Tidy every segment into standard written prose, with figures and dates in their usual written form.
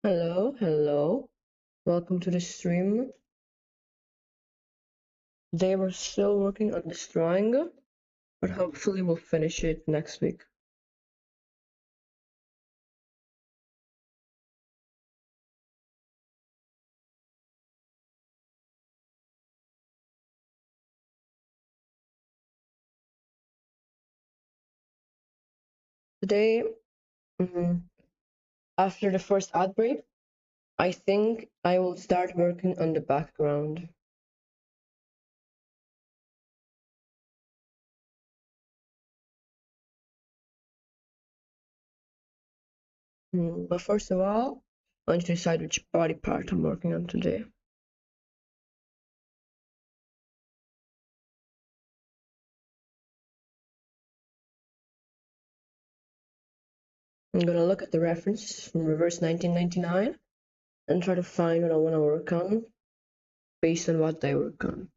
Hello, hello. Welcome to the stream. Today we're still working on this drawing, but hopefully we'll finish it next week. Today, after the first outbreak, I think I will start working on the background. But first of all, I need to decide which body part I'm working on today. I'm gonna look at the reference from reverse 1999 and try to find what I want to work on based on what they work on.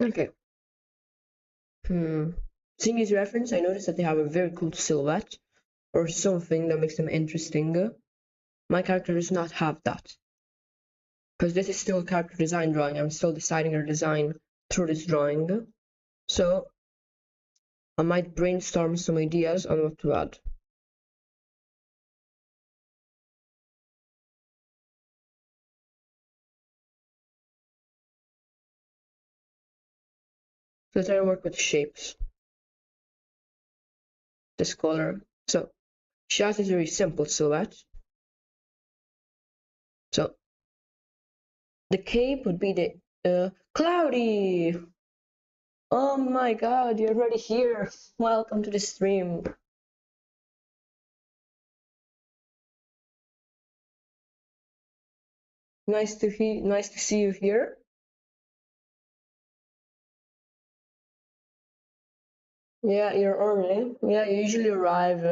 Okay. Seeing this reference, I noticed that they have a very cool silhouette or something that makes them interesting. My character does not have that. Because this is still a character design drawing. I'm still deciding their design through this drawing. So I might brainstorm some ideas on what to add. So let's try to work with shapes. This color. So she has this very simple silhouette. So the cape would be the cloudy. Oh my god, you're already here. Welcome to the stream. Nice to see you here. Yeah, you're early. Yeah, you usually arrive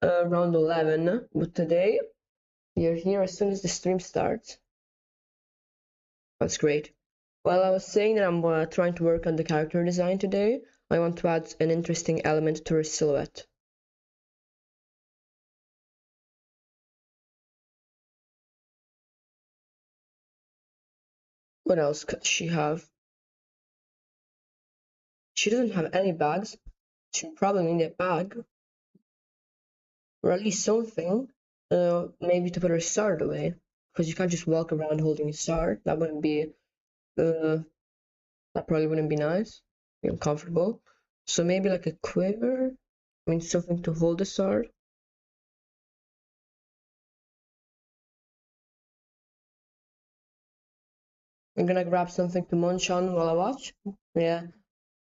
around 11, but today you're here as soon as the stream starts. That's great. Well, I was saying that I'm trying to work on the character design today. I want to add an interesting element to her silhouette. What else could she have? She doesn't have any bags. She probably need a bag, or at least something, maybe to put her sword away. Because you can't just walk around holding a sword. That wouldn't be, that probably wouldn't be nice. Be uncomfortable. So maybe like a quiver. I mean, something to hold the sword. I'm gonna grab something to munch on while I watch. Yeah.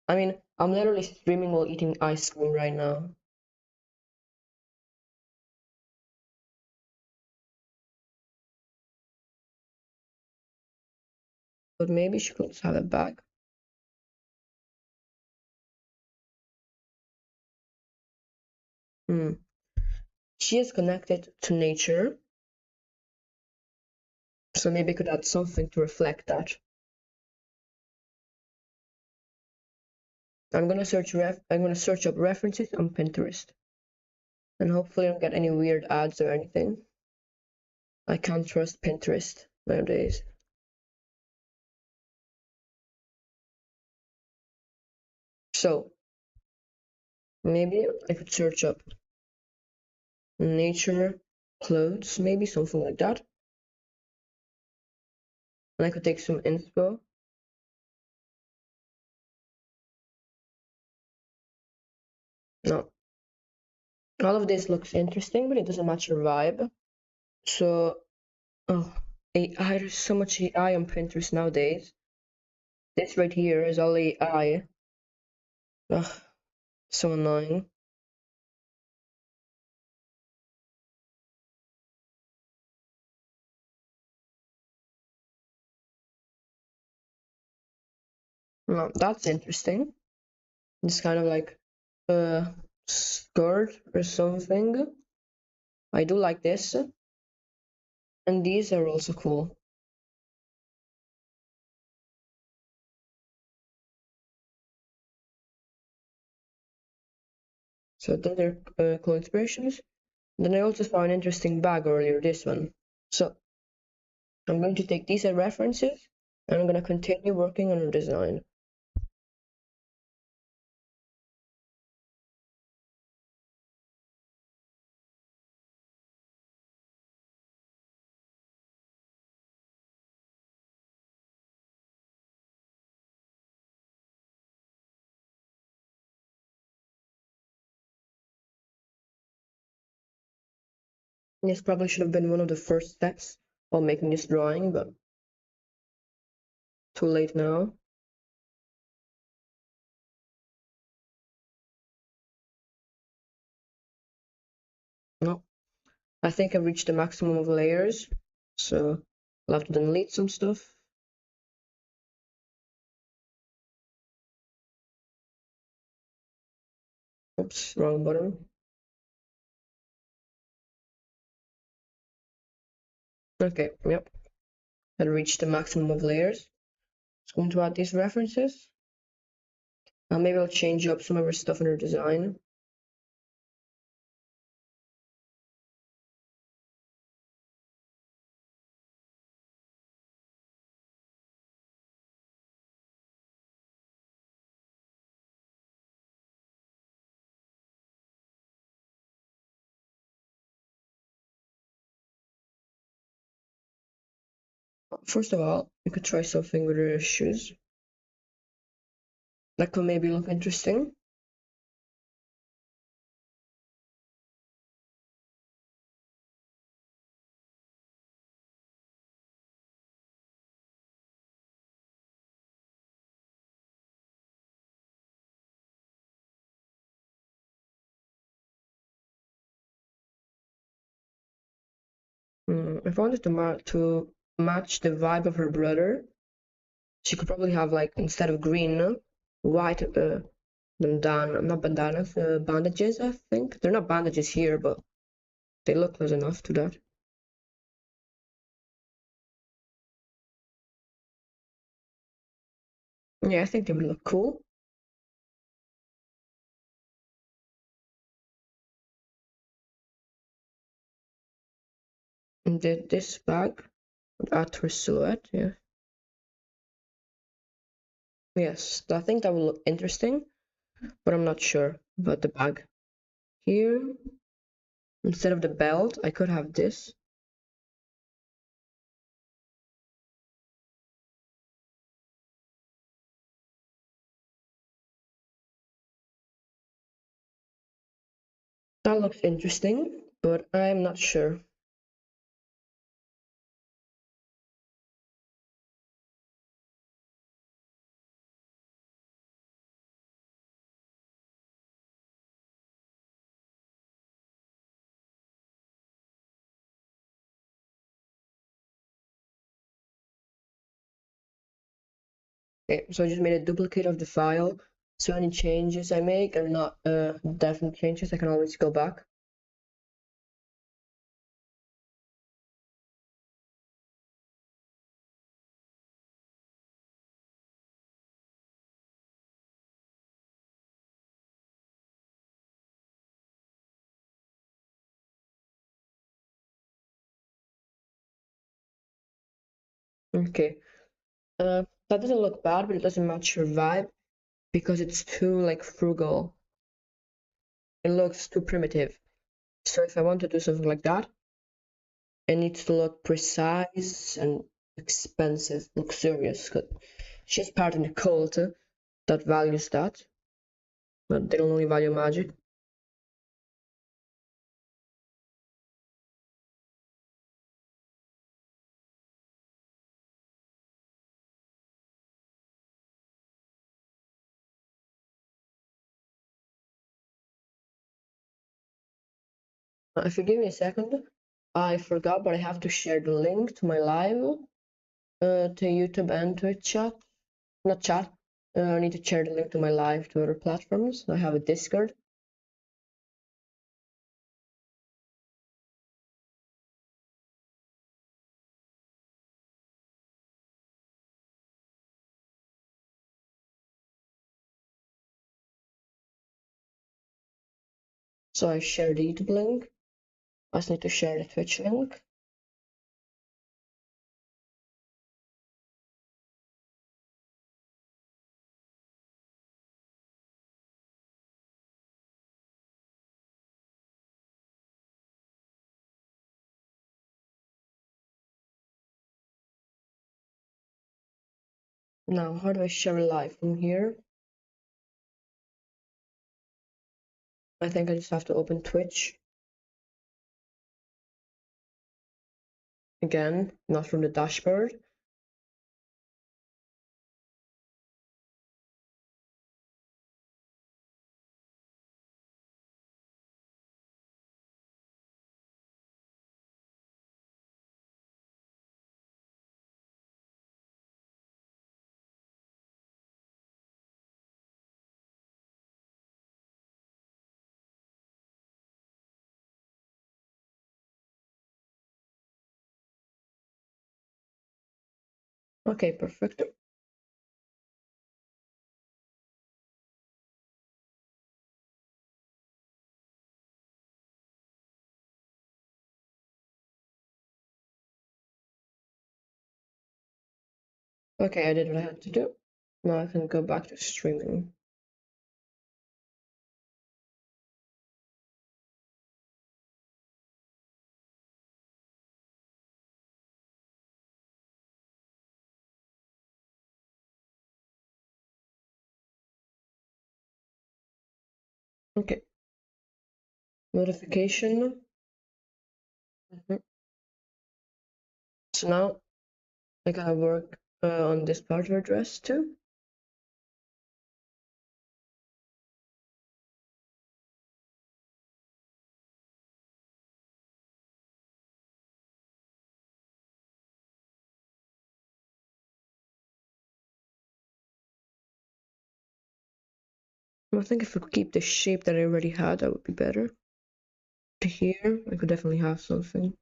I mean, I'm literally streaming while eating ice cream right now. But maybe she could have a bag. Hmm. She is connected to nature, so maybe I could add something to reflect that. I'm gonna search up references on Pinterest. And hopefully I don't get any weird ads or anything. I can't trust Pinterest nowadays. So maybe I could search up nature clothes, maybe something like that. And I could take some inspo. No, all of this looks interesting, but it doesn't match your vibe. So, oh, AI, there's so much AI on Pinterest nowadays. This right here is all AI. Ugh, so annoying. No, that's interesting. It's kind of like a skirt or something. I do like this. And these are also cool. So then they're cool inspirations. Then I also saw an interesting bag earlier, this one. So I'm going to take these as references and I'm going to continue working on a design. This probably should have been one of the first steps while making this drawing, but too late now. No, I think I've reached the maximum of layers, so I'll have to delete some stuff. Oops, wrong button. Okay, yep. I reached the maximum of layers. Just going to add these references. Maybe I'll change up some of our stuff in our design. First of all, you could try something with your shoes. That could maybe look interesting. If I wanted to match the vibe of her brother, she could probably have, like, instead of green, white not bandanas, bandages, I think. They're not bandages here, but they look close enough to that. Yeah, I think they would look cool. And this bag would add to her silhouette, yeah. Yes, I think that would look interesting, but I'm not sure about the bag. Here, instead of the belt, I could have this. That looks interesting, but I'm not sure. Okay, so I just made a duplicate of the file, so any changes I make are not definite changes. I can always go back. Okay, that doesn't look bad, but it doesn't match your vibe because it's too, like, frugal. It looks too primitive. So if I want to do something like that, it needs to look precise and expensive, luxurious. Cause she's part of the cult that values that, but they don't only value magic. If you give me a second, I forgot, but I have to share the link to my live to YouTube and Twitch chat. Not chat. I need to share the link to my live to other platforms. I have a Discord. So I share the YouTube link. I just need to share the Twitch link. Now, how do I share live from here? I think I just have to open Twitch. Again, not from the dashboard. Okay, perfect. Okay, I did what I had to do. Now I can go back to streaming. Okay. Notification. So now I gotta work on this part of our dress too. I think if we keep the shape that I already had, that would be better. To here, I could definitely have something.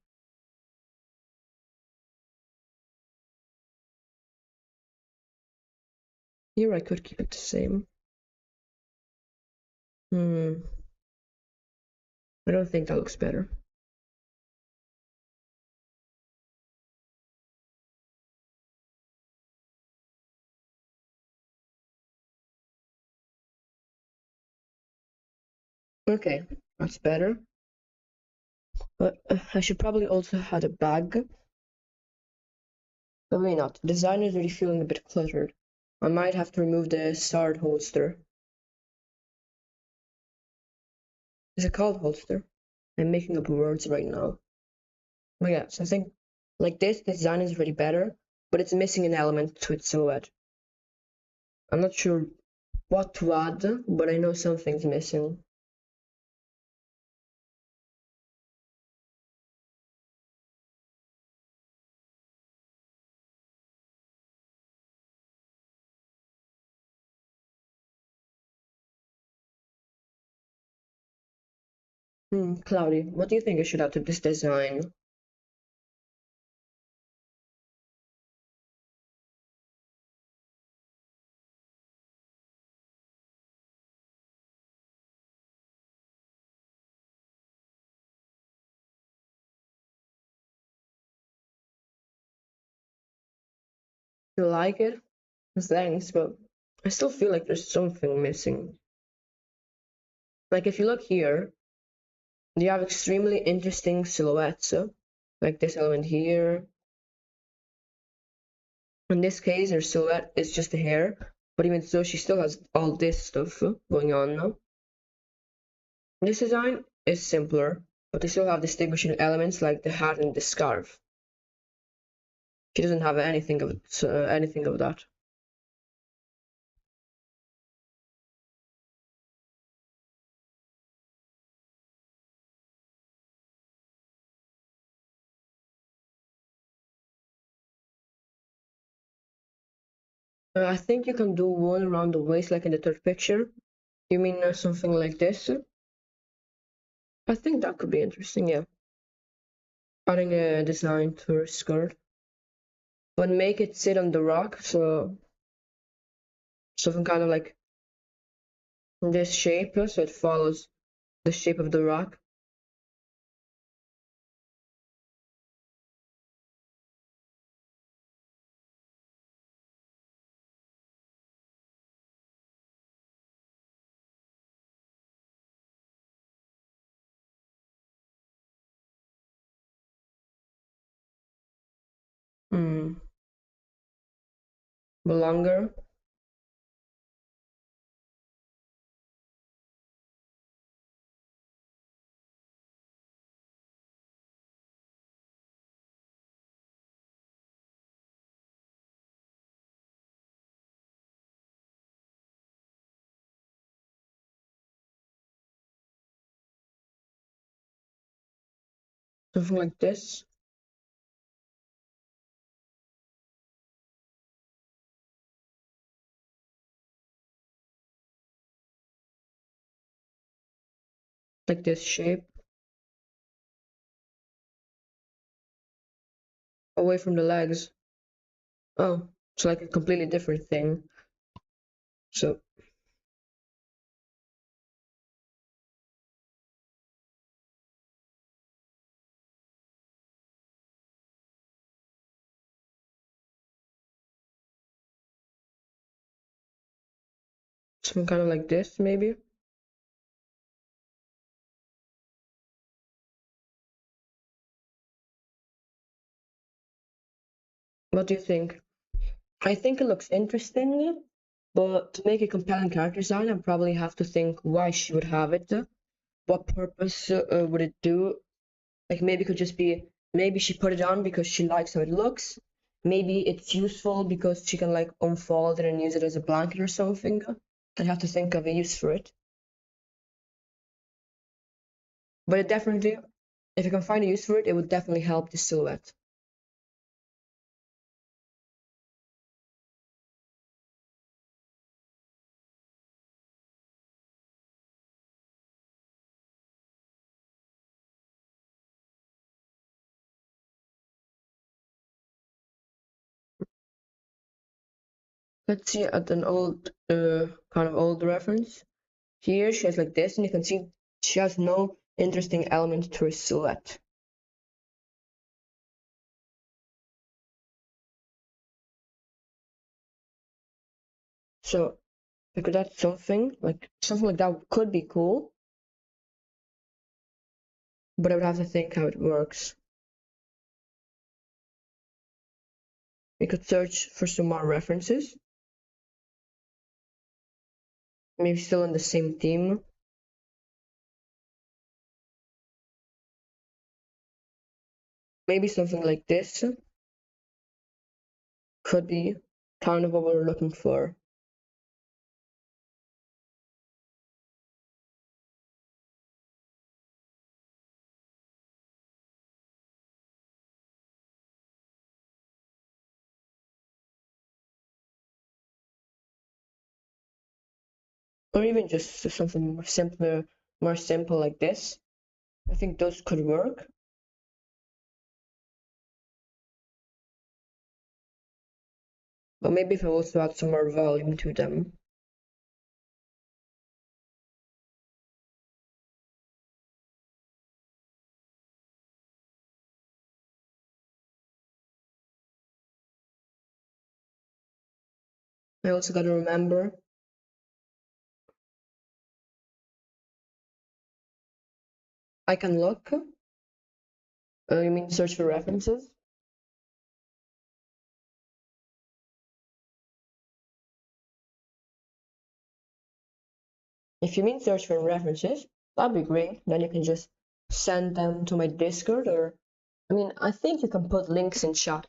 Here I could keep it the same. I don't think that looks better. Okay, that's better. But I should probably also add a bag. But maybe not. The design is already feeling a bit cluttered. I might have to remove the sword holster. Is it called holster? I'm making up words right now. But yeah, so I think like this, the design is really better, but it's missing an element to its silhouette. I'm not sure what to add, but I know something's missing. Cloudy, what do you think I should add to this design? You like it? Thanks, but I still feel like there's something missing. Like if you look here, you have extremely interesting silhouettes, like this element here. In this case, her silhouette is just the hair, but even so, she still has all this stuff going on now. This design is simpler, but they still have distinguishing elements like the hat and the scarf. She doesn't have anything of that. I think you can do one around the waist, like in the third picture. You mean something like this? I think that could be interesting, yeah. Adding a design to her skirt, but make it sit on the rock, so something kind of like this shape, so it follows the shape of the rock. Hmm. Longer. Something like this. Like this shape. Away from the legs. Oh, it's like a completely different thing. So something kind of like this, maybe. What do you think? I think it looks interesting, but to make a compelling character design, I probably have to think why she would have it. What purpose would it do? Like maybe it could just be maybe she put it on because she likes how it looks. Maybe it's useful because she can like unfold it and use it as a blanket or something. I'd have to think of a use for it. But it definitely, if you can find a use for it, it would definitely help the silhouette. Let's see at an old, kind of old reference. Here she has like this, and you can see she has no interesting element to her silhouette. So like that's something like that could be cool, but I would have to think how it works. We could search for some more references. Maybe still in the same theme. Maybe something like this could be kind of what we're looking for. Or even just something more simple like this. I think those could work. But maybe if I also add some more volume to them. I also gotta remember I can look. You mean search for references? If you mean search for references, that'd be great. Then you can just send them to my Discord or I mean, I think you can put links in chat.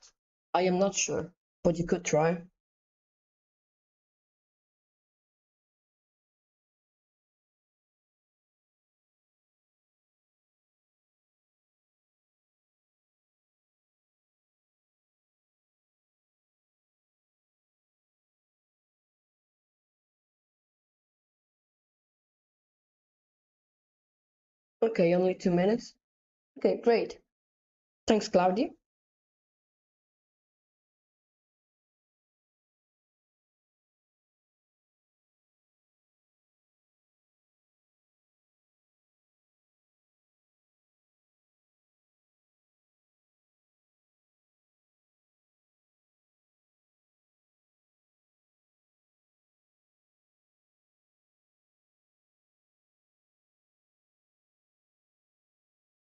I am not sure, but you could try. Okay, only 2 minutes. Okay, great. Thanks, Claudia.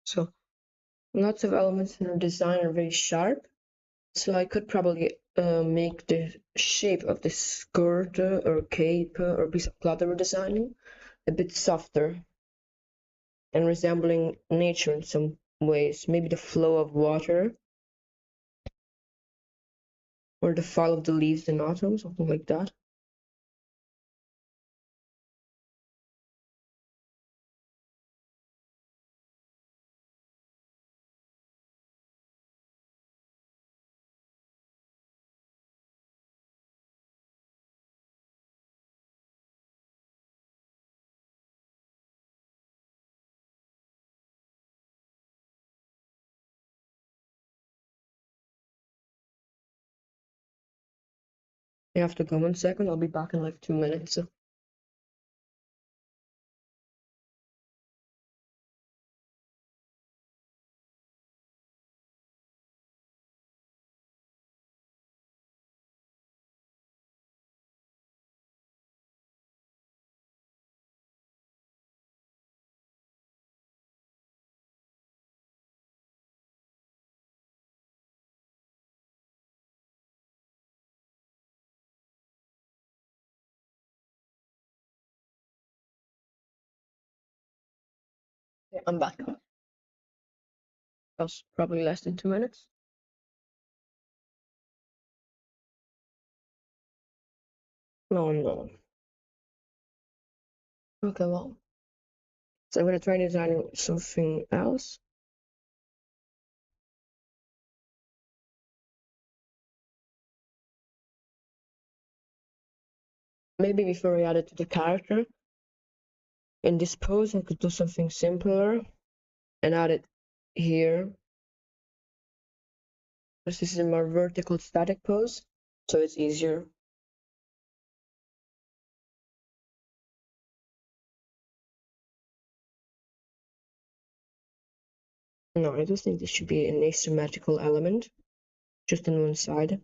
So lots of elements in our design are very sharp. So I could probably make the shape of the skirt or cape or piece of cloth that we're designing a bit softer and resembling nature in some ways. Maybe the flow of water or the fall of the leaves in autumn, something like that. I have to go 1 second. I'll be back in like 2 minutes. So. Okay, I'm back. That was probably less than 2 minutes. No, no. Okay, well. So I'm gonna try designing something else. Maybe before I add it to the character, in this pose I could do something simpler and add it here. Because this is a more vertical static pose, so it's easier. No, I don't think this should be an asymmetrical element, just on one side.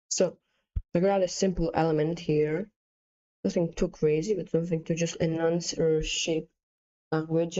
So I got a simple element here, nothing too crazy, but something to just enhance or shape language.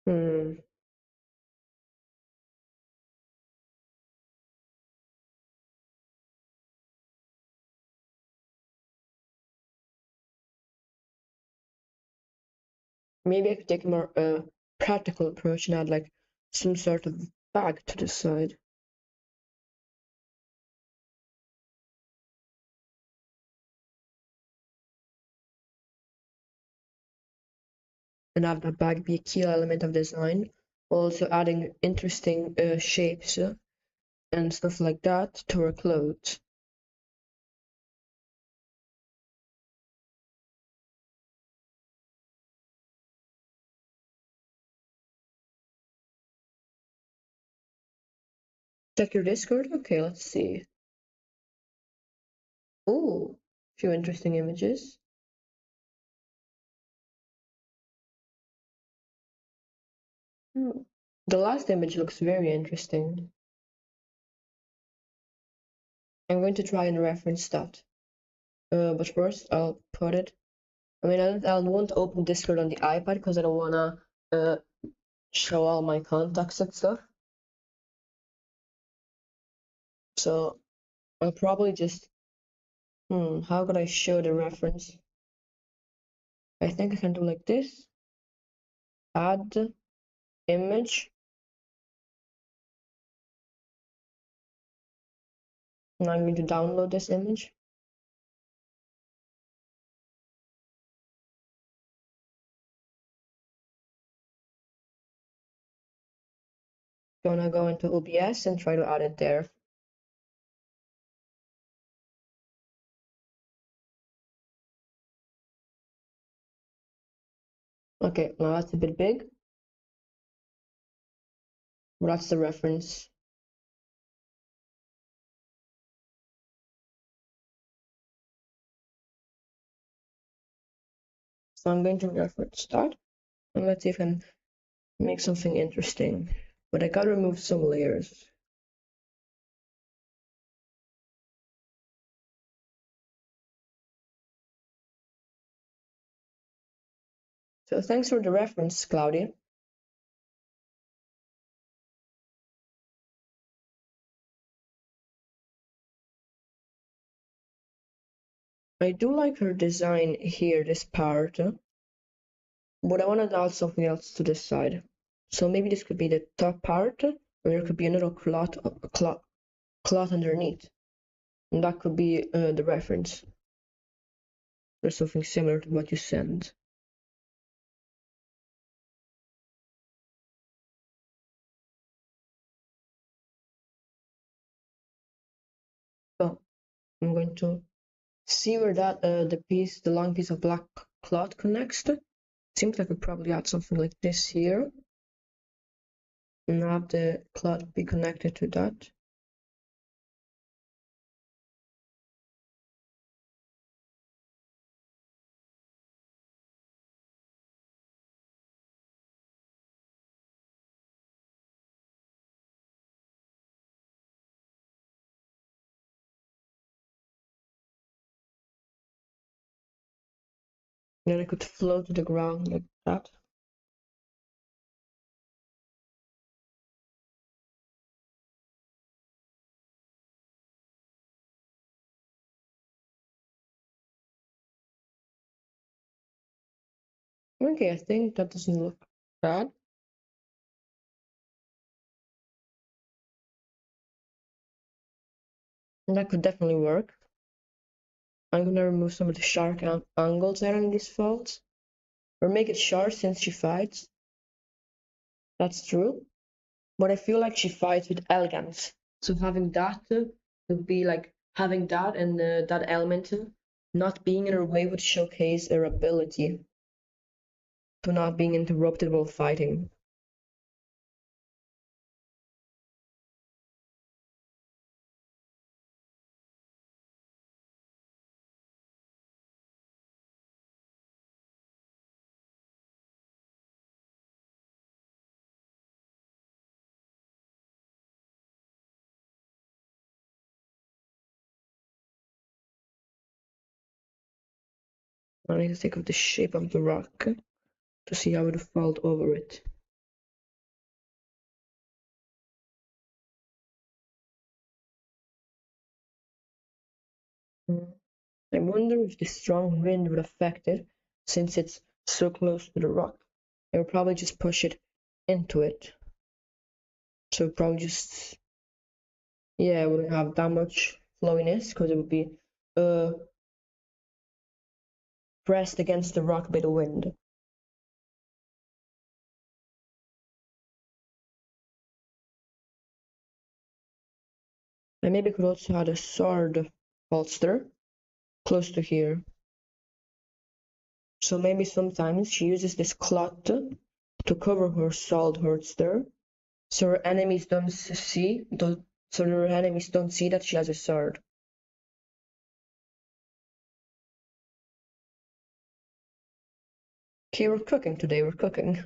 Hmm. Maybe I could take a more practical approach and add like some sort of bag to the side. And have that bag be a key element of design, also adding interesting shapes and stuff like that to our clothes. Check your Discord? Okay, let's see. Oh, few interesting images. Hmm. The last image looks very interesting. I'm going to try and reference that. But first I'll put it. I mean, I won't open Discord on the iPad because I don't wanna show all my contacts and stuff. So I'll probably just How could I show the reference? I think I can do like this. Add image. Now I'm going to download this image. Gonna go into OBS and try to add it there. Okay, now that's a bit big. But that's the reference. So I'm going to reference that. And let's see if I can make something interesting. But I gotta remove some layers. So thanks for the reference, Claudia. I do like her design here, this part, but I want to add something else to this side. So maybe this could be the top part, or there could be another cloth underneath. And that could be the reference. Or something similar to what you sent. So I'm going to see where that the long piece of black cloth connects to. Seems like I could probably add something like this here. And have the cloth be connected to that. Then I could float to the ground like that. Okay, I think that doesn't look bad. And that could definitely work. I'm gonna remove some of the sharp angles that are in these folds. Or make it short since she fights. That's true. But I feel like she fights with elegance. So having that would be like having that and that element not being in her way would showcase her ability to not being interrupted while fighting. I need to think of the shape of the rock to see how it would fold over it. I wonder if the strong wind would affect it, since it's so close to the rock. I would probably just push it into it. So probably just, yeah, it wouldn't have that much flowiness because it would be uh, pressed against the rock by the wind. I maybe could also add a sword holster close to here. So maybe sometimes she uses this cloth to cover her sword holster, so her enemies don't see, so her enemies don't see that she has a sword. Okay, we're cooking today. We're cooking.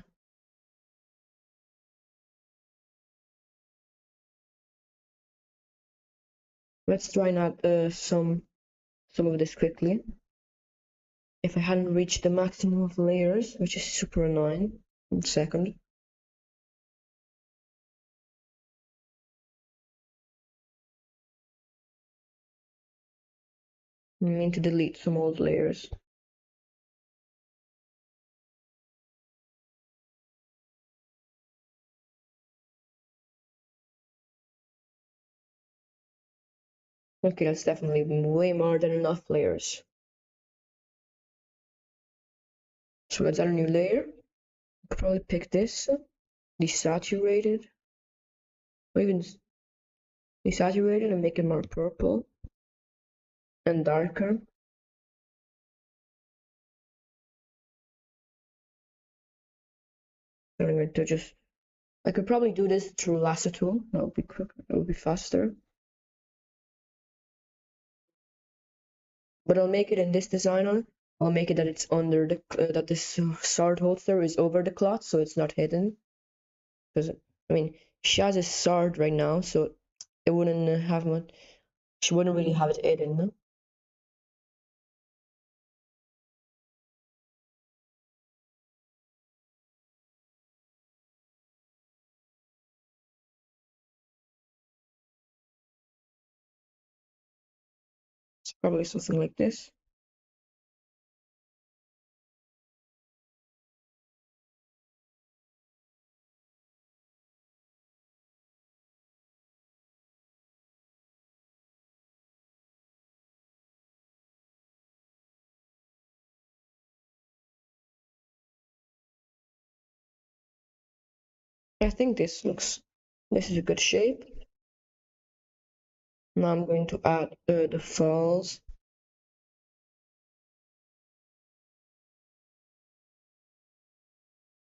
Let's try and add some of this quickly. If I hadn't reached the maximum of layers, which is super annoying. 1 second. I mean to delete some old layers. Okay, that's definitely way more than enough layers. So let's add a new layer. Could probably pick this, desaturated, or even desaturated and make it more purple and darker. And I'm going to just, I could probably do this through lasso tool. That would be quicker, it would be faster. But I'll make it in this design. I'll make it that it's under the, that this sword holster is over the cloth, so it's not hidden. Because, I mean, she has a sword right now, so it wouldn't have much, she wouldn't really have it hidden. No? It's probably something like this. I think this is a good shape. Now I'm going to add the falls.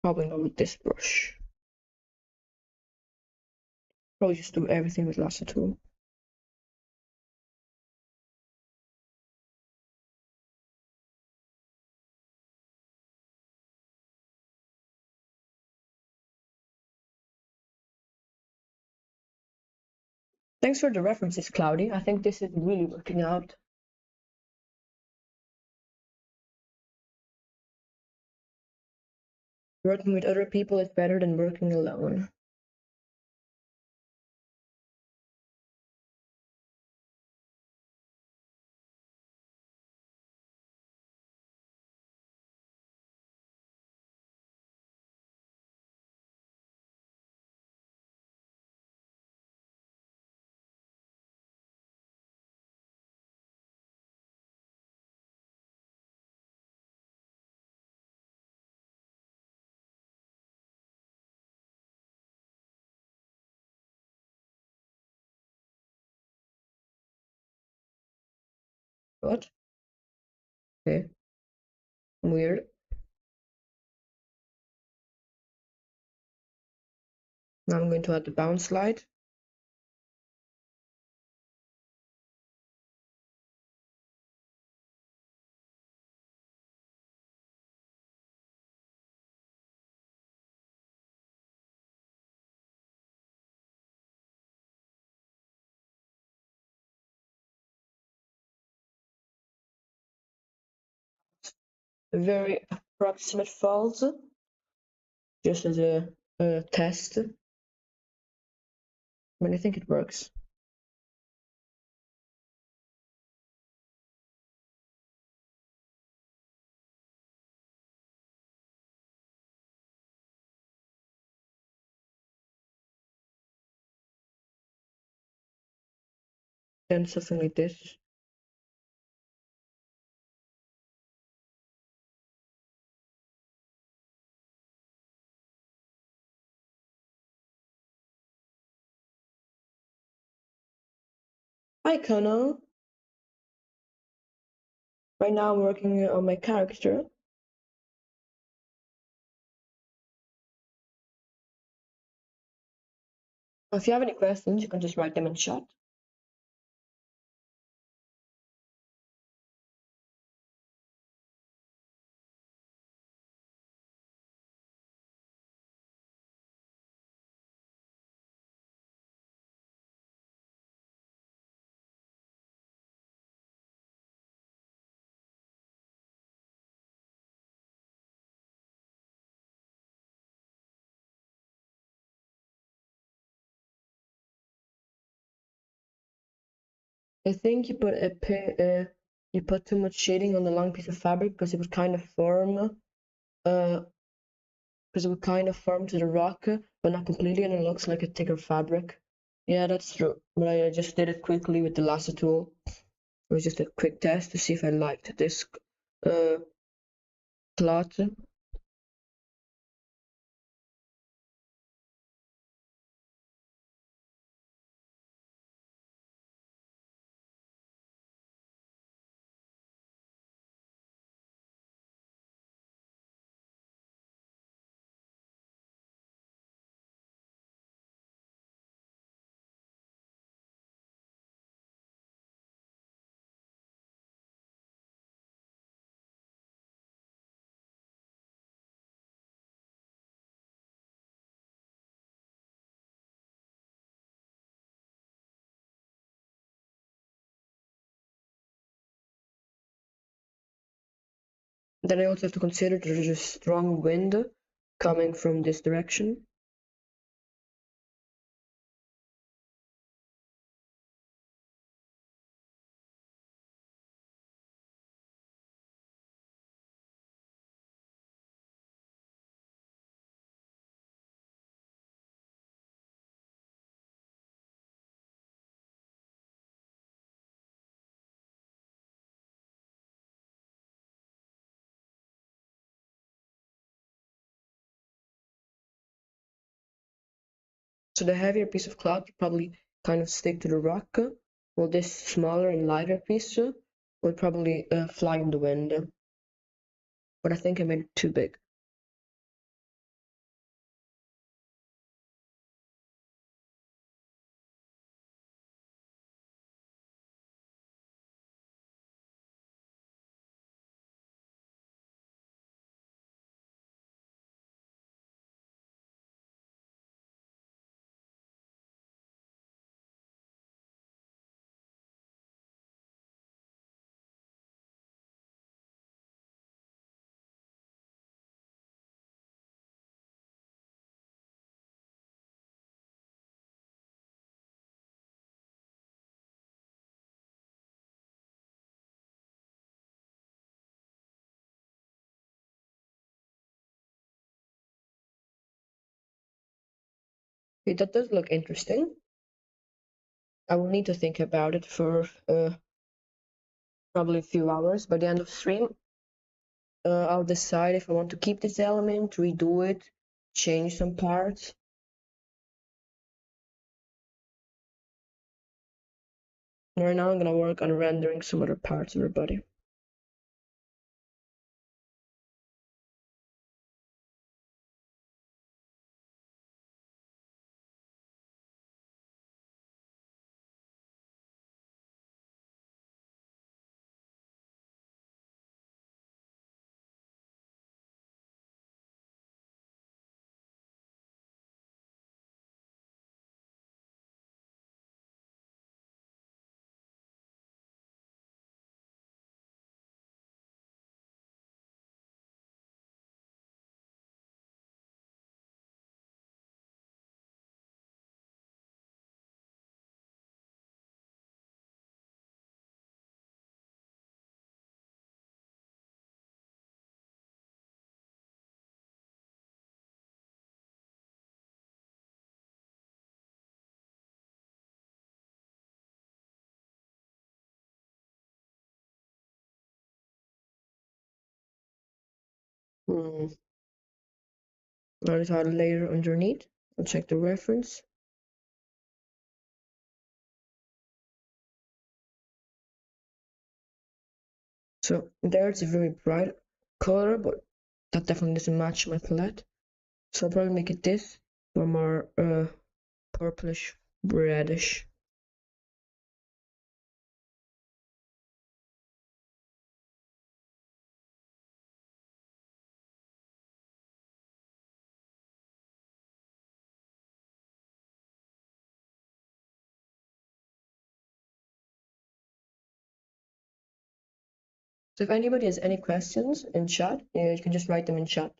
Probably not with this brush. Probably just do everything with lasso tool. Thanks for the references, Cloudy. I think this is really working out. Working with other people is better than working alone. What? Okay. Weird. Now I'm going to add the bounce light. Very approximate falls, just as a test. But I think it works. Then something like this. Hi, Kono. Right now I'm working on my character. If you have any questions, you can just write them in chat. I think you put a you put too much shading on the long piece of fabric because it would kind of form to the rock, but not completely, and it looks like a thicker fabric. Yeah, that's true. But I just did it quickly with the lasso tool. It was just a quick test to see if I liked this cloth. Then I also have to consider there's a strong wind coming from this direction. So the heavier piece of cloth would probably kind of stick to the rock, while this smaller and lighter piece would probably fly in the wind. But I think I made it too big. Okay, that does look interesting. I will need to think about it for probably a few hours. By the end of stream, I'll decide if I want to keep this element, redo it, change some parts. Right now I'm gonna work on rendering some other parts of her body. Hmm. Now just add a layer underneath. I'll check the reference. So there it's a very bright color, but that definitely doesn't match my palette. So I'll probably make it this for more purplish reddish. So if anybody has any questions in chat, you can just write them in chat.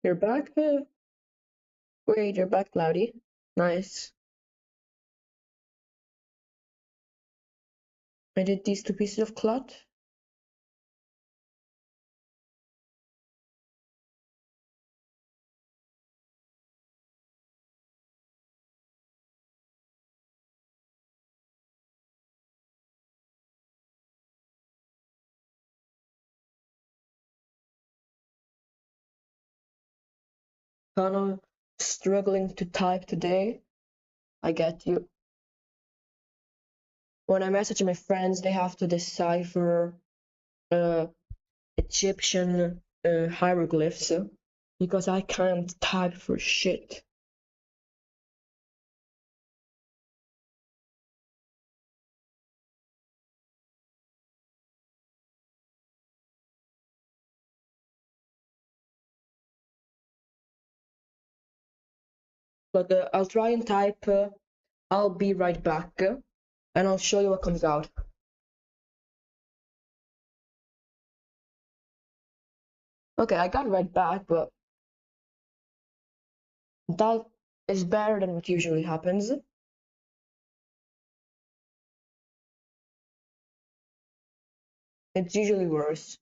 You're back? Wait, you're back, Cloudy. Nice. I did these 2 pieces of cloth. Kind of struggling to type today. I get you. When I message my friends, they have to decipher uh, Egyptian hieroglyphs because I can't type for shit. But I'll try and type. I'll be right back, and I'll show you what comes out. Okay, I got right back, but that is better than what usually happens. It's usually worse.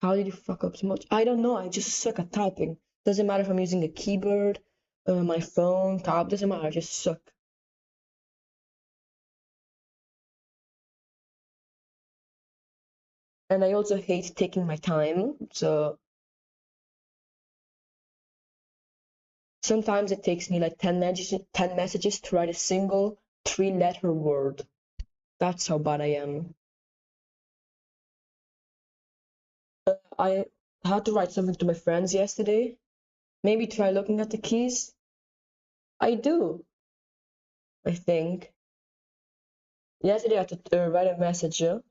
How did you fuck up so much? I don't know. I just suck at typing. Doesn't matter if I'm using a keyboard, my phone, tab. Doesn't matter. I just suck. And I also hate taking my time. So sometimes it takes me like 10 messages to write a single 3-letter word. That's how bad I am. I had to write something to my friends yesterday. Maybe try looking at the keys. I do, I think. Yesterday I had to write a message, and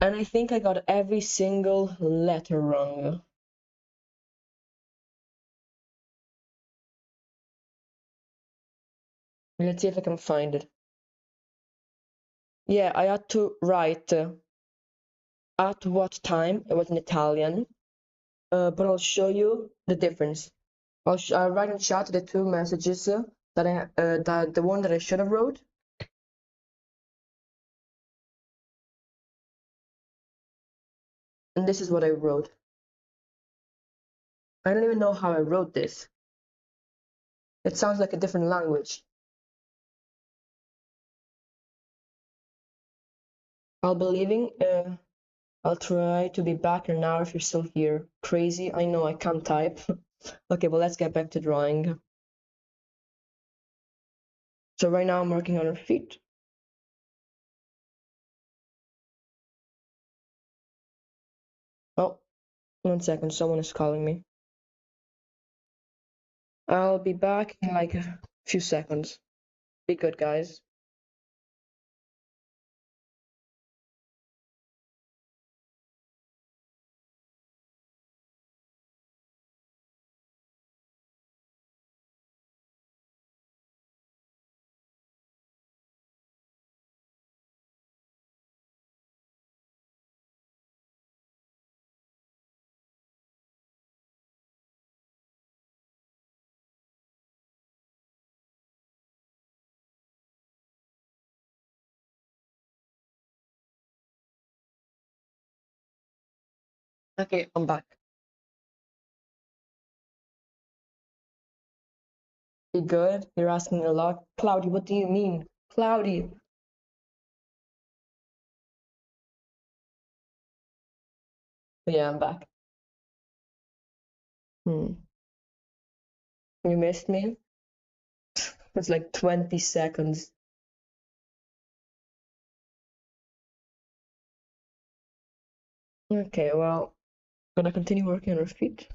I think I got every single letter wrong. Let's see if I can find it. Yeah, I had to write at what time. It was in Italian, but I'll show you the difference. I'll write in chat the 2 messages that the one that I should have wrote. And this is what I wrote. I don't even know how I wrote this. It sounds like a different language. I'll be leaving. I'll try to be back in an hour if you're still here. Crazy. I know I can't type. Okay, well, let's get back to drawing. So right now I'm working on her feet. Oh, 1 second. Someone is calling me. I'll be back in like a few seconds. Be good, guys. Okay, I'm back. Be good. You're asking a lot. Cloudy, what do you mean? Cloudy. Yeah, I'm back. You missed me? It's like 20 seconds. Okay, well, gonna continue working on her feet.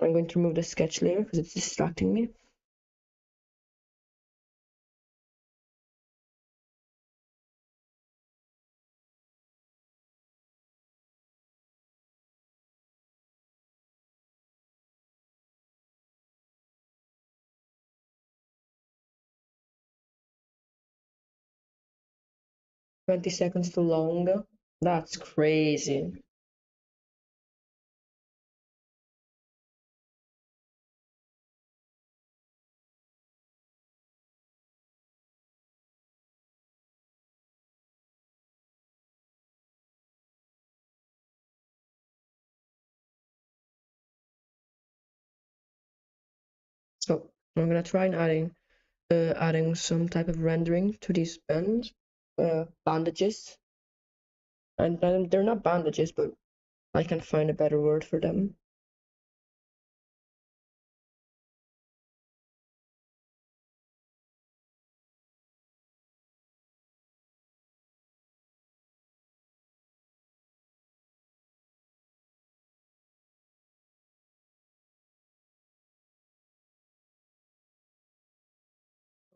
I'm going to remove the sketch layer because it's distracting me. 20 seconds too long. That's crazy. So I'm gonna try and adding some type of rendering to these bandages. And they're not bandages, but I can find a better word for them.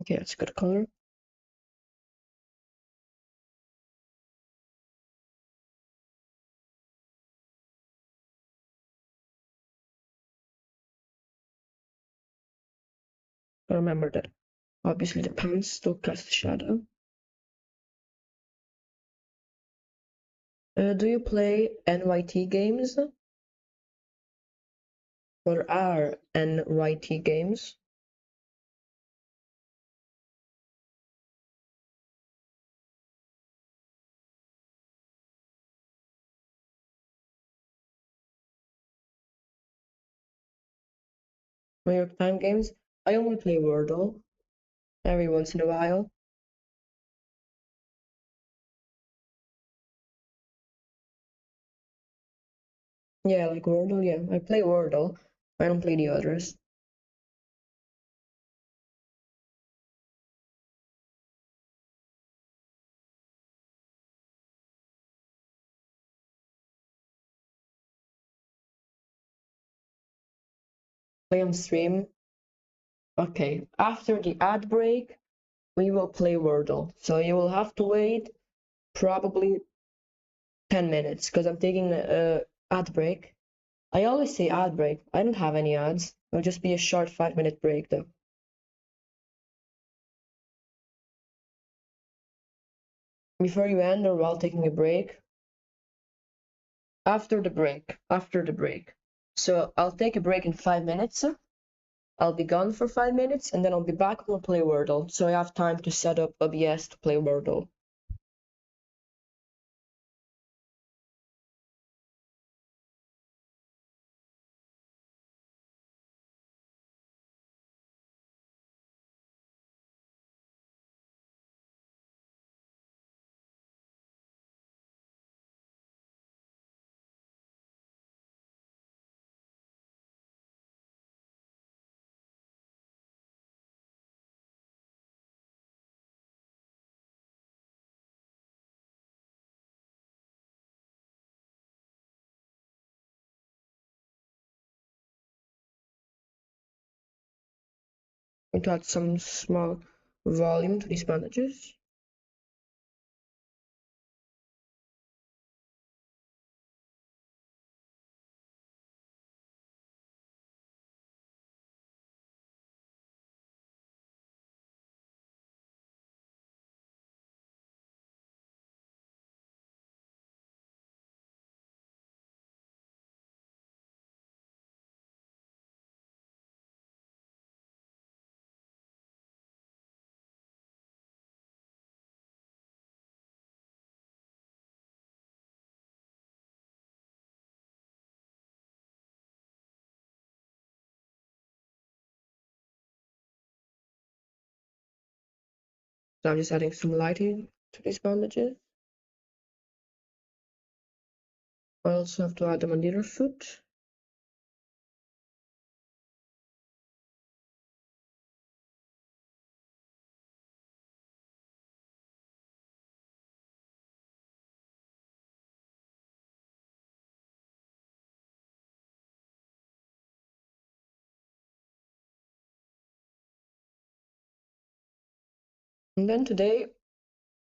Okay, that's a good color. Remember that obviously the pants still cast shadow. Do you play NYT games or are NYT games? New York Time games? I only play Wordle every once in a while. Yeah, like Wordle, yeah. I play Wordle. I don't play the others. Play on stream. Okay, after the ad break, we will play Wordle. So you will have to wait probably 10 minutes because I'm taking a ad break. I always say ad break. I don't have any ads. It'll just be a short 5-minute break though. Before you end or while taking a break? After the break. So I'll take a break in 5 minutes. I'll be gone for 5 minutes and then I'll be back and we'll play Wordle. So I have time to set up OBS to play Wordle. And to add some small volume to these bandages. So I'm just adding some lighting to these bandages. I also have to add them on the other foot. And then today,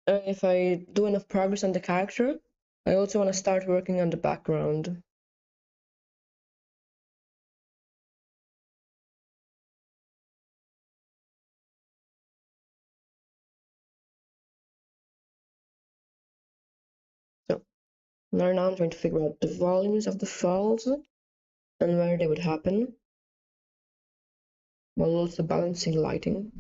if I do enough progress on the character, I also want to start working on the background. So Right now I'm trying to figure out the volumes of the falls and where they would happen, while also balancing lighting.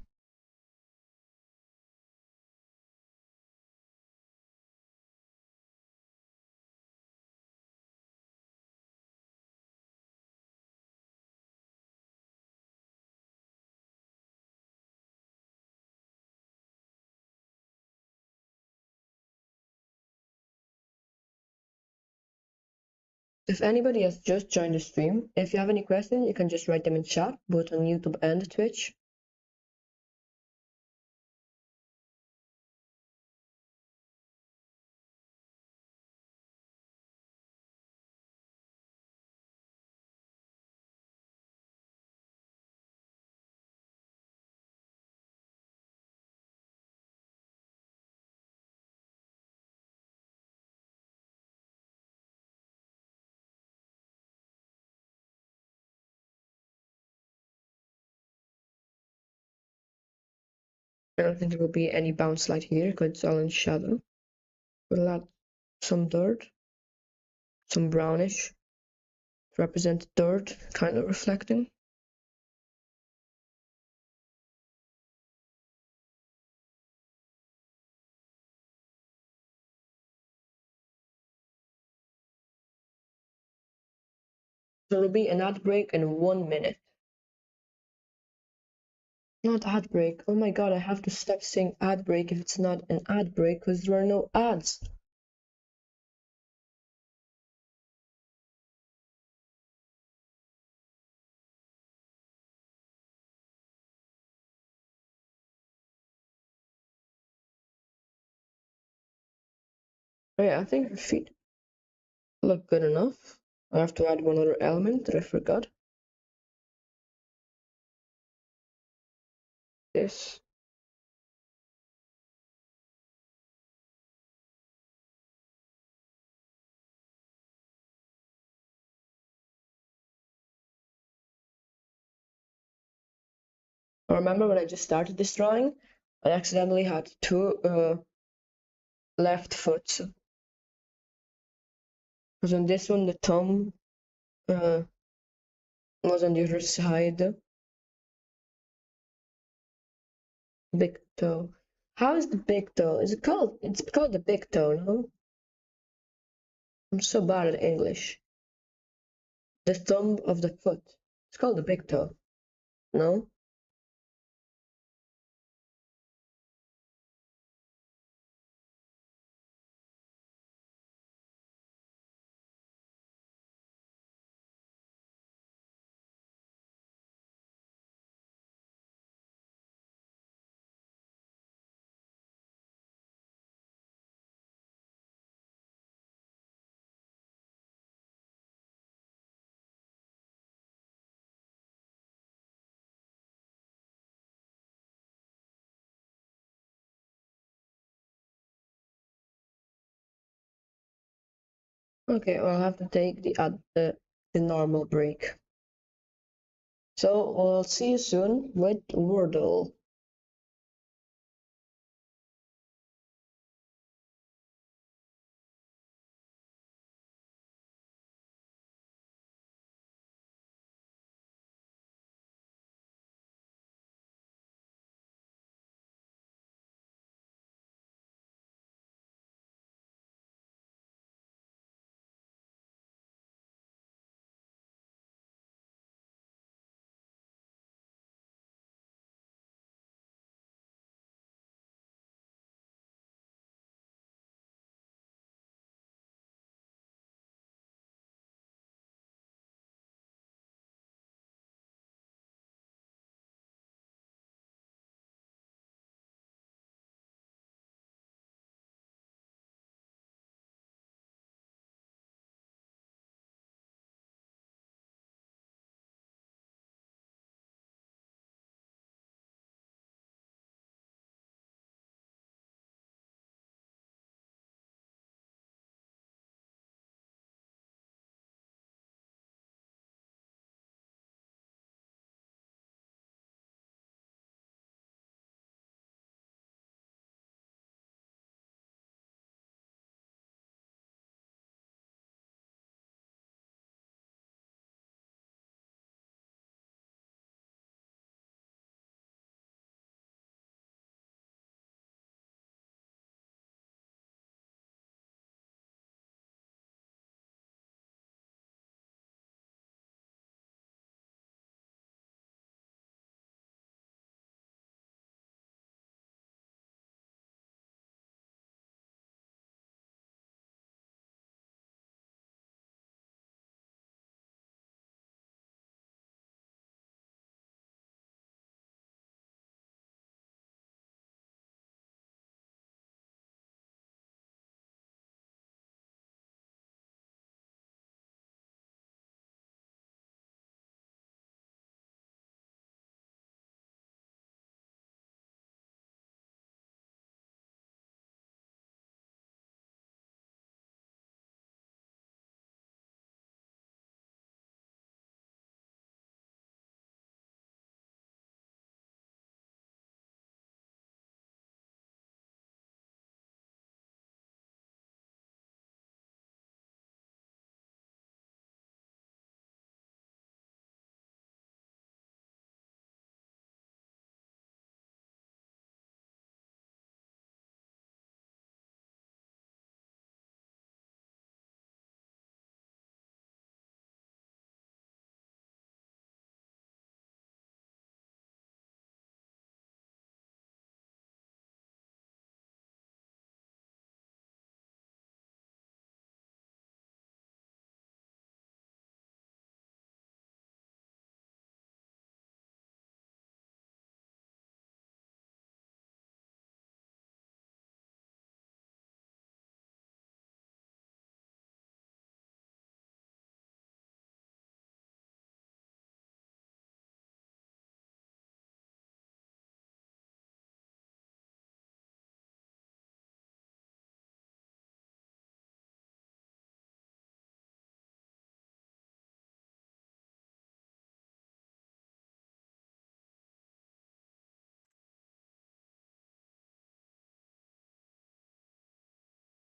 If anybody has just joined the stream, if you have any questions, you can just write them in chat, both on YouTube and Twitch. I don't think there will be any bounce light here because it's all in shadow. We'll add some dirt, some brownish to represent dirt, kind of reflecting. There will be an ad break in 1 minute. Not ad break. Oh my god, I have to stop saying ad break if it's not an ad break because there are no ads. Oh yeah, I think your feet look good enough. I have to add one other element that I forgot. This. I remember when I just started this drawing, I accidentally had two left foot. Because on this one, the thumb was on the other side. Big toe. How is the big toe? Is it called? It's called the big toe, no? I'm so bad at English. The thumb of the foot. It's called the big toe, no? Okay, well, I'll have to take the normal break. So we'll see you soon with Wordle.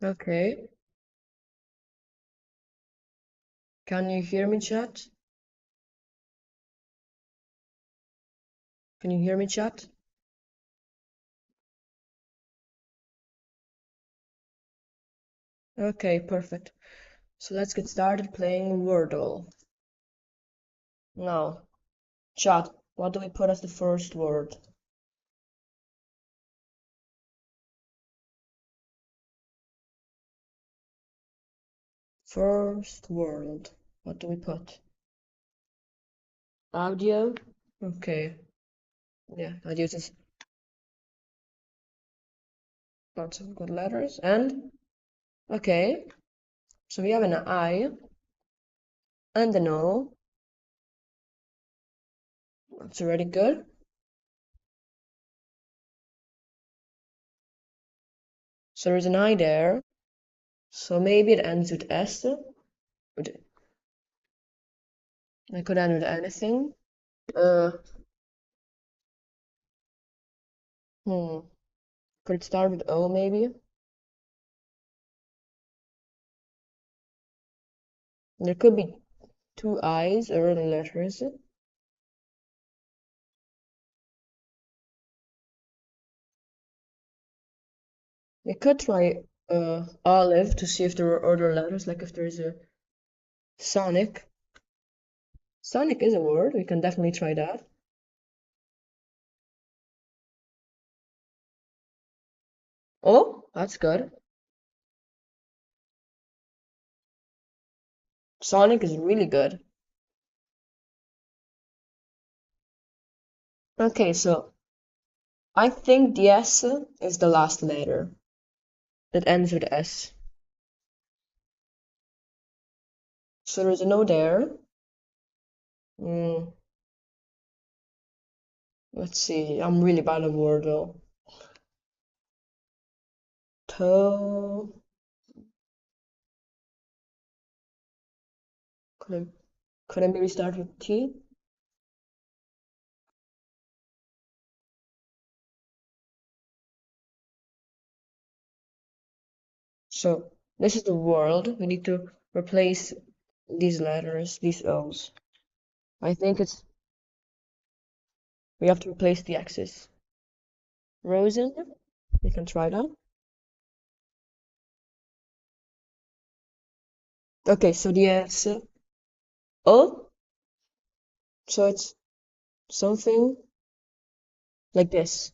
Okay. Can you hear me, chat? Can you hear me, chat? Okay, perfect. So let's get started playing Wordle. Now, chat, what do we put as the first word? First word. What do we put? Audio? Okay. Yeah, that uses lots of good letters. And, okay, so we have an I and an O. That's already good. So there's an I there. So maybe it ends with S. It could end with anything. Uh, hmm. Could it start with O maybe? There could be two I's, early letters. We could try olive to see if there are other letters, like if there's a Sonic. Sonic is a word, we can definitely try that. Oh, that's good. Sonic is really good. Okay, so I think the S is the last letter that ends with S. So there's a no there. Mm, let's see, I'm really bad at Wordle. Toe. Could I maybe start with T? So this is the world. We need to replace these letters, these O's. I think we have to replace the X's. Rosen, we can try that. Okay, so the S, O, so it's something like this.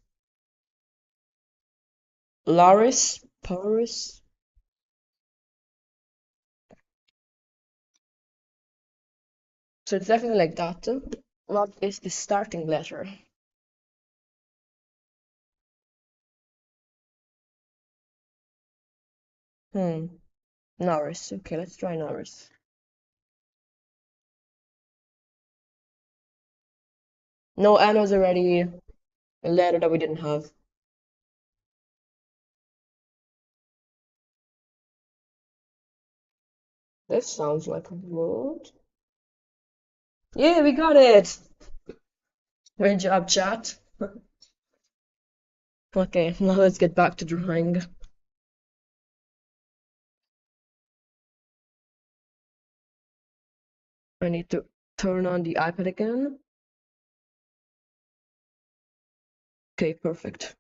Laris, Paris. So it's definitely like that. What is the starting letter? Hmm, Norris. Okay, let's try Norris. No, N was already a letter that we didn't have. This sounds like a word. Yeah, we got it! Great job, chat. Okay, now let's get back to drawing. I need to turn on the iPad again. Okay, perfect.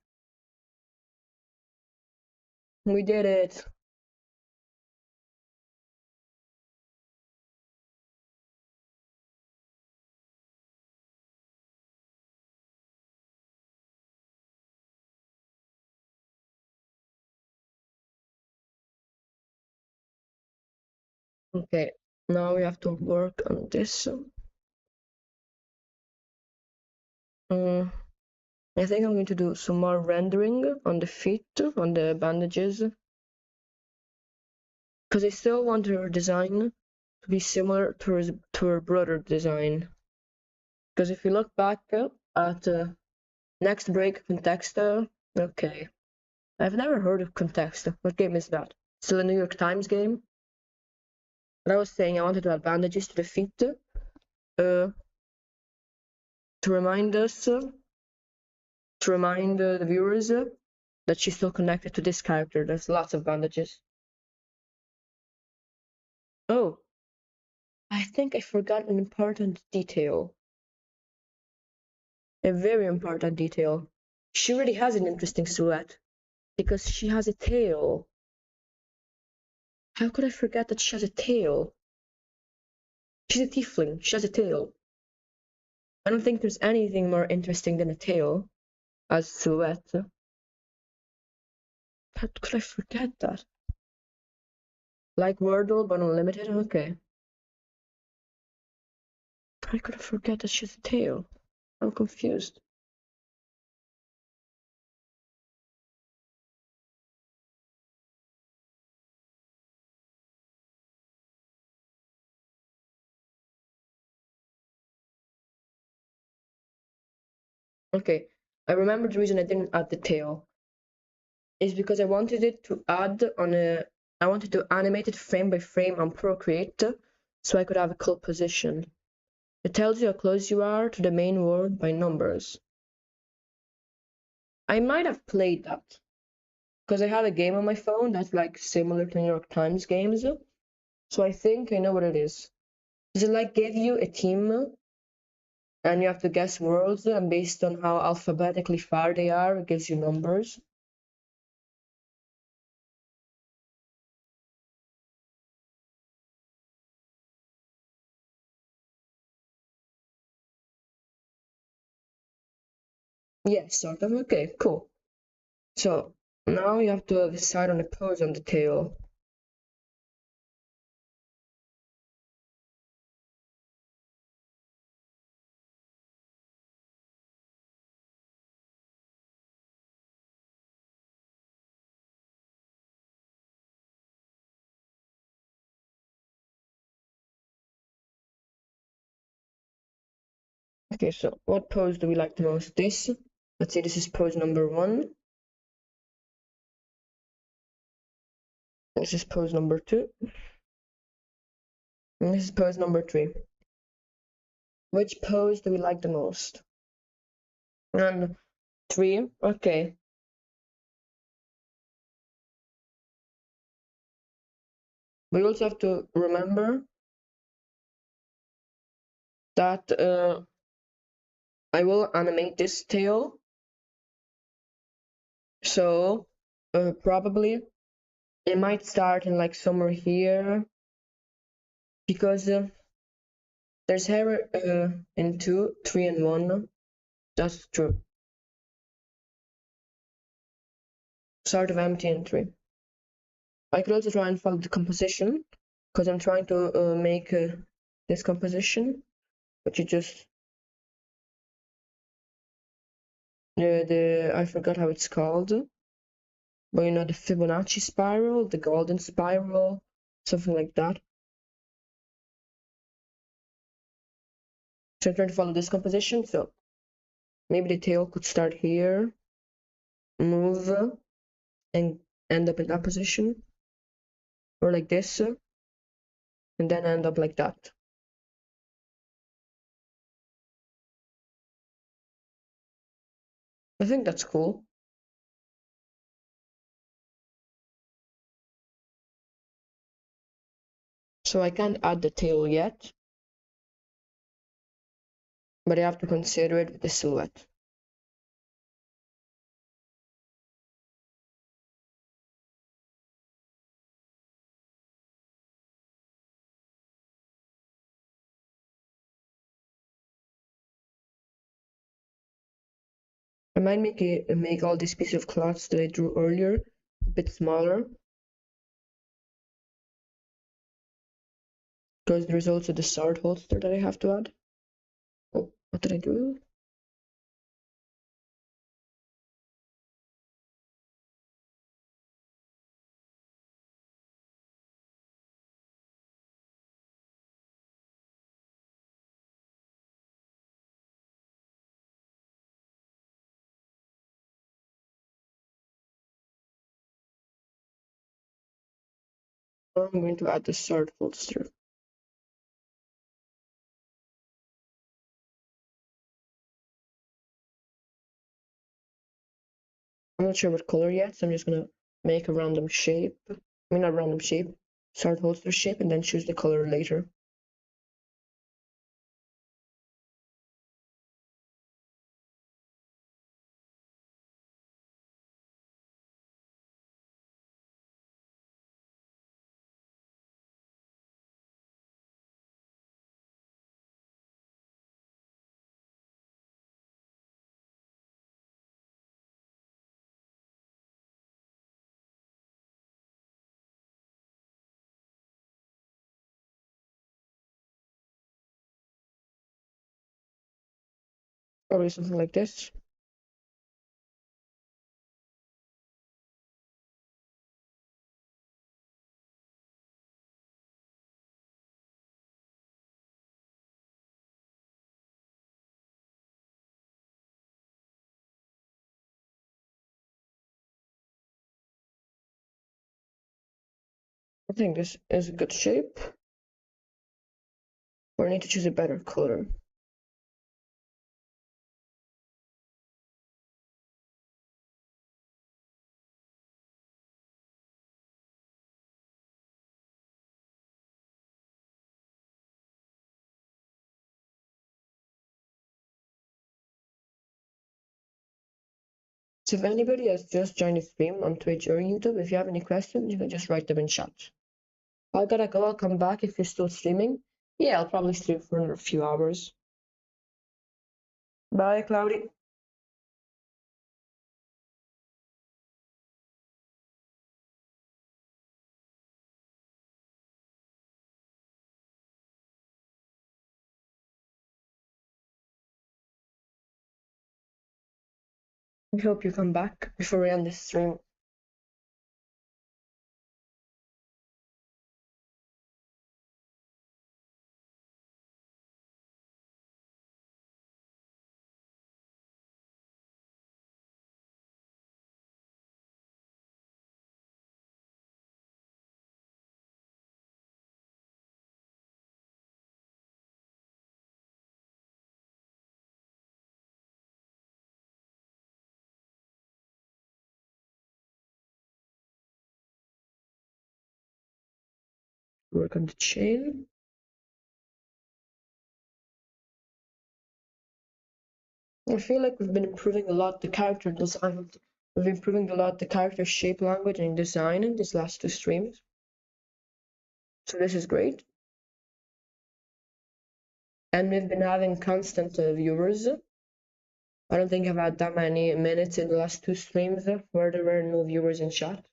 We did it. Okay, now we have to work on this. Uh, I think I'm going to do some more rendering on the feet, on the bandages, because I still want her design to be similar to her brother design. Because if you look back at next break Contexta, okay, I've never heard of Contexta. What game is that? Still a New York Times game? But I was saying I wanted to add bandages to the feet to remind us, to remind the viewers that she's still connected to this character. There's lots of bandages. Oh, I think I forgot an important detail. A very important detail. She really has an interesting silhouette because she has a tail. How could I forget that she has a tail? She's a tiefling. She has a tail. I don't think there's anything more interesting than a tail as silhouette. How could I forget that? Like Wordle, but unlimited? Okay. How could I forget that she has a tail? I'm confused. Okay, I remember the reason I didn't add the tail is because I wanted it to add on a. I wanted to animate it frame by frame on Procreate so I could have a cool position. It tells you how close you are to the main world by numbers. I might have played that because I have a game on my phone that's like similar to New York Times games. So I think I know what it is. Does it like give you a team and you have to guess worlds and based on how alphabetically far they are, it gives you numbers? Yes, sort of. Okay, cool. So now you have to decide on a pose on the tail. Okay, so what pose do we like the most? This. Let's say this is pose number 1. This is pose number 2. And this is pose number 3. Which pose do we like the most? And 3. Okay. We also have to remember that I will animate this tail. So probably it might start in like somewhere here because there's hair in 2, 3, and 1. That's true. Sort of empty in 3. I could also try and follow the composition because I'm trying to make this composition, which is just the I forgot how it's called, but you know the Fibonacci spiral, the golden spiral, something like that. So I'm trying to follow this composition. So maybe the tail could start here, move, and end up in that position, or like this, and then end up like that. I think that's cool. So I can't add the tail yet, but I have to consider it with the silhouette. I might make all these pieces of cloth that I drew earlier a bit smaller because there's also the sword holster that I have to add. Oh, what did I do? I'm going to add the sword holster. I'm not sure what color yet, so I'm just gonna make a random shape. I mean, not random shape, sword holster shape and then choose the color later. Probably something like this. I think this is a good shape. Or I need to choose a better color. So if anybody has just joined the stream on Twitch or YouTube, if you have any questions, you can just write them in chat. I gotta go, I'll come back if you're still streaming. Yeah, I'll probably stream for another few hours. Bye, Cloudy. I hope you come back before we end this stream. Work on the chain. I feel like we've been improving a lot the character design. We've been improving a lot the character shape, language, and design in these last two streams. So this is great. And we've been having constant viewers. I don't think I've had that many minutes in the last two streams where there were no viewers in chat.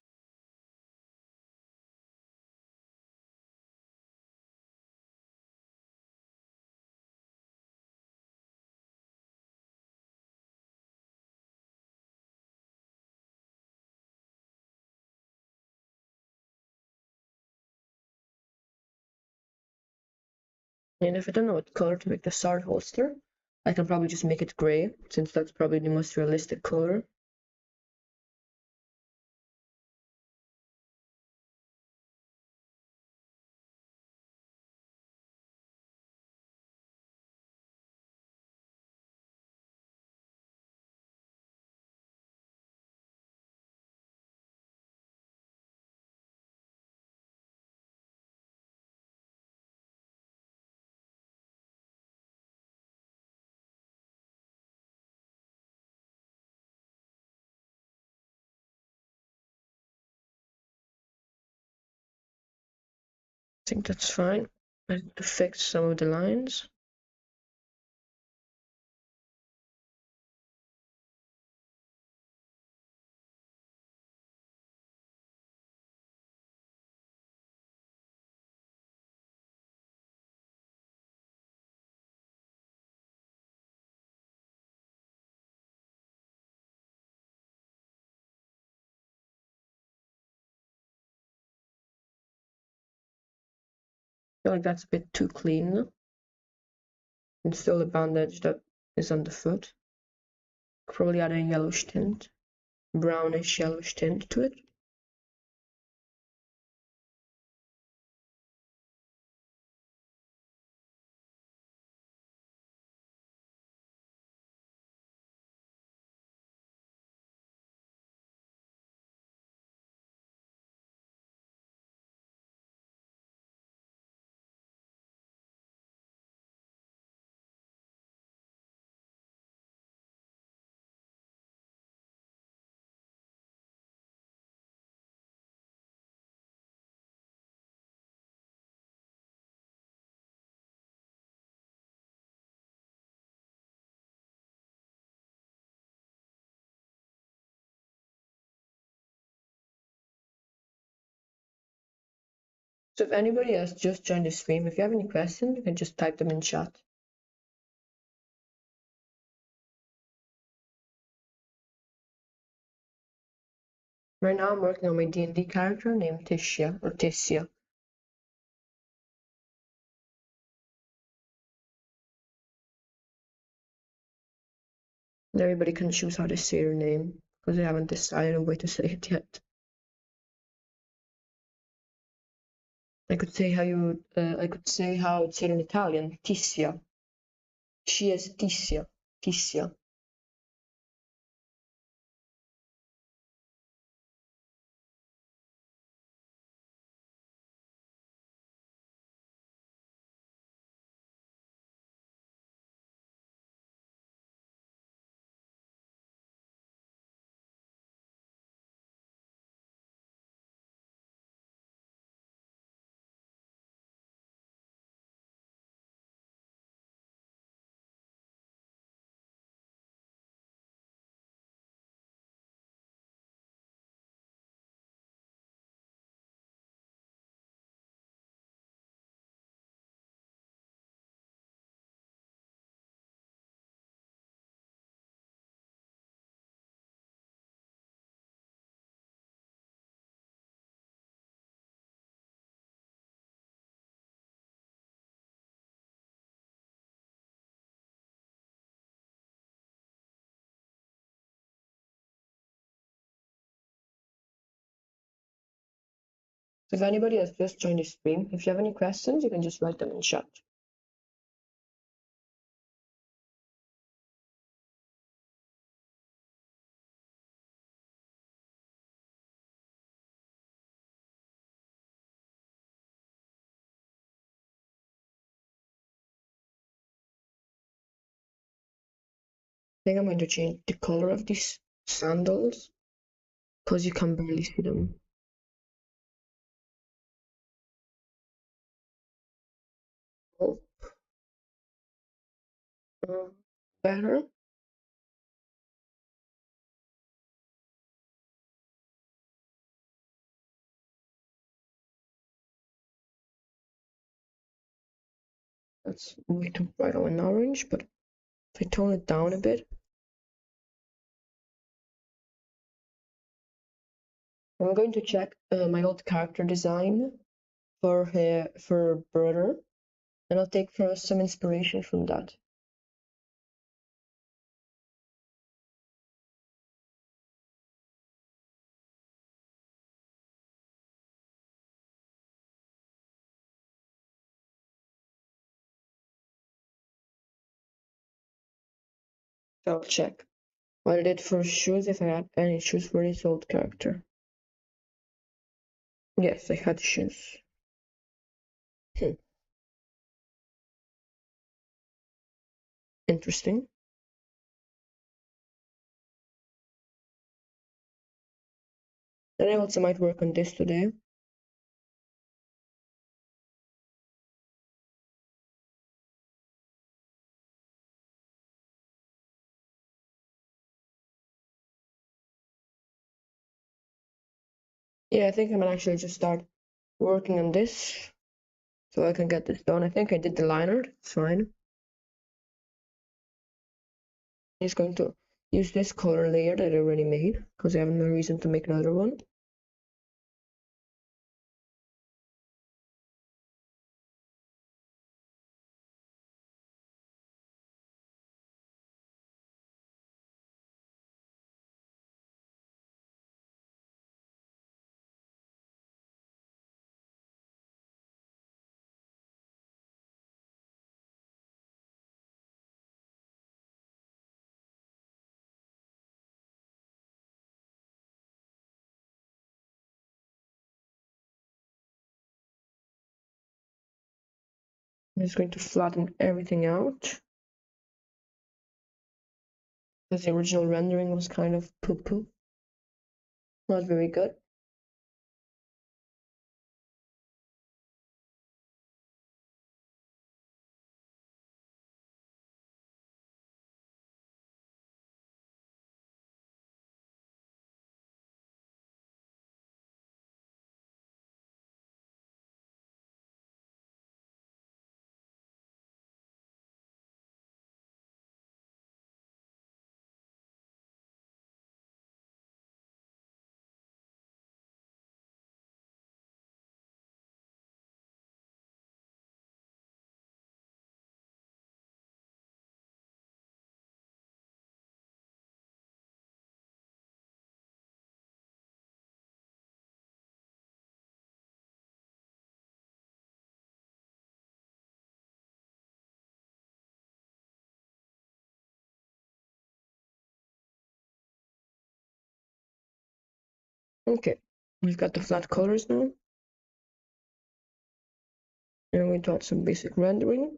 And if I don't know what color to make the sword holster, I can probably just make it gray, since that's probably the most realistic color. I think that's fine. I have to fix some of the lines. I feel like that's a bit too clean. And still the bandage that is on the foot. Probably add a yellowish tint, brownish yellowish tint to it. So if anybody else just joined the stream, if you have any questions, you can just type them in chat. Right now I'm working on my D&D character named Tisha, or Tissia. And everybody can choose how to say their name, because I haven't decided a way to say it yet. I could say how it's said in Italian, Tissia. She is Tissia. Tissia. So if anybody has just joined the stream, if you have any questions, you can just write them in chat. I think I'm going to change the color of these sandals, because you can barely see them. Oh, better. That's way too bright on an orange, but if I tone it down a bit, I'm going to check my old character design for her brother, and I'll take some inspiration from that. So I'll check what I did for shoes, if I had any shoes for this old character. Yes, I had shoes. Interesting. Then I also might work on this today. Yeah, I think I might actually just start working on this so I can get this done. I think I did the liner, it's fine. I'm just going to use this color layer that I already made, because I have no reason to make another one. I'm just going to flatten everything out, because the original rendering was kind of poo-poo. Not very good. Okay, we've got the flat colors now. And we do some basic rendering.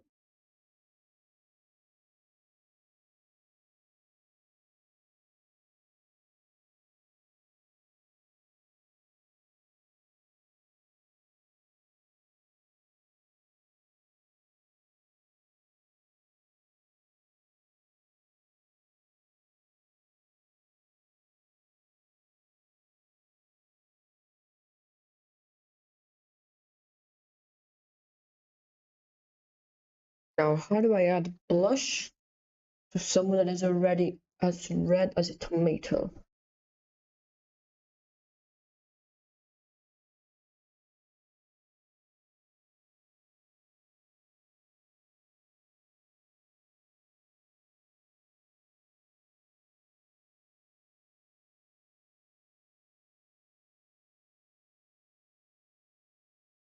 Now, how do I add blush to someone that is already as red as a tomato?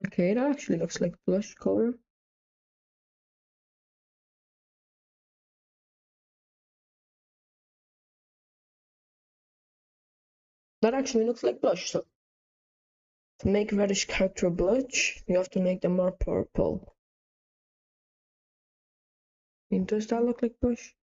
Okay, that actually looks like blush color. That actually looks like blush. So to make reddish character blush, you have to make them more purple. And does that look like blush?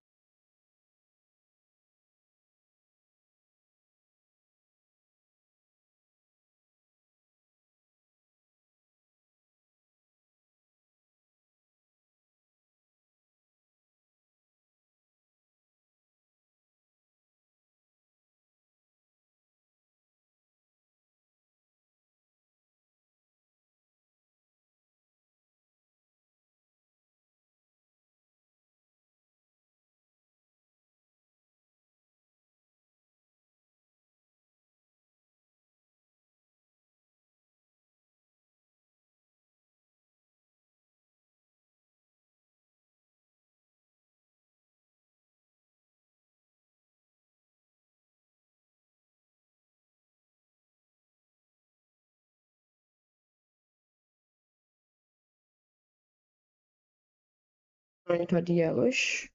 Trying to add yellowish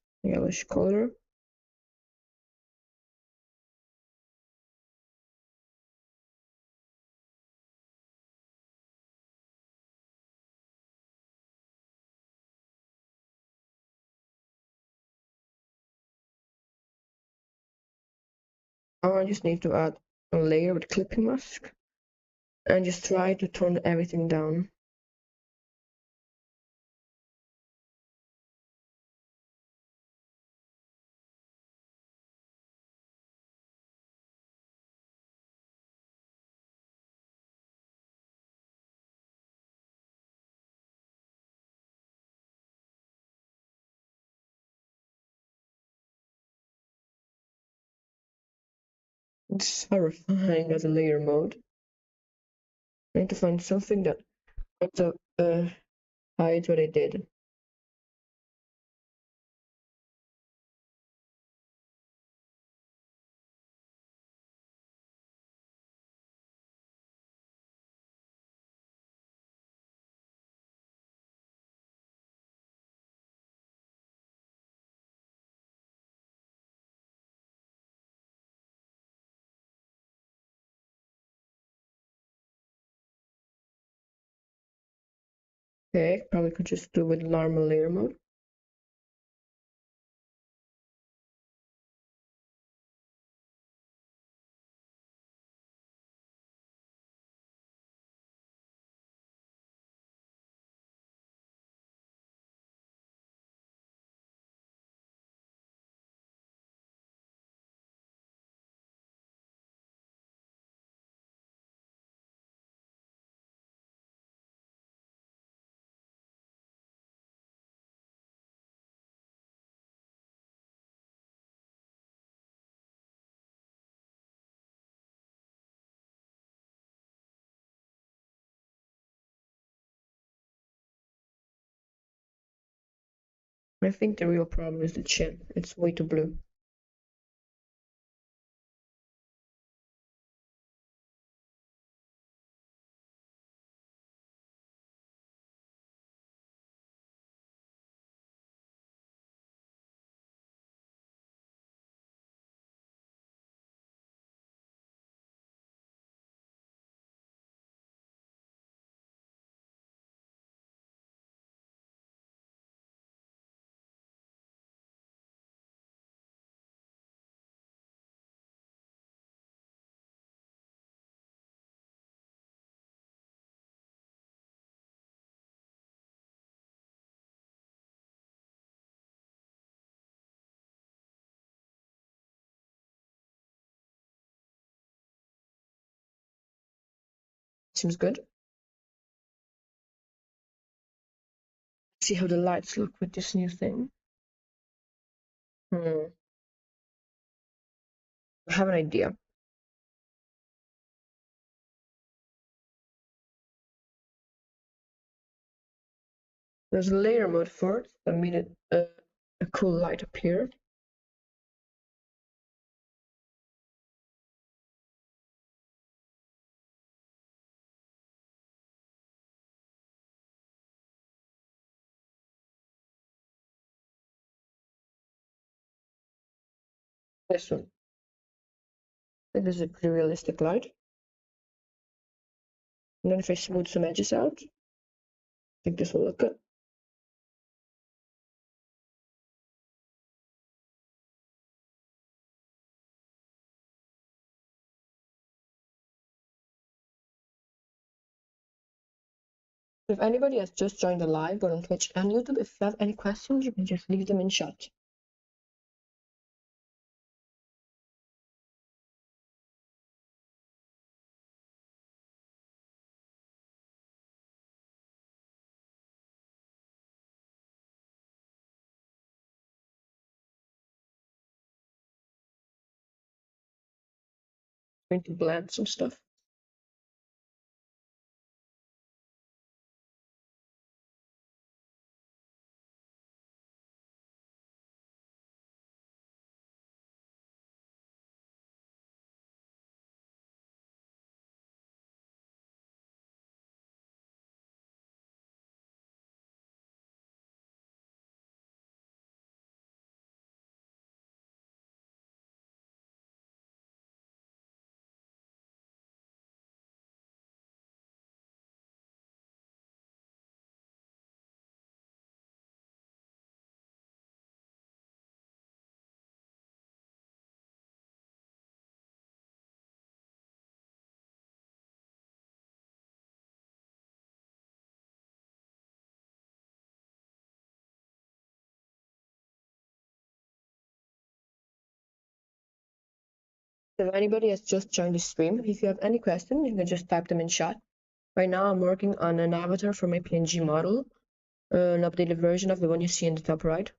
color. Now I just need to add a layer with clipping mask and just try to tone everything down. It's horrifying as a layer mode. I need to find something that also hides what I did. Okay, probably could just do with normal layer mode. I think the real problem is the chin. It's way too blue. Seems good. See how the lights look with this new thing. I have an idea. There's a layer mode for it that made it a cool light appear. This one. I think this is a pretty realistic light. And then if I smooth some edges out, I think this will look good. If anybody has just joined the live, both on Twitch and YouTube, if you have any questions, you can just leave them in chat. I'm going to blend some stuff. If anybody has just joined the stream, if you have any questions, you can just type them in chat. Right now, I'm working on an avatar for my PNG model, an updated version of the one you see in the top right.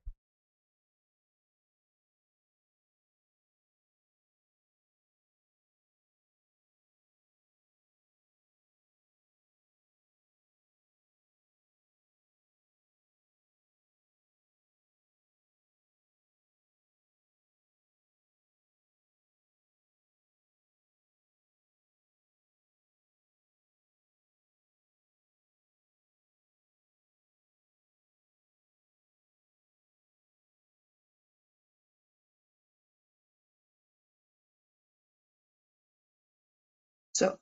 So,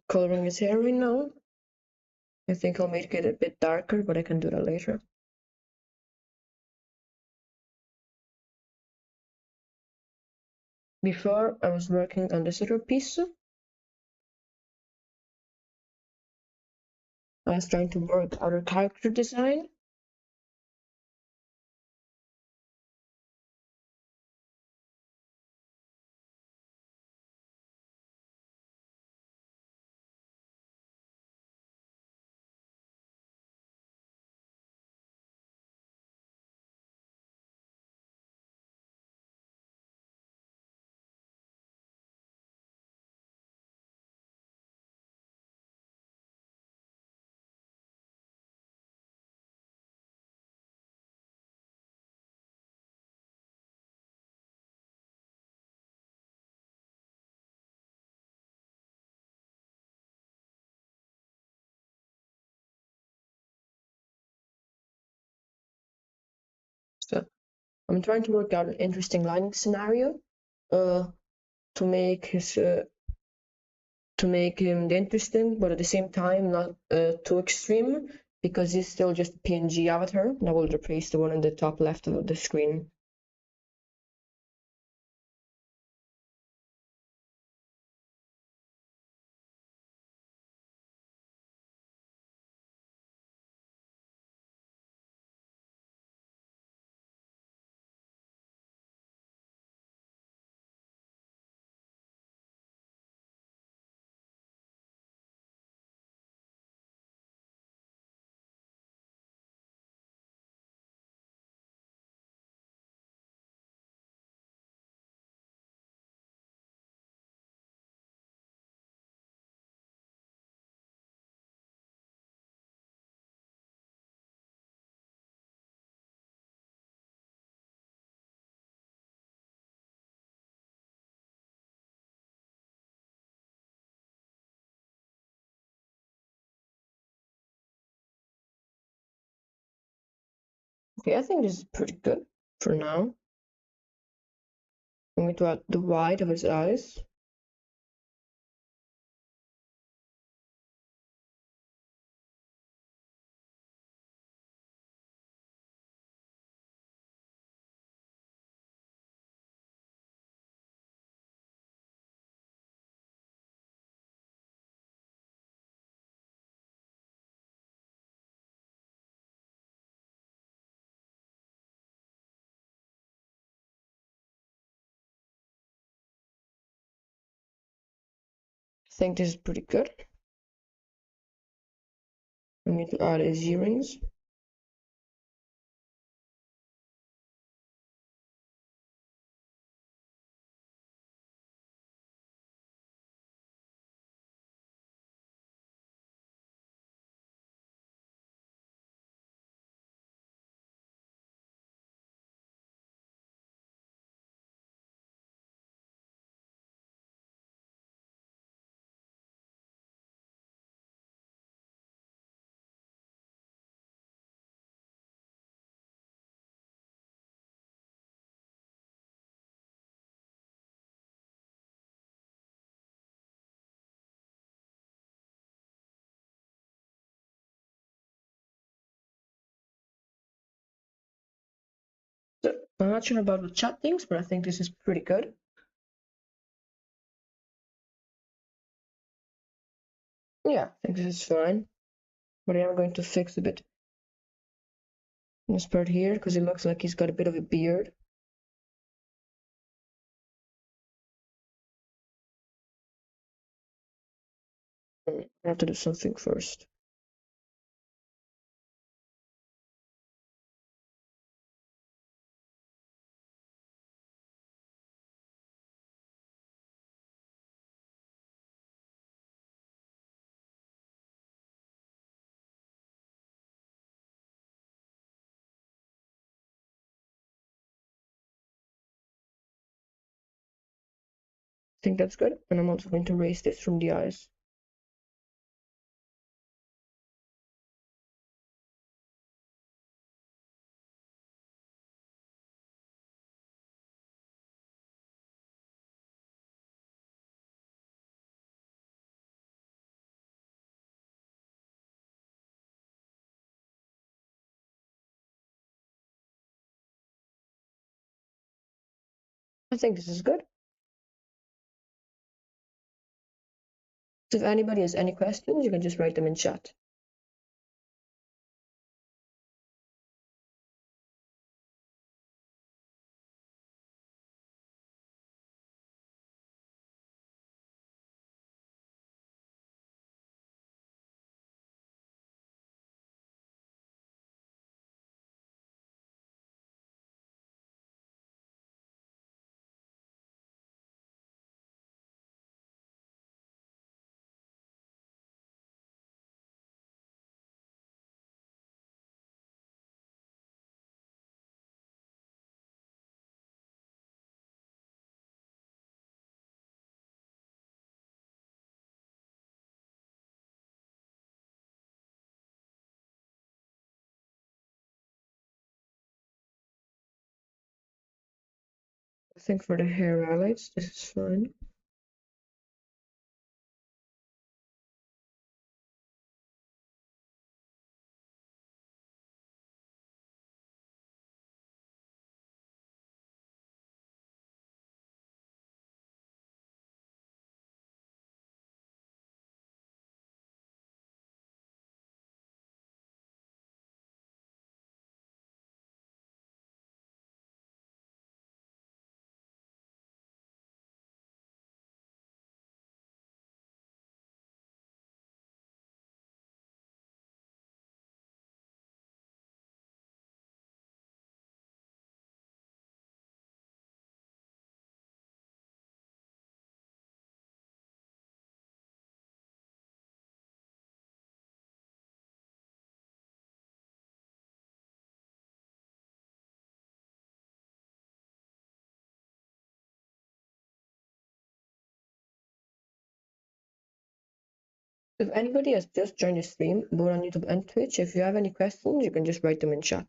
coloring his hair right now. I think I'll make it a bit darker, but I can do that later. Before, I was working on this other piece. I was trying to work out a character design. So I'm trying to work out an interesting lighting scenario to make him interesting, but at the same time not too extreme, because he's still just a PNG avatar that will replace the one in the top left of the screen. Okay, I think this is pretty good for now. I'm going to add the white of his eyes. I think this is pretty good. I'm going to add his earrings. So, I'm not sure about what chat thinks, but I think this is pretty good. Yeah, I think this is fine. But I am going to fix a bit in this part here because it looks like he's got a bit of a beard. I have to do something first. I think that's good. And I'm also going to erase this from the eyes. I think this is good. So if anybody has any questions, you can just write them in chat. I think for the hair highlights, this is fine. If anybody has just joined the stream, both on YouTube and Twitch, if you have any questions, you can just write them in chat.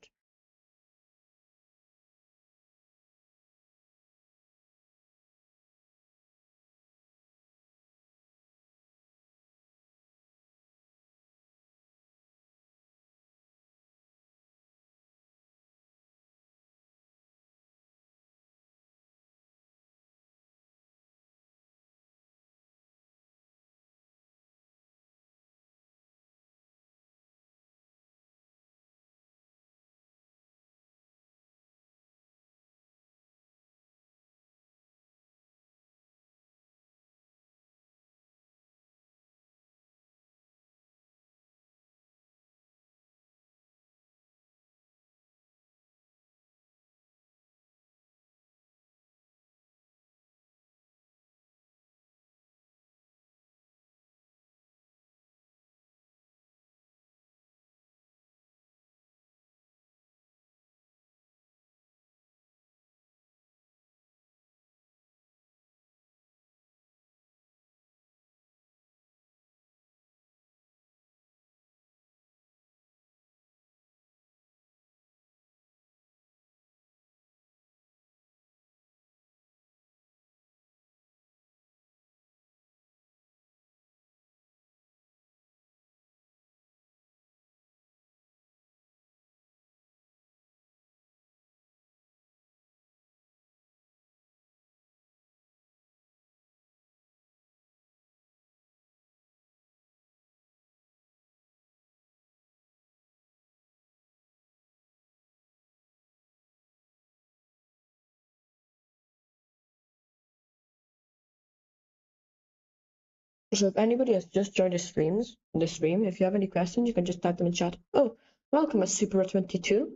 So if anybody has just joined the stream, if you have any questions, you can just type them in chat. Oh, welcome, Super22.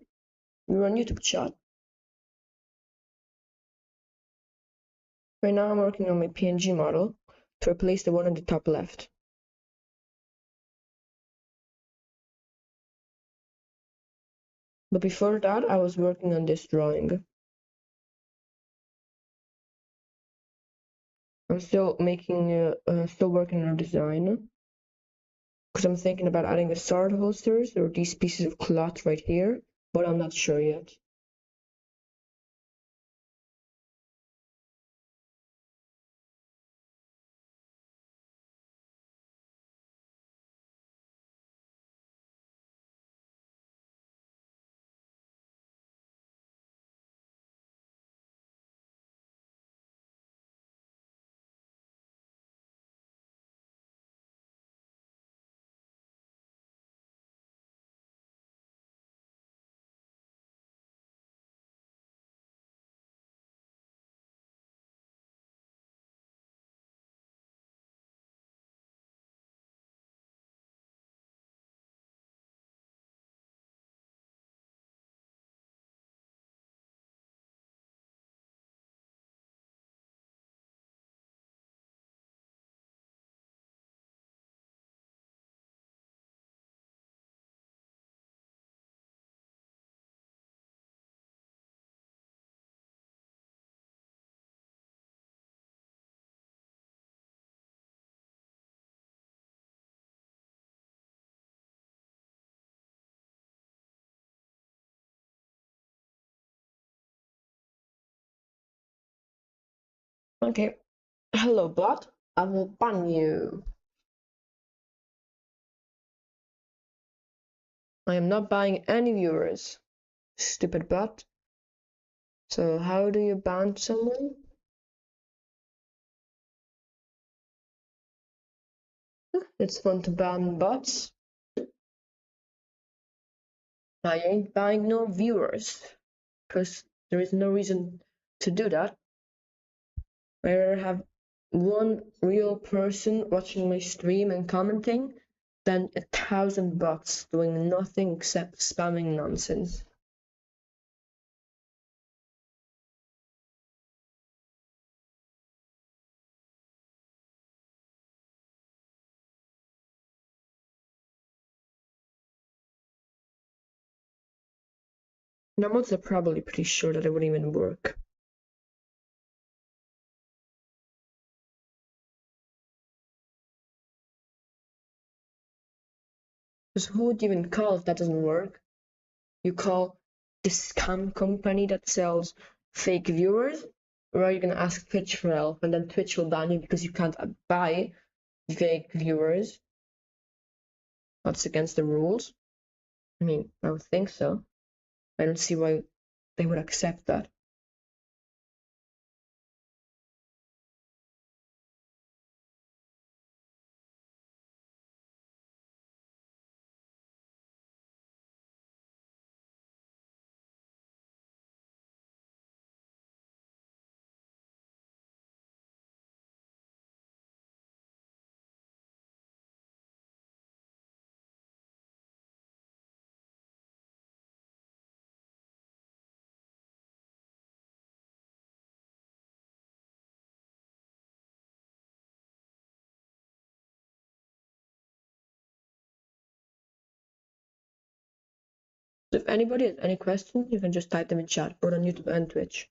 You're on YouTube chat. Right now I'm working on my PNG model to replace the one on the top left. But before that, I was working on this drawing. I'm still still working on a design. Because I'm thinking about adding the sword holsters or these pieces of cloth right here, but I'm not sure yet. Okay. Hello, bot. I will ban you. I am not buying any viewers. Stupid bot. So how do you ban someone? It's fun to ban bots. I ain't buying no viewers. Because there is no reason to do that. I rather have one real person watching my stream and commenting than 1,000 bots doing nothing except spamming nonsense. And I'm also probably pretty sure that it wouldn't even work. Because who would even call if that doesn't work? You call this scam company that sells fake viewers? Or are you gonna ask Twitch for help and then Twitch will ban you because you can't buy fake viewers? That's against the rules. I mean, I would think so. I don't see why they would accept that. So if anybody has any questions, you can just type them in chat, both on YouTube and Twitch.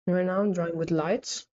Right now I'm drawing with lights.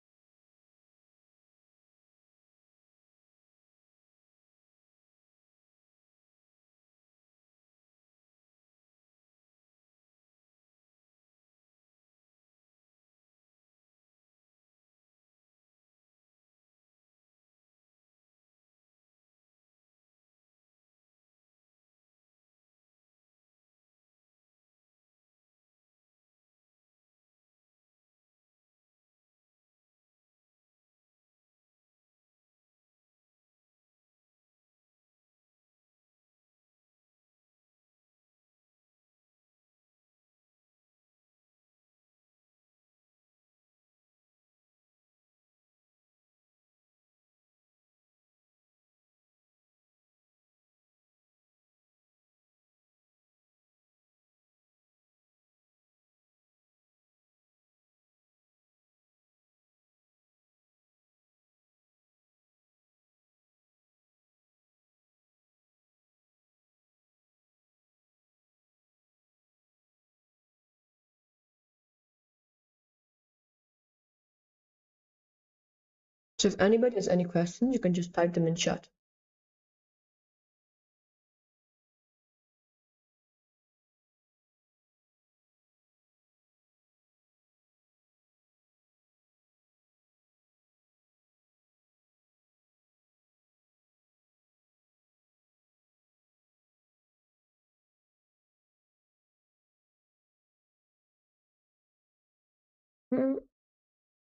So if anybody has any questions, you can just type them in chat.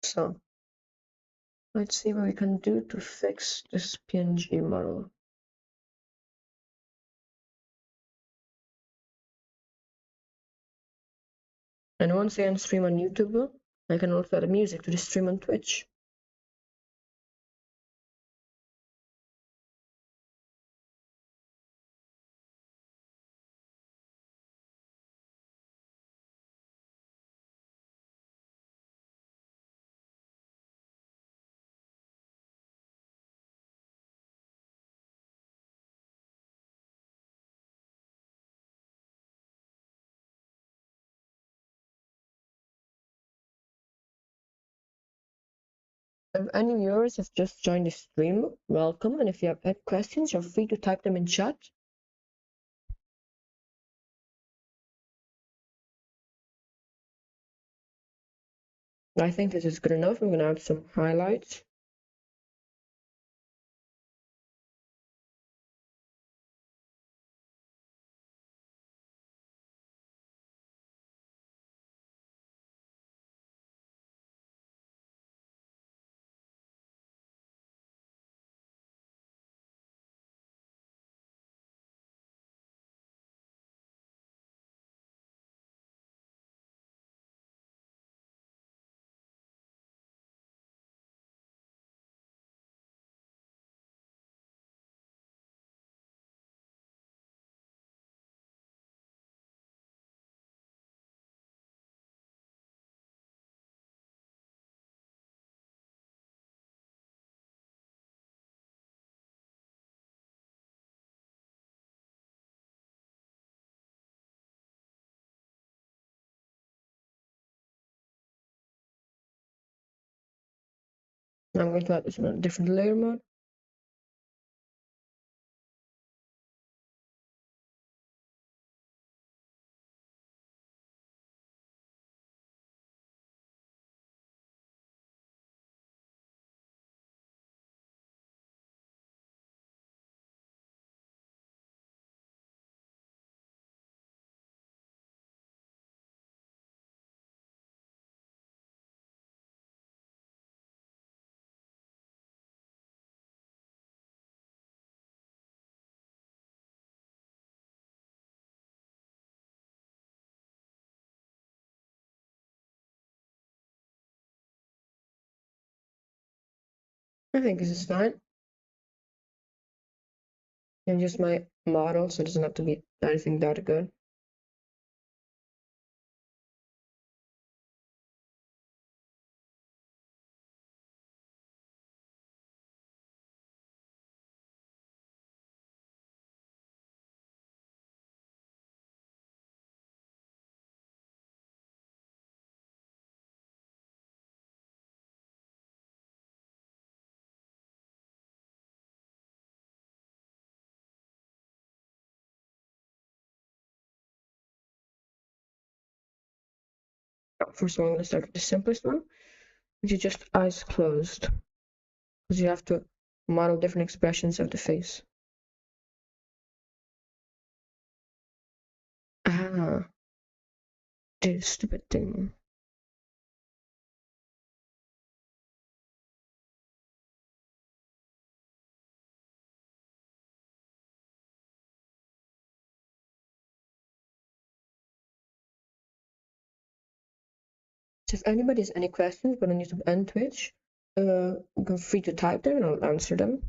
So let's see what we can do to fix this PNG model. And once I can stream on YouTube, I can also add music to the stream on Twitch. If any viewers have just joined the stream, welcome, and if you have any questions, you're free to type them in chat. I think this is good enough. I'm gonna add some highlights. I'm going to add this in a different layer mode. I think this is fine. And just my model, so it doesn't have to be anything that good. First of all, I'm gonna start with the simplest one, which is just eyes closed, because you have to model different expressions of the face. Ah, this stupid thing. So if anybody has any questions about on YouTube and Twitch, feel free to type them and I'll answer them.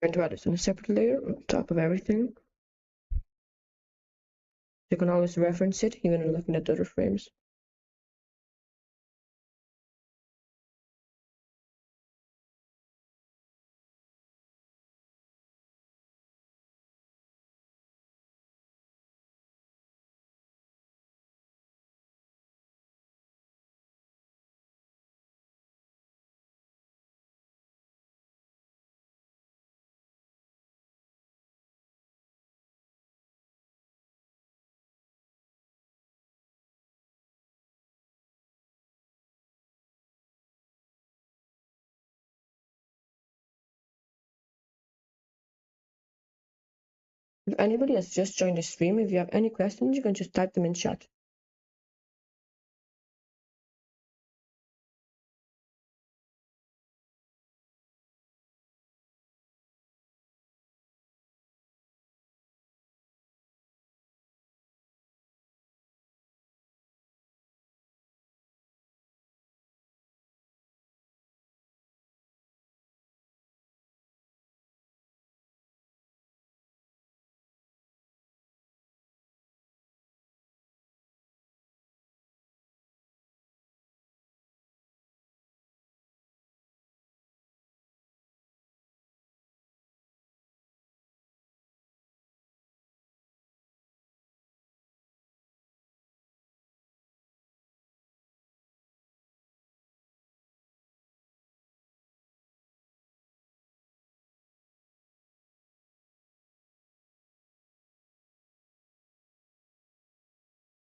going to add this in a separate layer on top of everything. You can always reference it even when looking at other frames. If anybody has just joined the stream, if you have any questions, you can just type them in chat.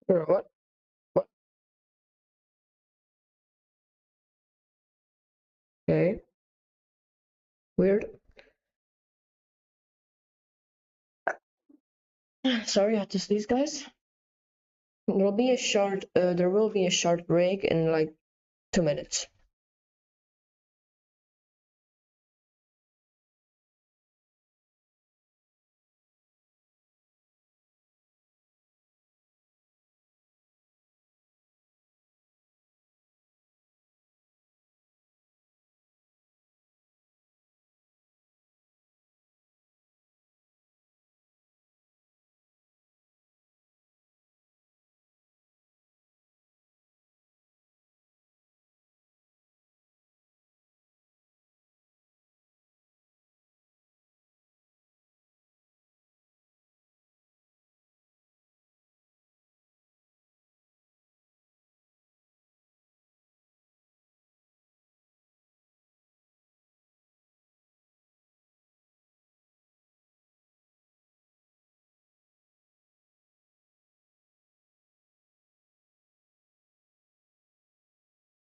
Or what? What? Okay. Weird. Sorry, I had to sneeze, guys. There will be a short break in like 2 minutes.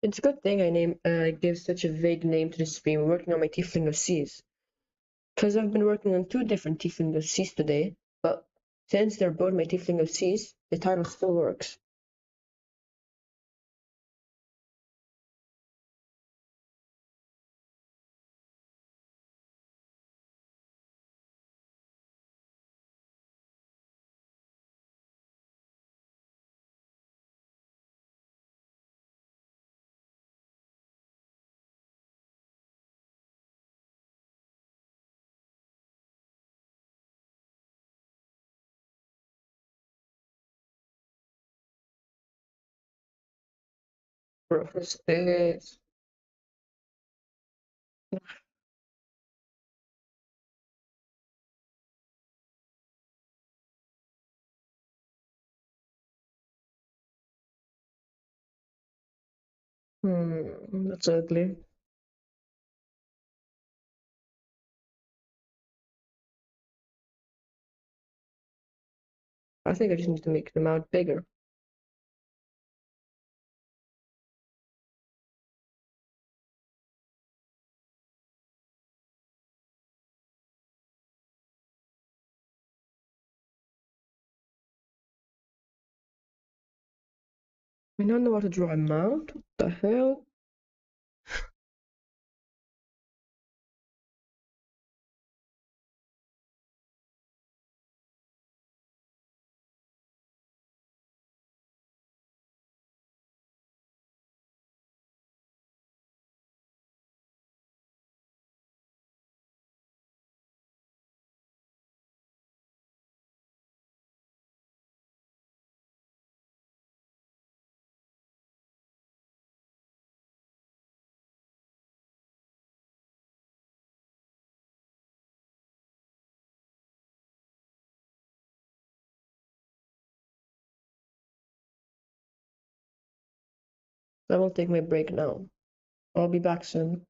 It's a good thing I gave such a vague name to the stream, working on my tiefling of seas. Because I've been working on 2 different tiefling of seas today, but since they're both my tiefling of seas, the title still works. What's this? That's ugly. I think I just need to make them out bigger. I don't know how to draw a mount. What the hell? I will take my break now. I'll be back soon.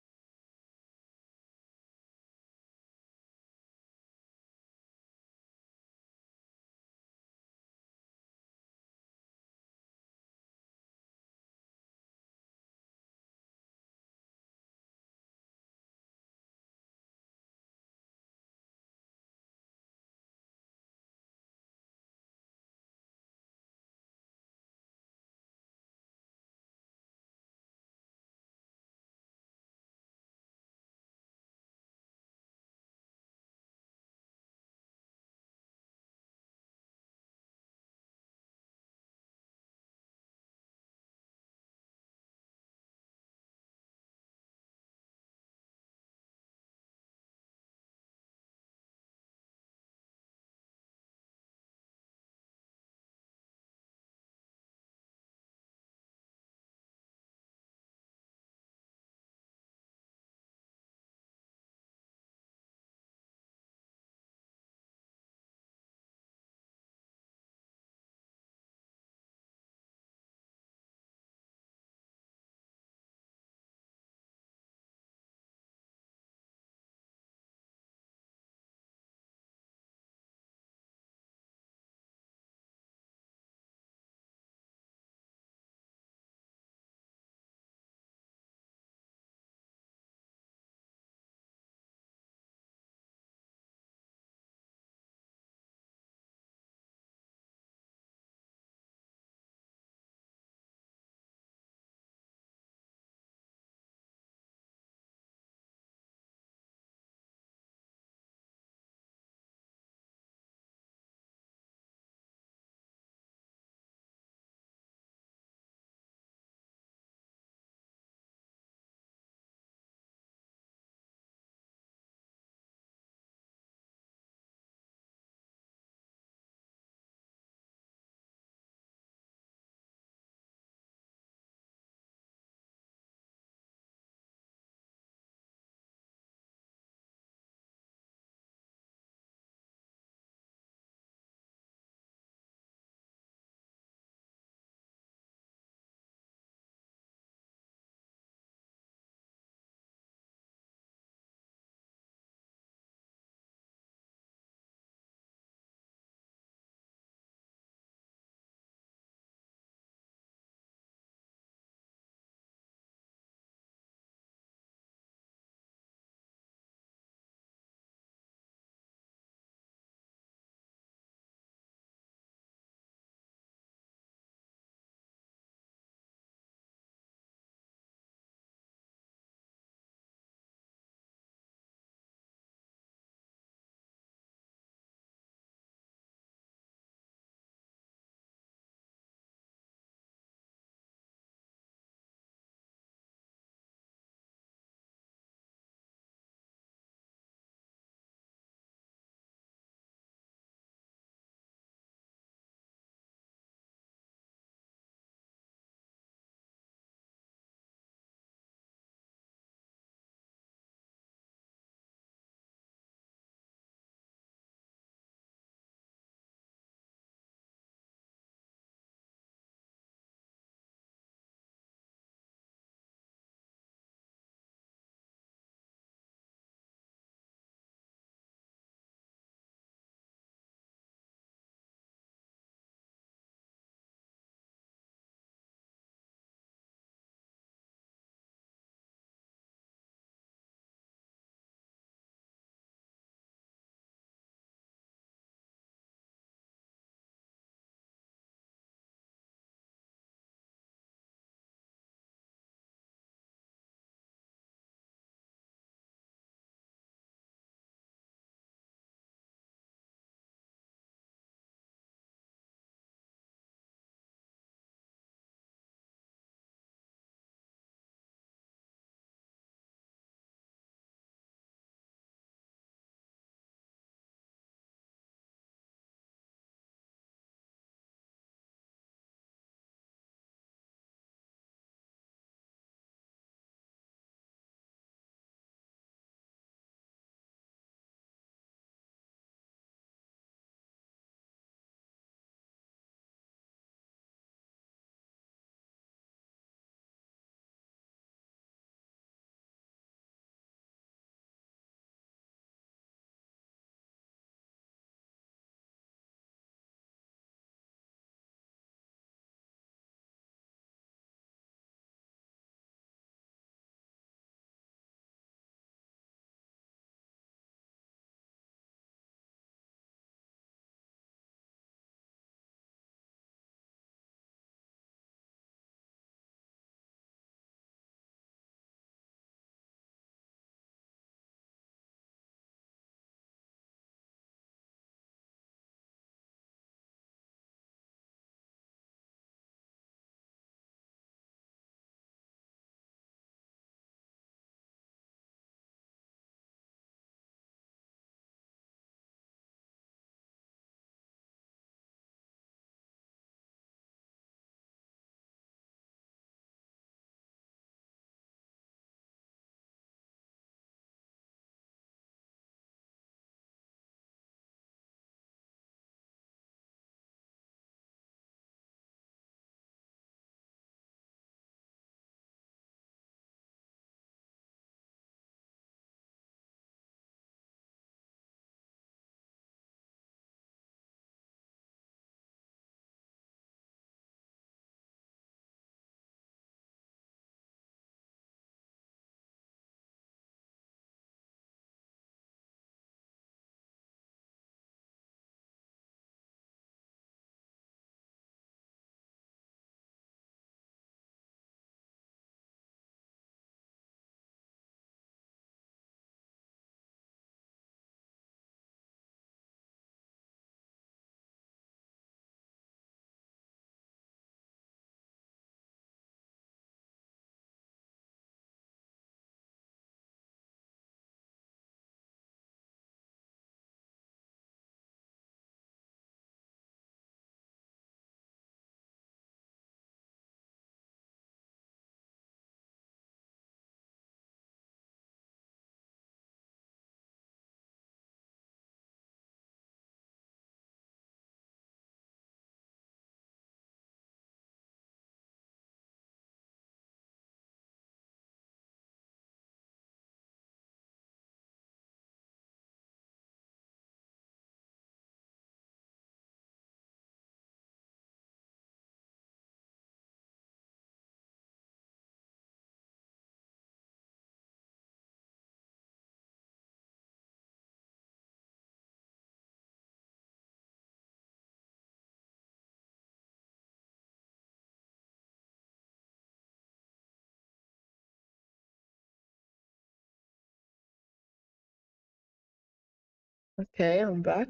Okay, I'm back.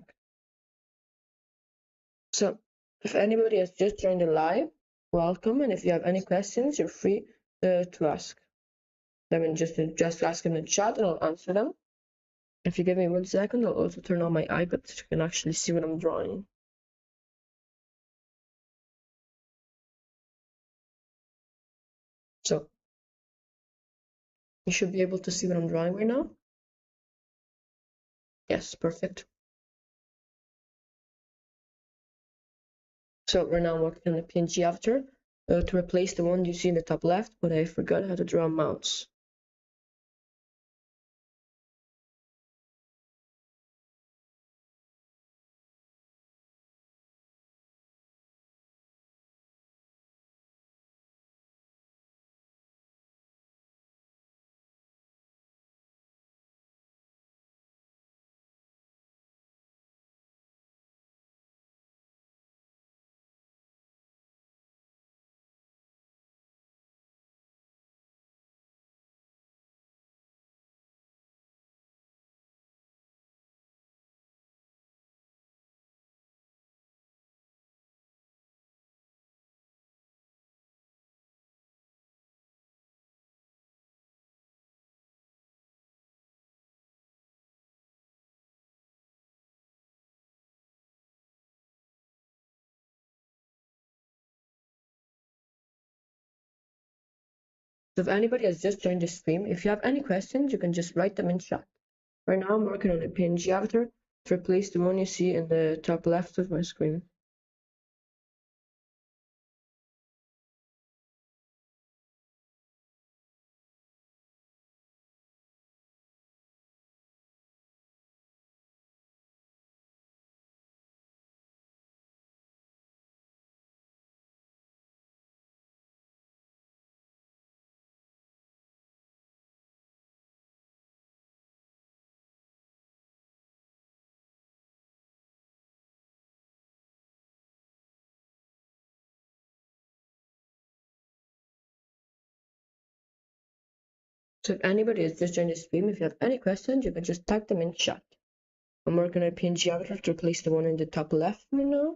So, if anybody has just joined the live, welcome. And if you have any questions, you're free to ask them and just ask in the chat, and I'll answer them. If you give me 1 second, I'll also turn on my iPad so you can actually see what I'm drawing. So, you should be able to see what I'm drawing right now. Yes, perfect. So we're now working on the PNG avatar to replace the one you see in the top left, but I forgot how to draw a mouse. So if anybody has just joined the stream, if you have any questions, you can just write them in chat. Right now I'm working on a PNG avatar to replace the one you see in the top left of my screen. So if anybody has just joined the stream, if you have any questions, you can just type them in chat. I'm working on a PNG avatar to replace the one in the top left right now.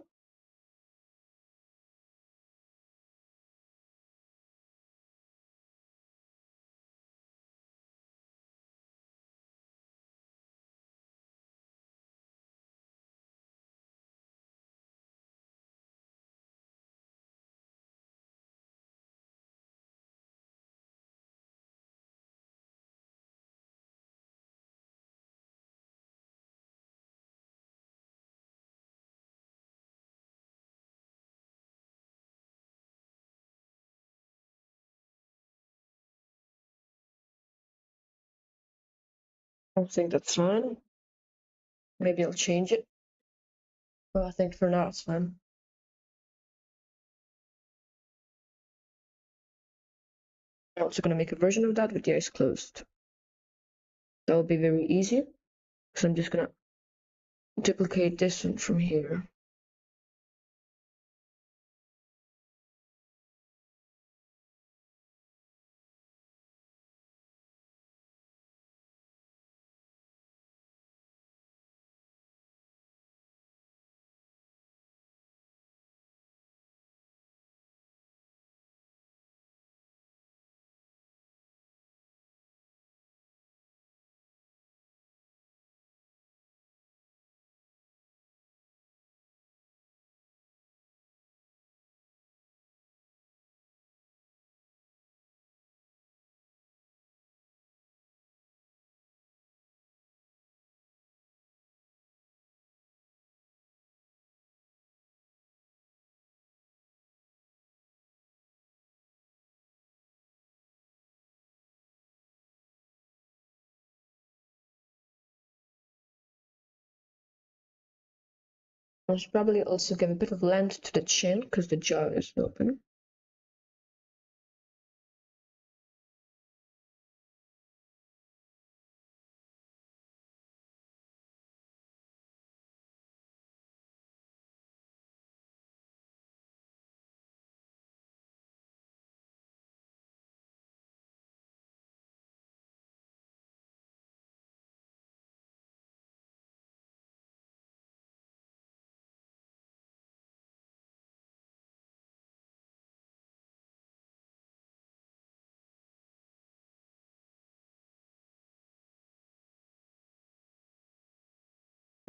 I think that's fine. Maybe I'll change it. But I think for now it's fine. I'm also going to make a version of that with the eyes closed. That will be very easy. So I'm just going to duplicate this one from here. I should probably also give a bit of length to the chin because the jaw is open.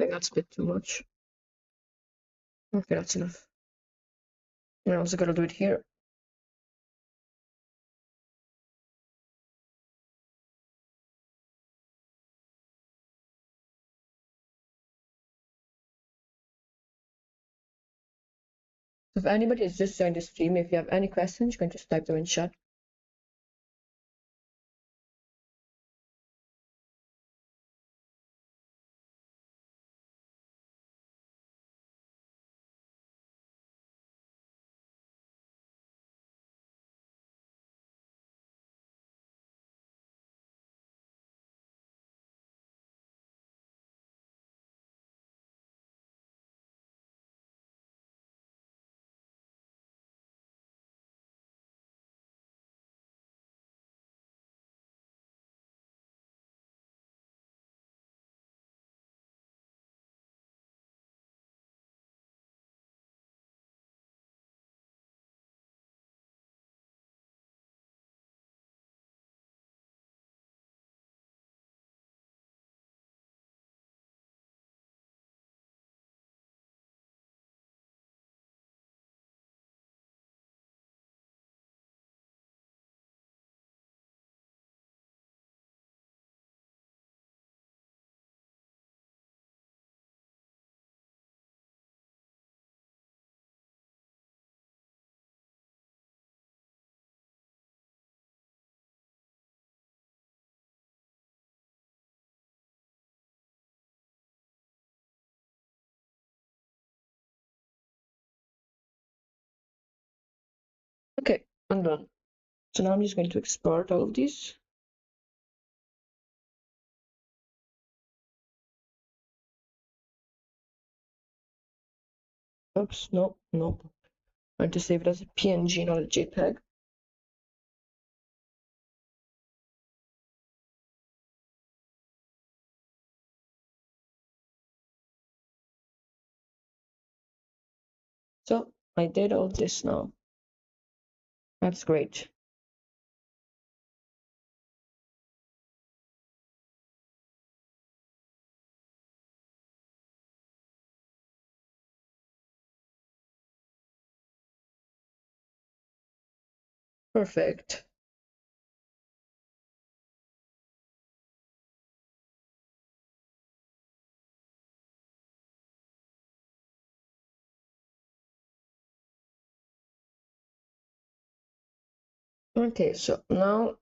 think that's a bit too much. Okay, that's enough. I also gotta do it here. So if anybody has just joined the stream, if you have any questions, you can just type them in chat. Okay, I'm done. So now I'm just going to export all of these. Oops, no. I'm going to save it as a PNG, not a JPEG. So I did all this now. That's great. Perfect. Okay, so now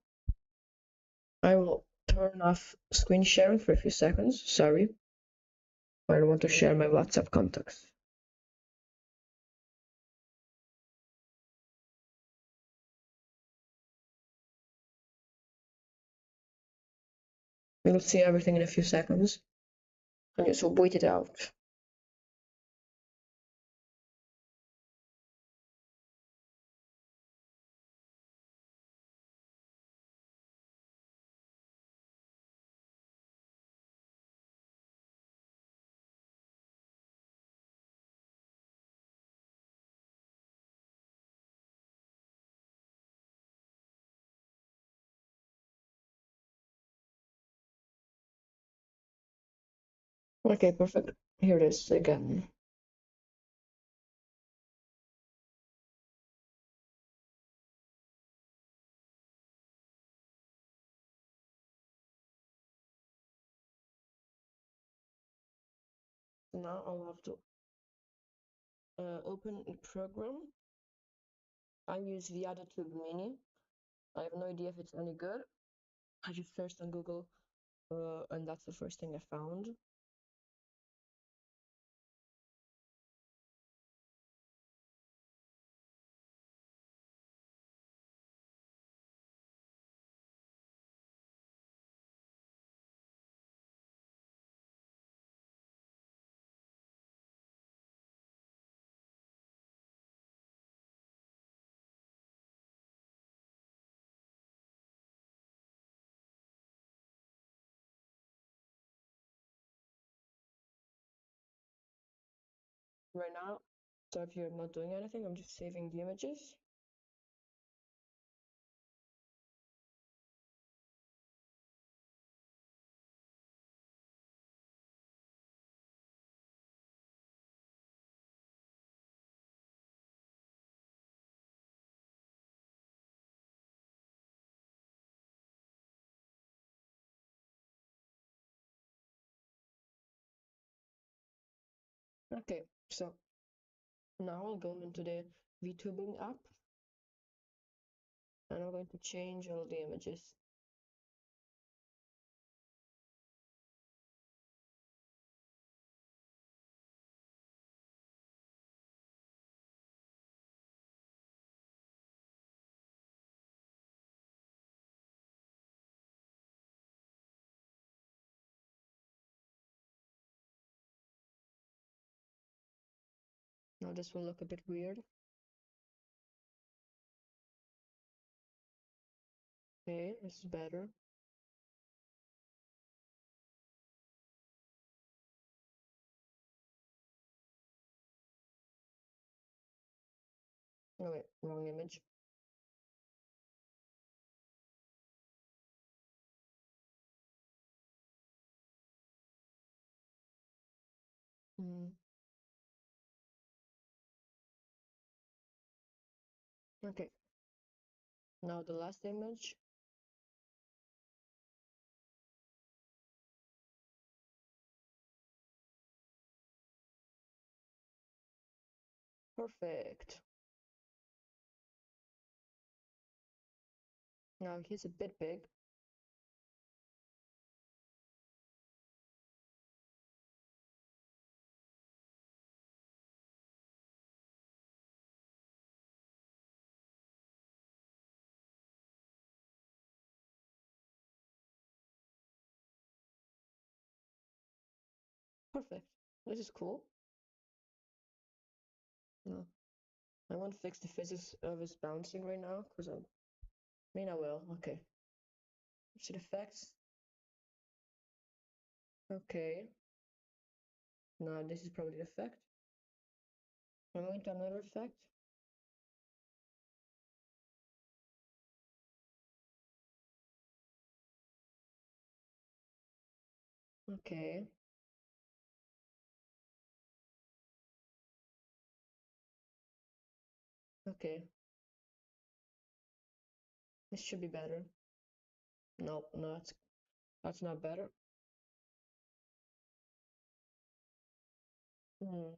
I will turn off screen sharing for a few seconds. Sorry, I don't want to share my WhatsApp contacts. We'll see everything in a few seconds and just wait it out. Okay, perfect. Here it is again. Now I'll have to open the program. I use the Tube Mini. I have no idea if it's any good. I just searched on Google and that's the first thing I found. Right now, so if you're not doing anything, I'm just saving the images. Okay, so now I'll go into the VTubing app and I'm going to change all the images. Now this will look a bit weird. Okay, this is better. Oh wait, wrong image. Okay, now the last image. Perfect. Now he's a bit big. Perfect. This is cool. No, I want to fix the physics of his bouncing right now, because I mean I will. Okay. Should effects. Okay. Now this is probably the effect. I'm going to another effect. Okay. Okay. This should be better. No, no, that's not better. Hmm.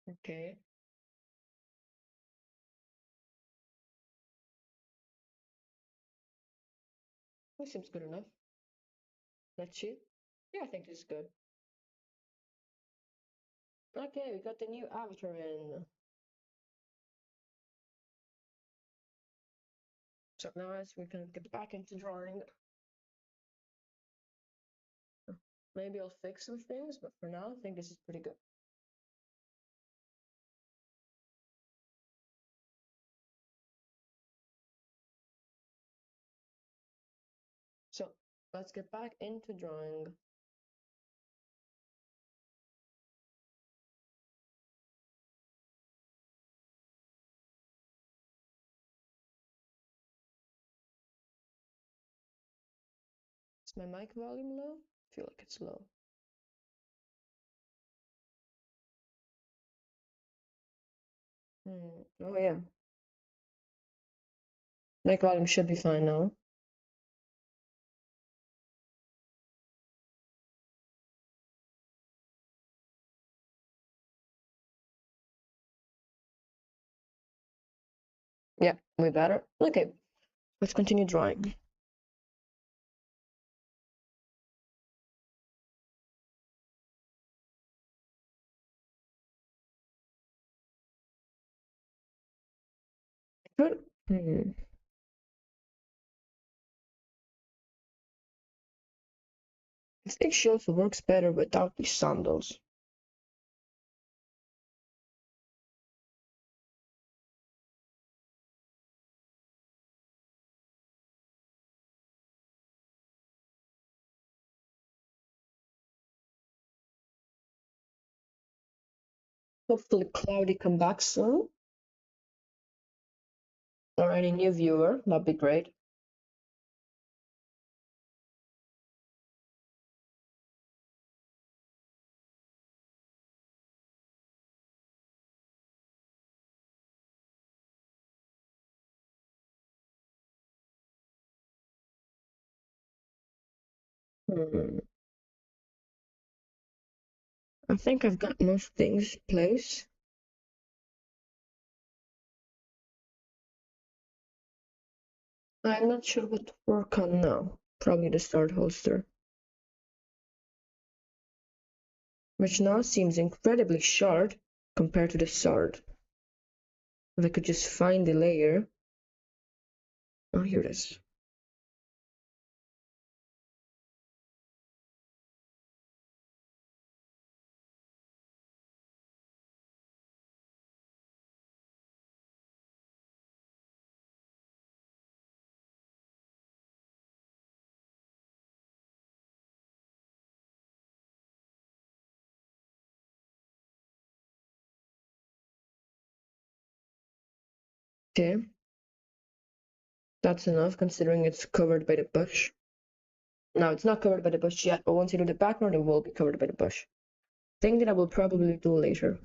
Okay. This seems good enough. Let's see. Yeah, I think this is good. Okay, we got the new avatar in. So now as we can get back into drawing, maybe I'll fix some things, but for now I think this is pretty good. So let's get back into drawing. Is my mic volume low? I feel like it's low. Oh yeah. Mic volume should be fine now. Yeah, way better. Okay, let's continue drawing. Good. I think she also works better without these sandals. Hopefully Cloudy come back soon. Or any new viewer, that'd be great. Hmm. I think I've got most things placed. I'm not sure what to work on now. Probably the sword holster, which now seems incredibly short compared to the sword. If I could just find the layer. Oh, here it is. Okay, that's enough considering it's covered by the bush. Now, it's not covered by the bush yet, but once you do the background, it will be covered by the bush. Thing that I will probably do later.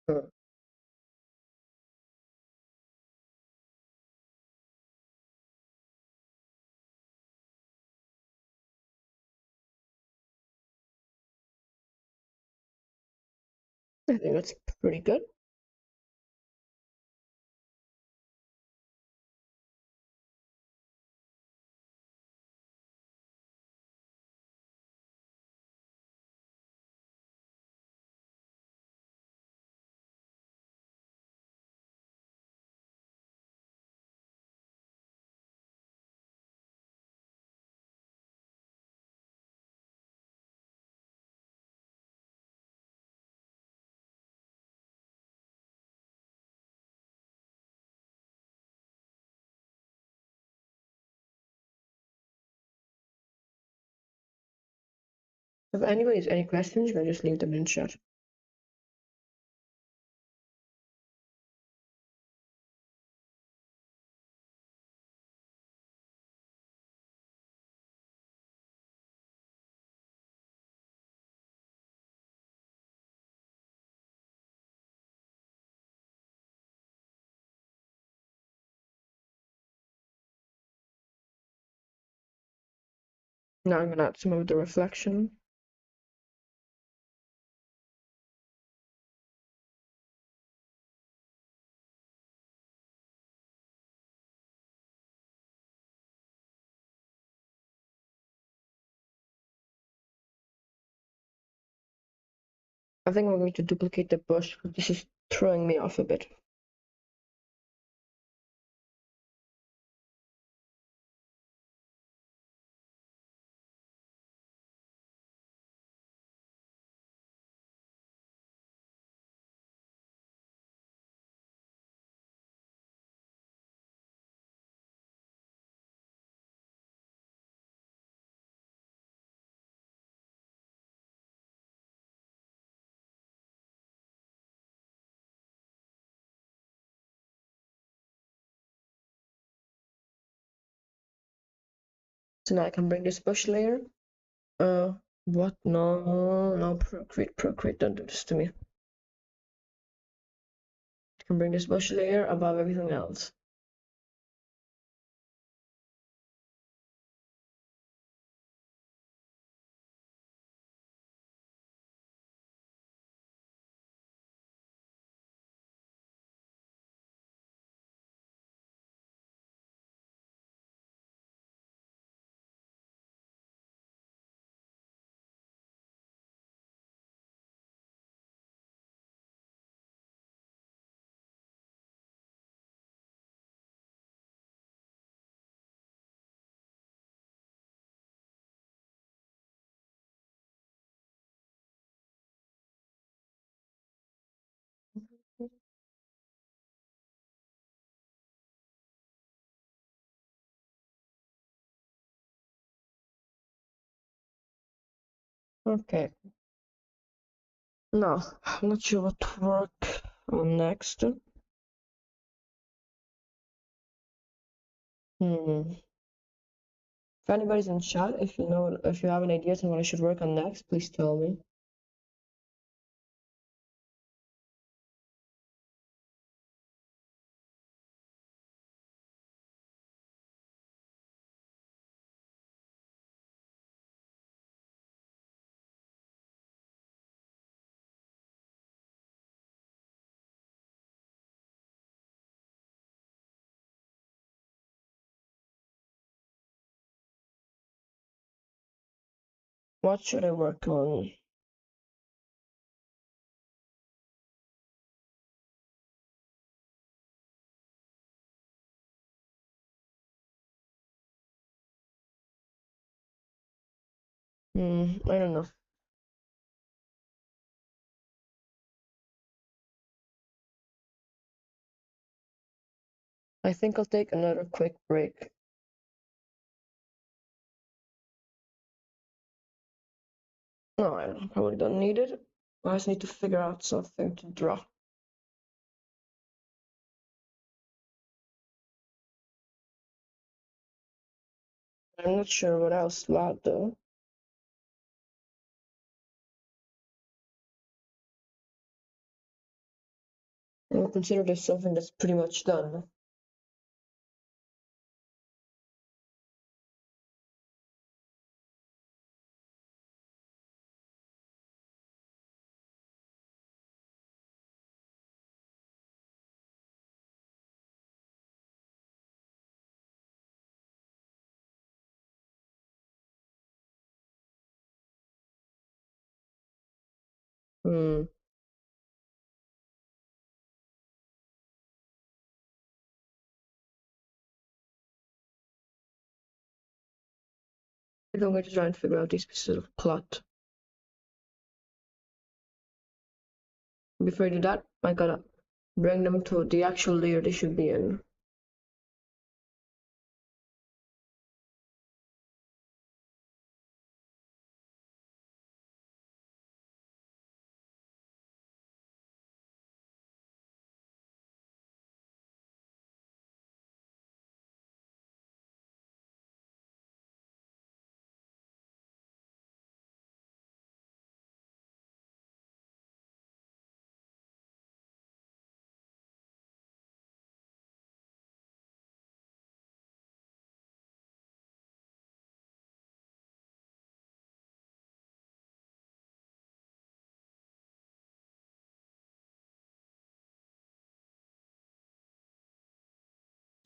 Hmm. I think that's pretty good. If anybody has any questions, you can just leave them in chat. Now I'm gonna add some of the reflection. I think I'm going to duplicate the bush because this is throwing me off a bit. So now I can bring this bush layer. What? No, no, Procreate, don't do this to me. I can bring this bush layer above everything else. Okay. Now, I'm not sure what to work on next. Hmm. If anybody's in chat, if you have any ideas on what I should work on next, please tell me. What should I work on? I don't know. I think I'll take another quick break. No, I probably don't need it. I just need to figure out something to draw. I'm not sure what else to add though. I'll consider this something that's pretty much done. Hmm. I'm going to try and figure out the specific plot. Before I do that, I gotta bring them to the actual layer they should be in.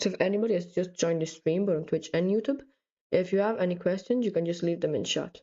So if anybody has just joined the stream, both on Twitch and YouTube, if you have any questions, you can just leave them in chat.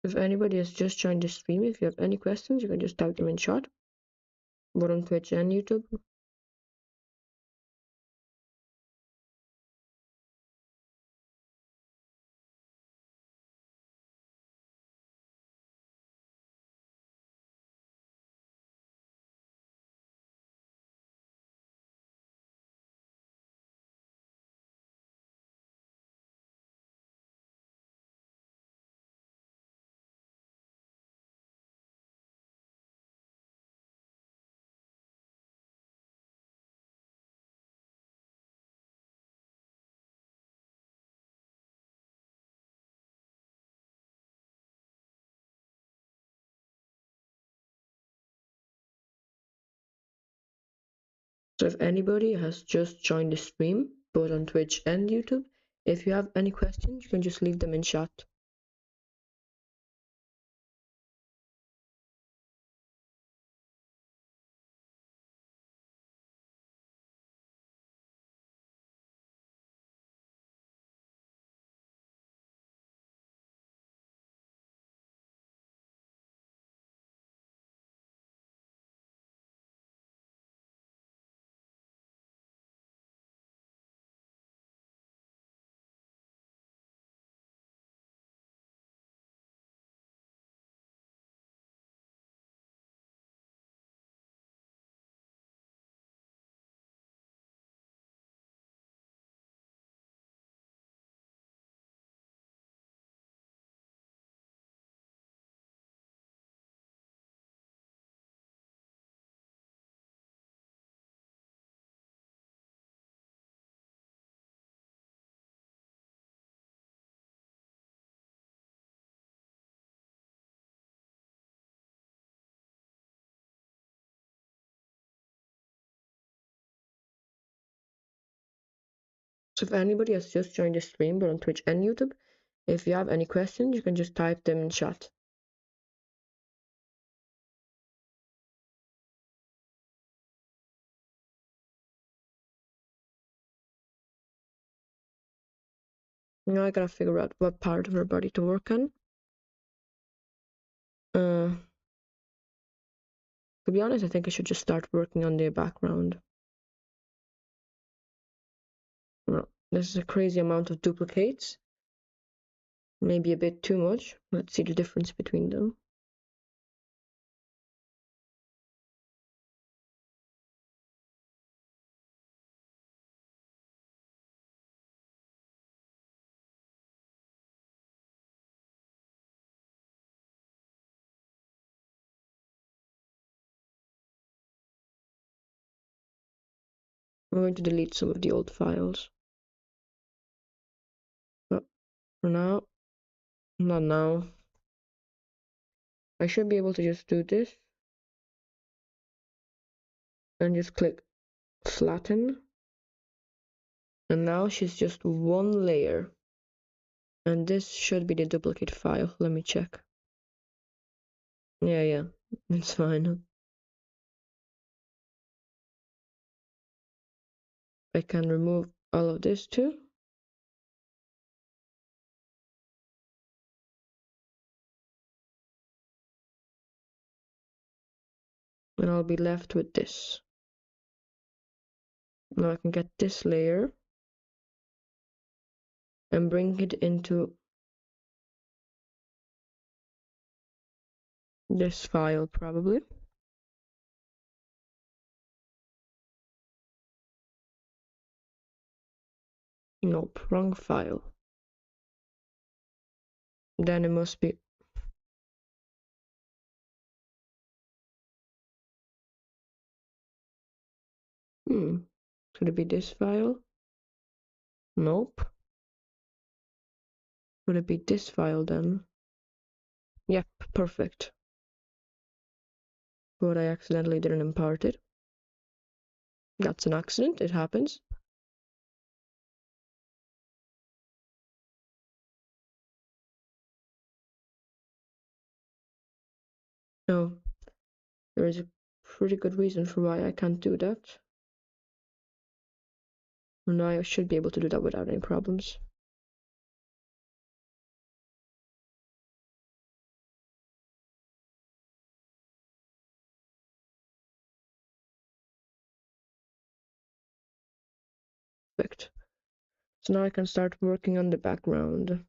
If anybody has just joined the stream, if you have any questions, you can just type them in chat, both on Twitch and YouTube. So if anybody has just joined the stream, both on Twitch and YouTube, if you have any questions, you can just leave them in chat. So if anybody has just joined the stream, both on Twitch and YouTube, if you have any questions, you can just type them in chat. Now I gotta figure out what part of her body to work on. To be honest, I think I should just start working on the background. Well, this is a crazy amount of duplicates. Maybe a bit too much. Let's see the difference between them. I'm going to delete some of the old files. But for now, not now. I should be able to just do this and just click flatten. And now she's just one layer. And this should be the duplicate file. Let me check. Yeah, it's fine. I can remove all of this too. And I'll be left with this. Now I can get this layer and bring it into this file probably. Nope, wrong file. Then it must be could it be this file? Nope. Could it be this file then? Yep, perfect. But I accidentally didn't import it. That's an accident, it happens. No, there is a pretty good reason for why I can't do that. Now I should be able to do that without any problems. Perfect. So now I can start working on the background.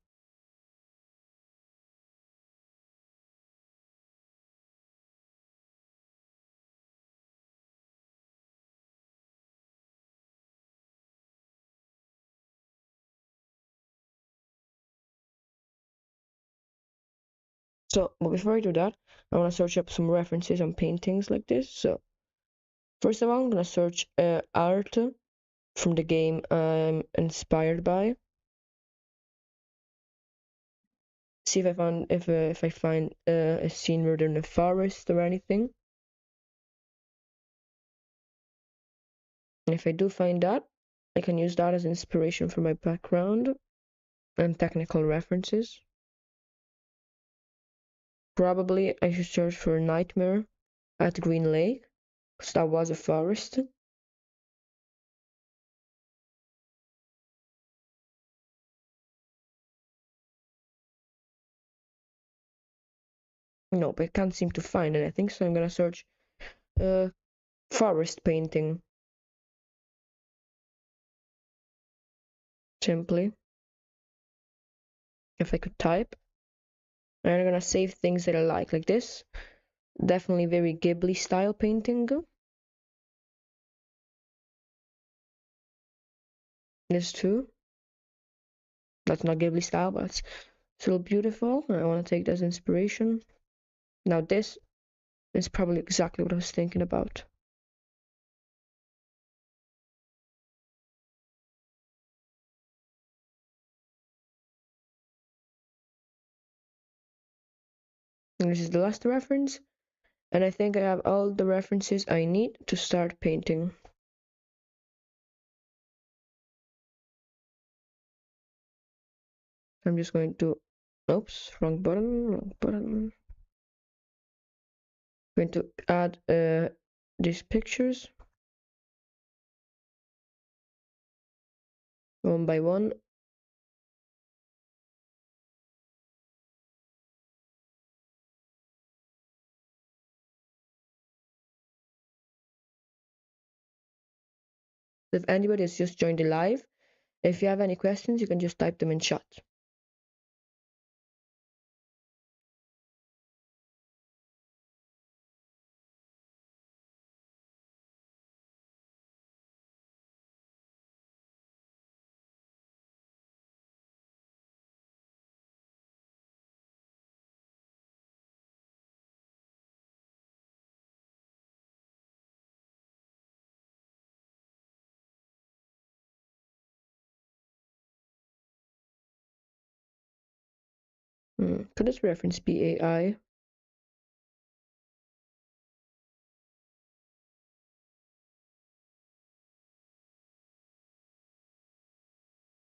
So, but before I do that, I want to search up some references on paintings like this. So, first of all, I'm gonna search art from the game I'm inspired by. See if I find a scene where they're in a forest or anything. And if I do find that, I can use that as inspiration for my background and technical references. Probably I should search for Nightmare at Green Lake, because that was a forest. No, but I can't seem to find anything, so I'm gonna search forest painting simply, if I could type. And I'm gonna save things that I like this. Definitely very Ghibli style painting. This too. That's not Ghibli style, but it's still beautiful. I want to take that as inspiration. Now this is probably exactly what I was thinking about. And this is the last reference. And I think I have all the references I need to start painting. I'm just going to, oops, wrong button. Going to add these pictures one by one. If anybody has just joined the live, if you have any questions, you can just type them in chat. Could this reference be AI?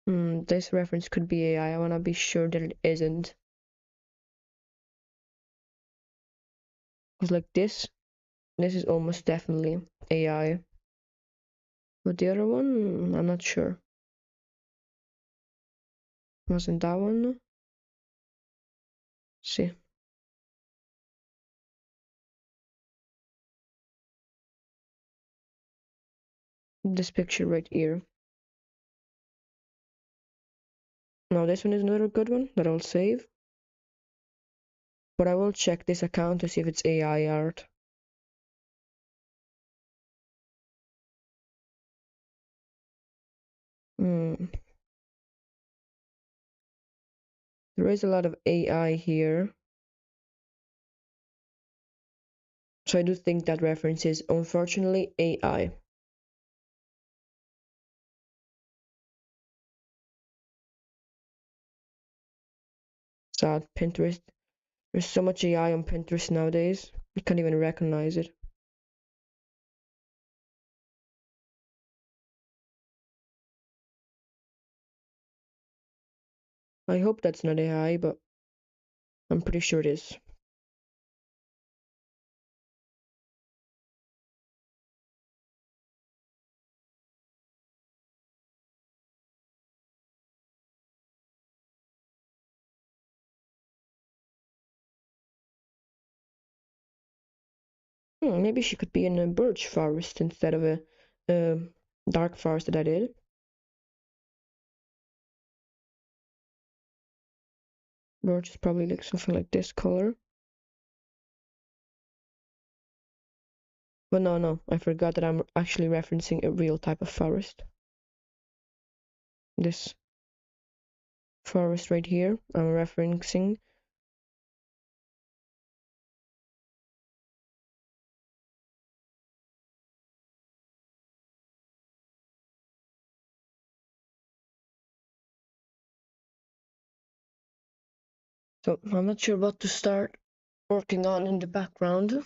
This reference could be AI. I want to be sure that it isn't. Because like this is almost definitely AI. But the other one, I'm not sure. Wasn't that one? Let's see. This picture right here. Now this one is another good one that I'll save. But I will check this account to see if it's AI art. There is a lot of AI here. So I do think that reference is unfortunately AI. Sad, Pinterest. There's so much AI on Pinterest nowadays. You can't even recognize it. I hope that's not AI, but I'm pretty sure it is. Maybe she could be in a birch forest instead of a dark forest that I did. Birch is probably like something like this color. But no, I forgot that I'm actually referencing a real type of forest. This forest right here, I'm referencing. So I'm not sure what to start working on in the background.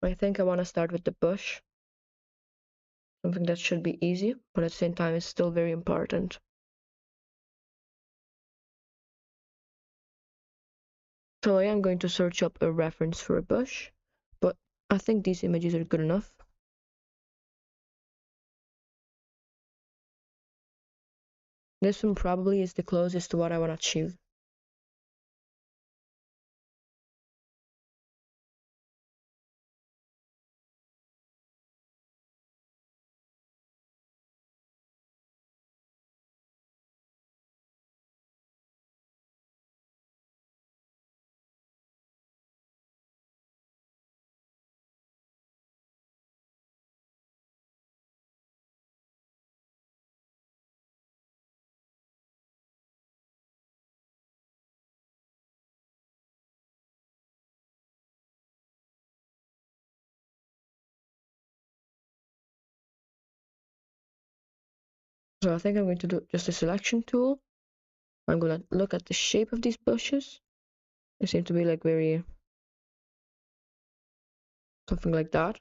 I think I want to start with the bush. Something that should be easy, but at the same time is still very important. So I am going to search up a reference for a bush, but I think these images are good enough. This one probably is the closest to what I want to achieve. So I think I'm going to do just a selection tool. I'm going to look at the shape of these bushes. They seem to be like very, something like that.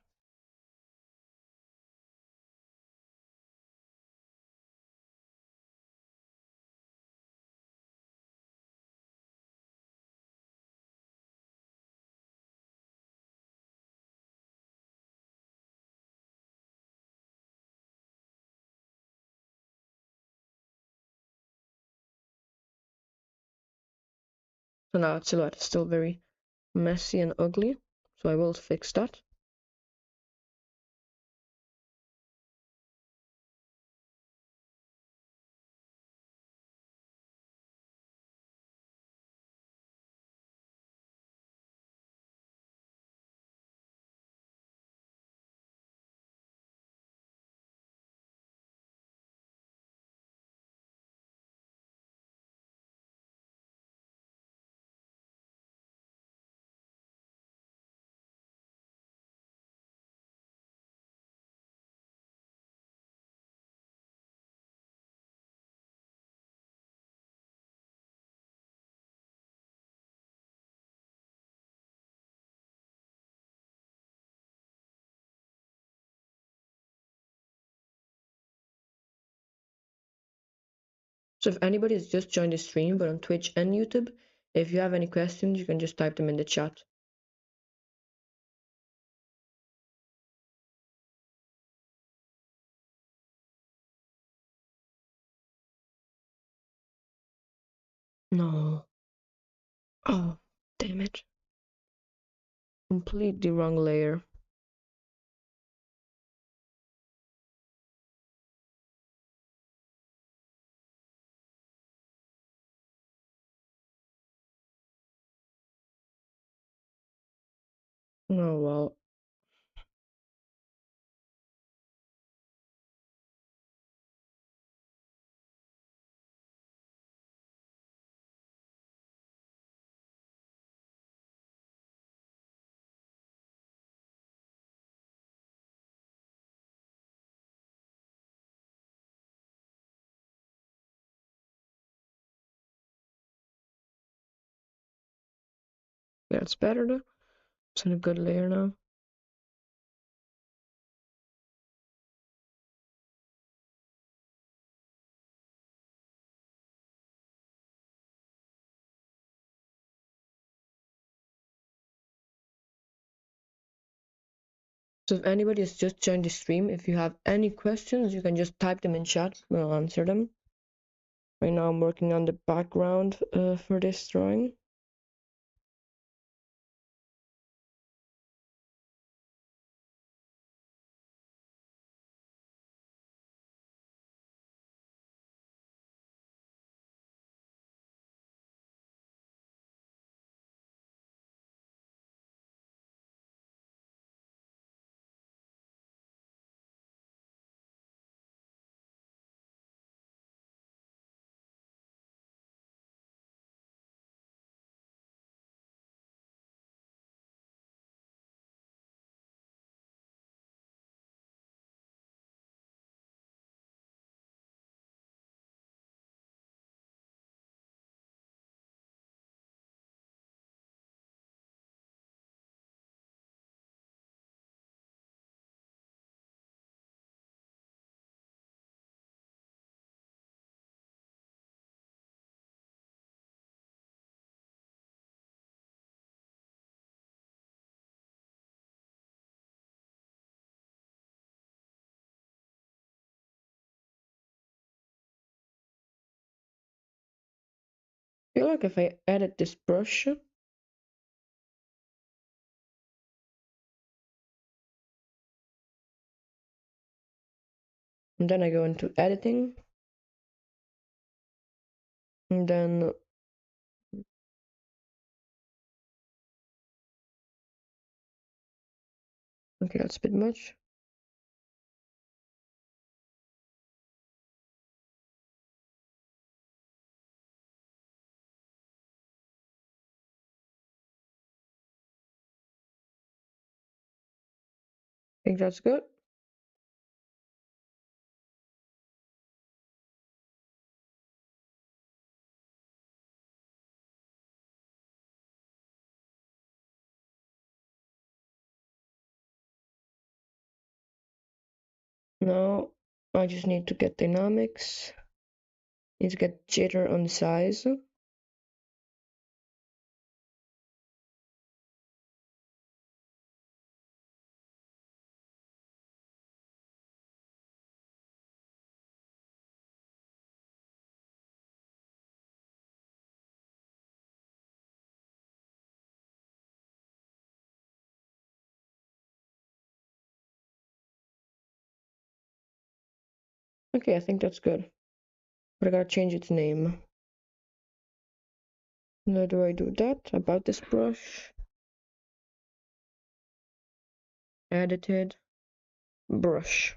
So now its silhouette is still very messy and ugly, so I will fix that. So if anybody has just joined the stream, but on Twitch and YouTube, if you have any questions, you can just type them in the chat. No. Oh, damn it. Completely wrong layer. Oh well. Yeah, it's better though. It's in a good layer now. So if anybody has just joined the stream, if you have any questions, you can just type them in chat and I'll answer them. Right now I'm working on the background for this drawing. feel like if I edit this brush, and then I go into editing, and then okay, that's a bit much. I think that's good. Now I just need to get dynamics. Need to get jitter on size. Okay, I think that's good. But I gotta change its name. How do I do that? About this brush. Edited brush.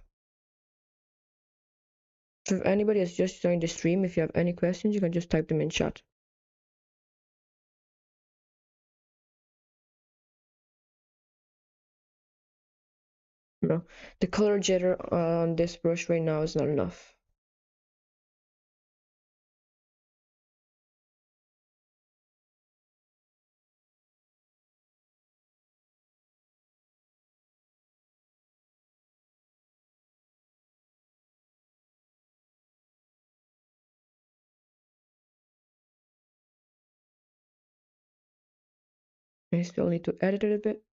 So if anybody has just joined the stream, if you have any questions, you can just type them in chat. No, the color jitter on this brush right now is not enough. I still need to edit it a bit.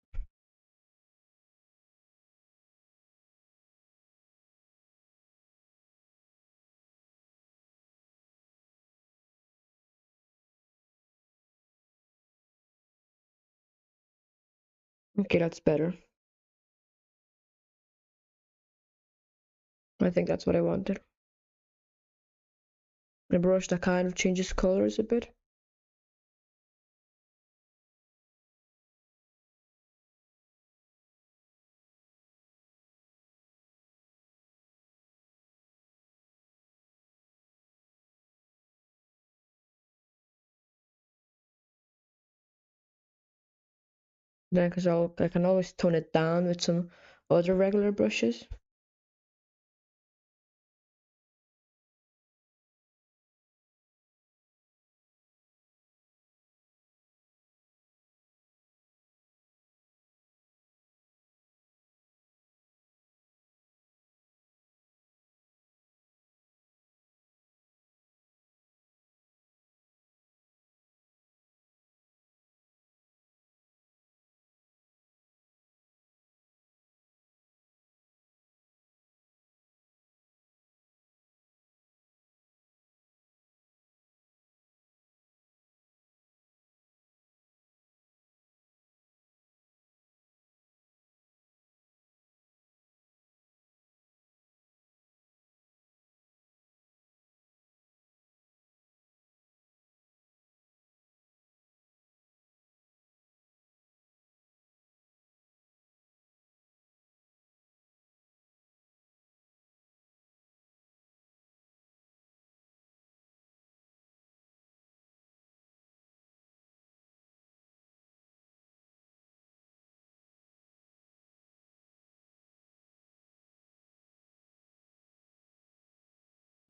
Okay, that's better. I think that's what I wanted. A brush that kind of changes colors a bit. Then, because I can always tone it down with some other regular brushes.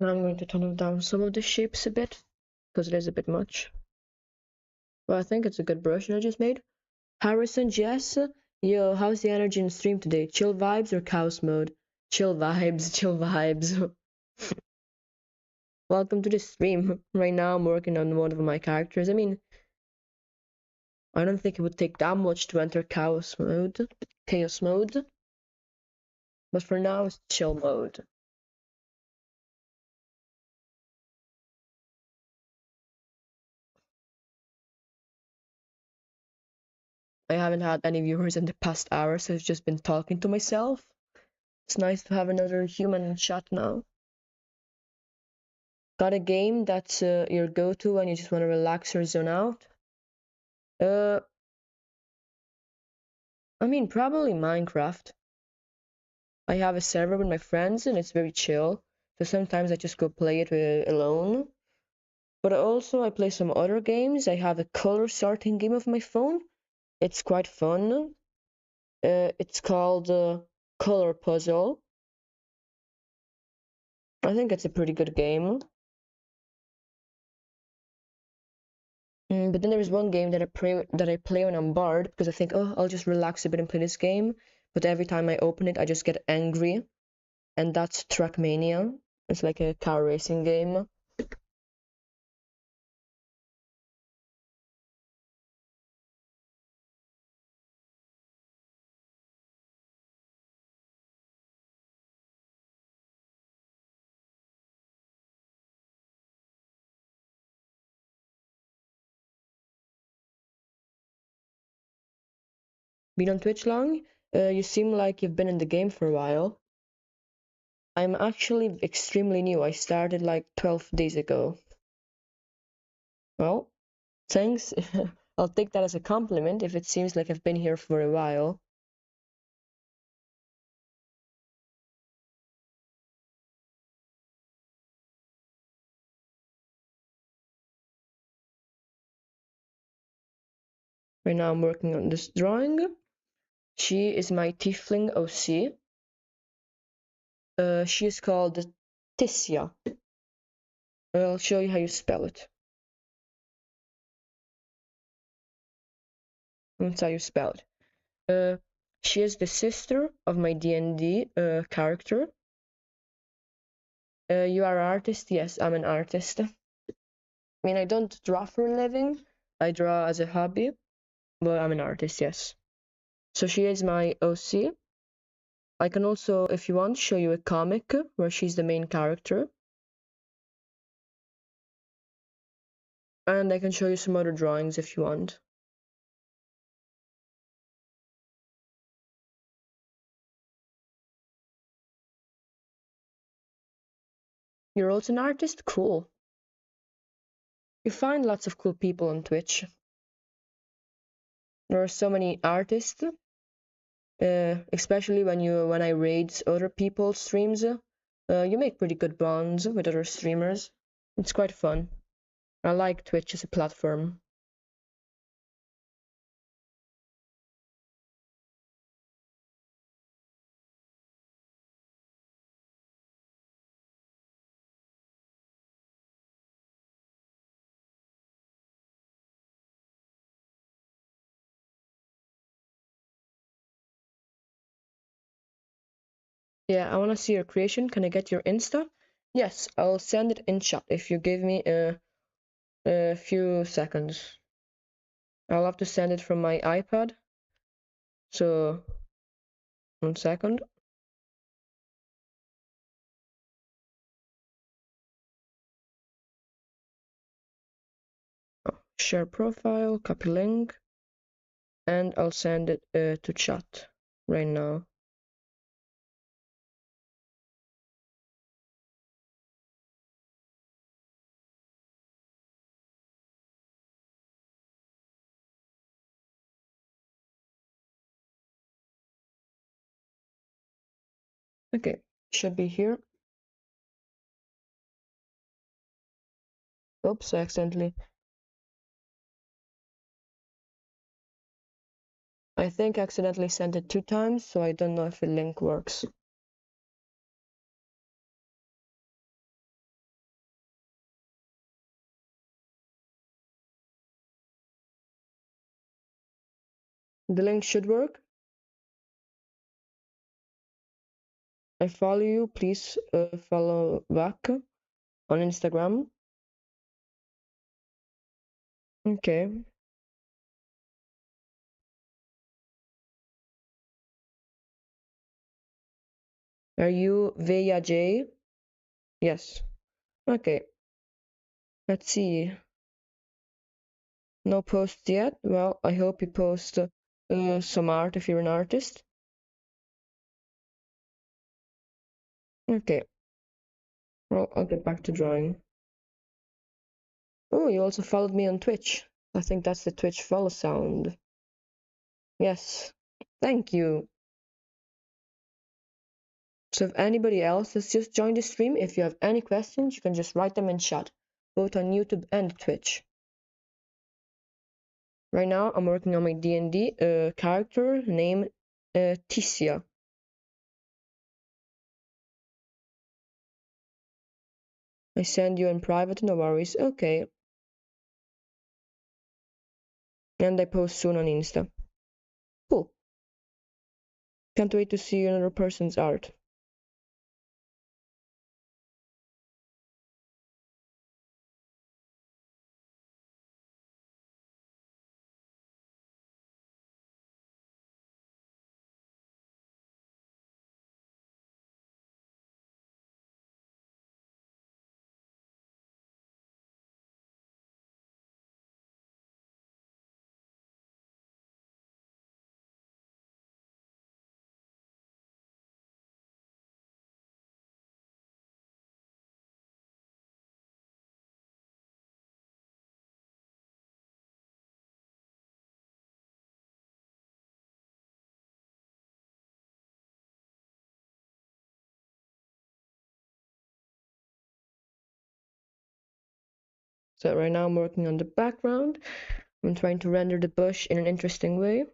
Now I'm going to tone down some of the shapes a bit, because it is a bit much. Well, I think it's a good brush I just made. Harrison, Jess, yo, how's the energy in the stream today? Chill vibes or chaos mode? Chill vibes, chill vibes. Welcome to the stream. Right now I'm working on one of my characters. I mean, I don't think it would take that much to enter chaos mode. Chaos mode. But for now it's chill mode. I haven't had any viewers in the past hour, so I've just been talking to myself. It's nice to have another human in chat now. Got a game that's your go-to when you just want to relax or zone out? I mean, probably Minecraft. I have a server with my friends and it's very chill. So sometimes I just go play it alone. But also I play some other games. I have a color sorting game of my phone. It's quite fun. It's called Color Puzzle. I think it's a pretty good game. But then there's one game that I play when I'm bored because I think, oh, I'll just relax a bit and play this game. But every time I open it, I just get angry, and that's Trackmania. It's like a car racing game. Been on Twitch long? You seem like you've been in the game for a while. I'm actually extremely new. I started like 12 days ago. Well, thanks. I'll take that as a compliment if it seems like I've been here for a while. Right now I'm working on this drawing. She is my tiefling OC. She is called Tissia. I'll show you how you spell it. That's how you spell it. She is the sister of my D&D character. You are an artist? Yes, I'm an artist. I mean, I don't draw for a living. I draw as a hobby, but I'm an artist, yes. So she is my OC. I can also, if you want, show you a comic where she's the main character. And I can show you some other drawings if you want. You're also an artist? Cool. You find lots of cool people on Twitch. There are so many artists, especially when I raid other people's streams. You make pretty good bonds with other streamers. It's quite fun. I like Twitch as a platform. Yeah, I want to see your creation. Can I get your Insta? Yes, I'll send it in chat if you give me a few seconds. I'll have to send it from my iPad. So, 1 second. Oh, share profile, copy link, and I'll send it to chat right now. Okay, should be here. Oops, I accidentally. I think I accidentally sent it 2 times, so I don't know if the link works. The link should work. I follow you. Please follow back on Instagram. Okay. Are you Veya J? Yes. Okay. Let's see. No posts yet. Well, I hope you post some art if you're an artist. Okay, well, I'll get back to drawing. Oh, you also followed me on Twitch. I think that's the Twitch follow sound. Yes, thank you. So if anybody else has just joined the stream, if you have any questions, you can just write them in chat, both on YouTube and Twitch. Right now, I'm working on my D&D character named Ticia. I send you in private, no worries. Okay. And I post soon on Insta. Cool. Can't wait to see another person's art. So right now I'm working on the background. I'm trying to render the bush in an interesting way.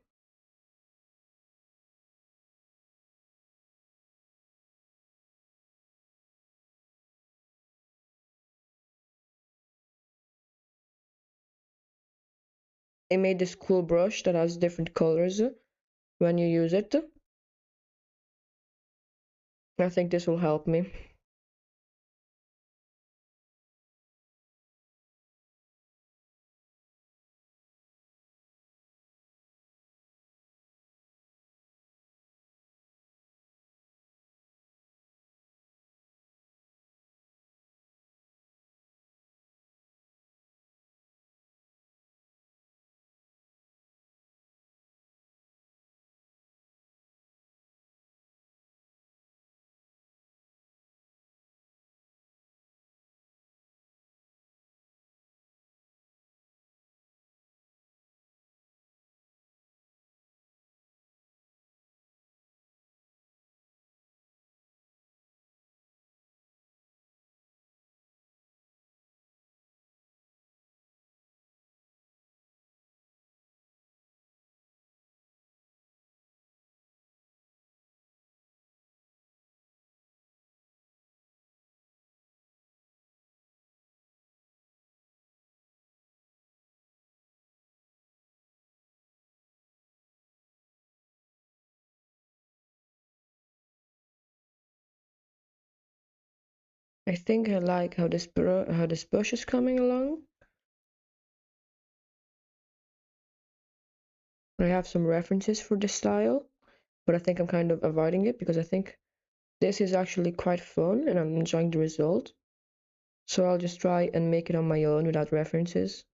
I made this cool brush that has different colors when you use it. I think this will help me. I think I like how this bush is coming along. I have some references for this style, but I think I'm kind of avoiding it because I think this is actually quite fun and I'm enjoying the result. So I'll just try and make it on my own without references.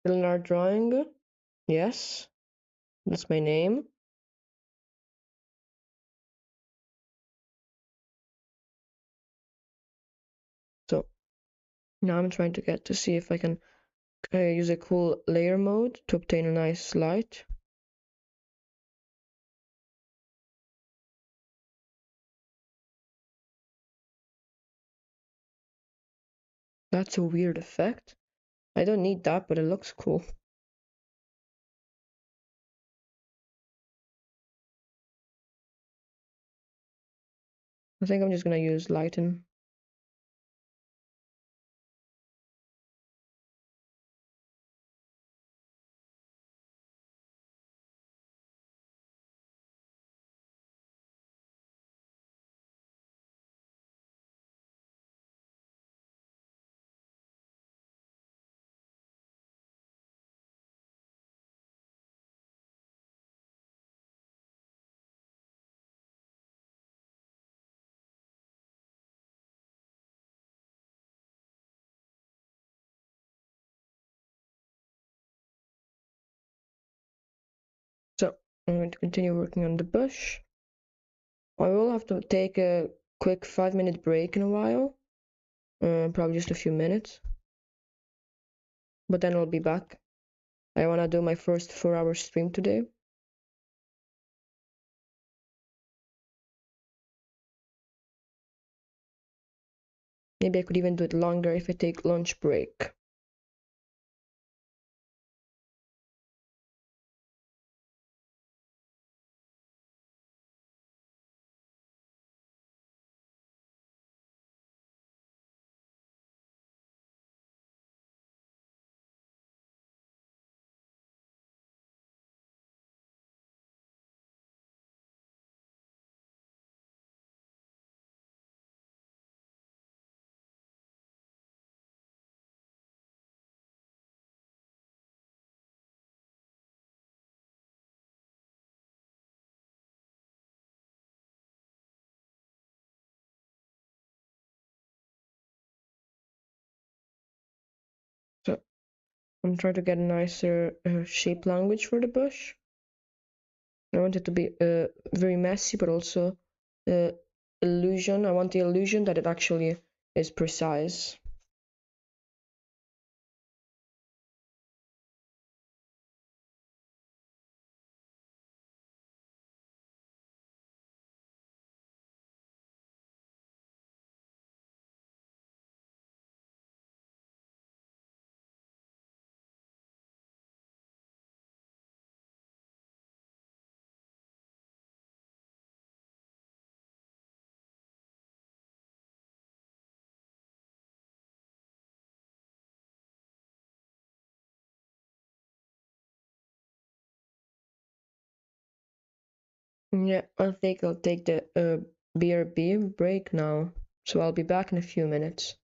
Still art drawing? Yes, that's my name. So now I'm trying to get to see if I can use a cool layer mode to obtain a nice light. That's a weird effect. I don't need that, but it looks cool. I think I'm just gonna use lighten. So I'm going to continue working on the bush. I will have to take a quick 5-minute break in a while, probably just a few minutes, but then I'll be back. I want to do my first 4-hour stream today. Maybe I could even do it longer if I take lunch break. So I'm trying to get a nicer shape language for the bush. I want it to be very messy, but also illusion. I want the illusion that it actually is precise. Yeah, I think I'll take the BRB break now, so I'll be back in a few minutes.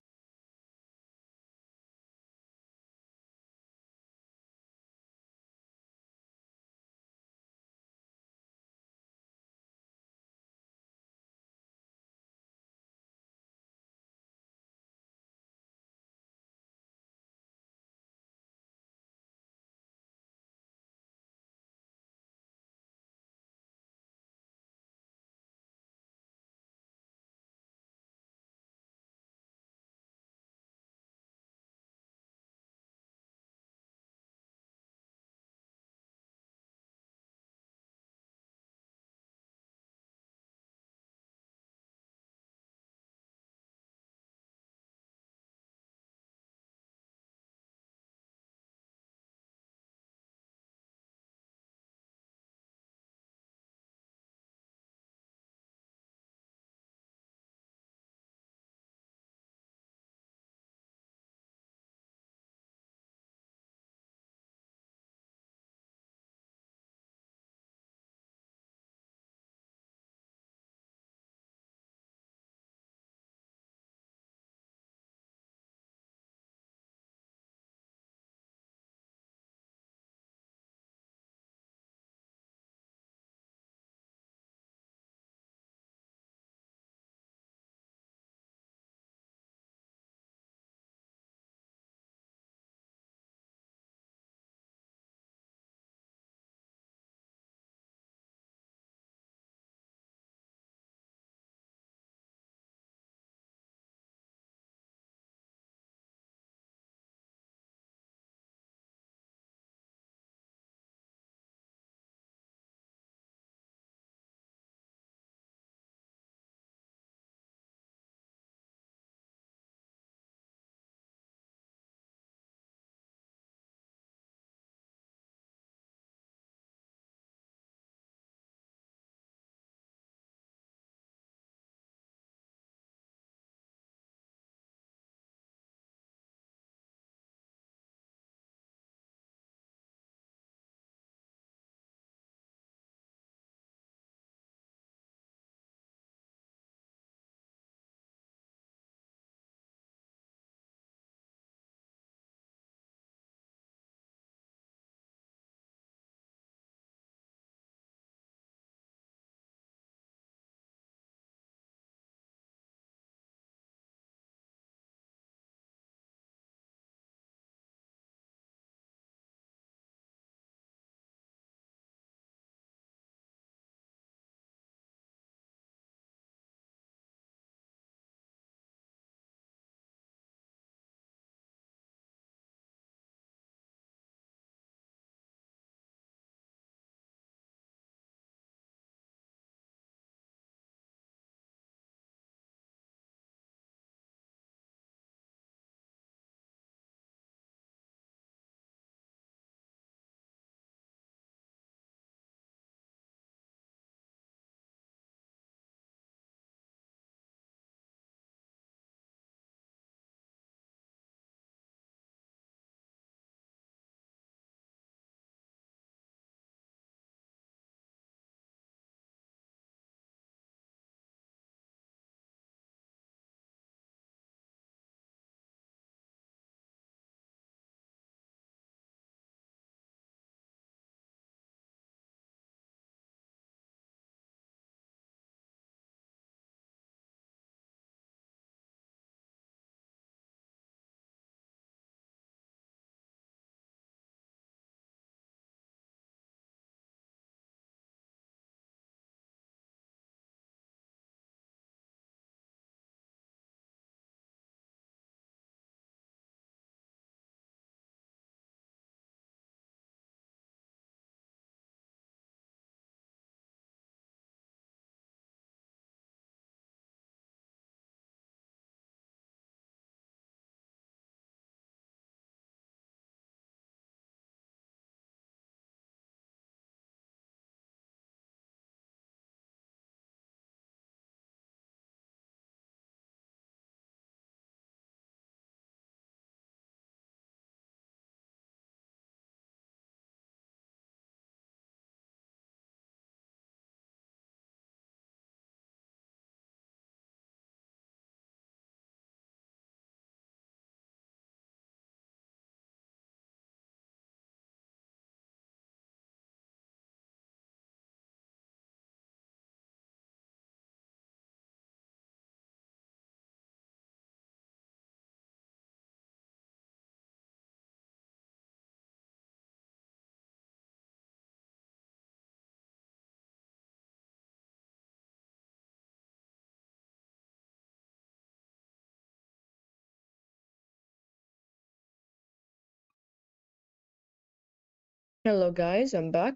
Hello guys, I'm back.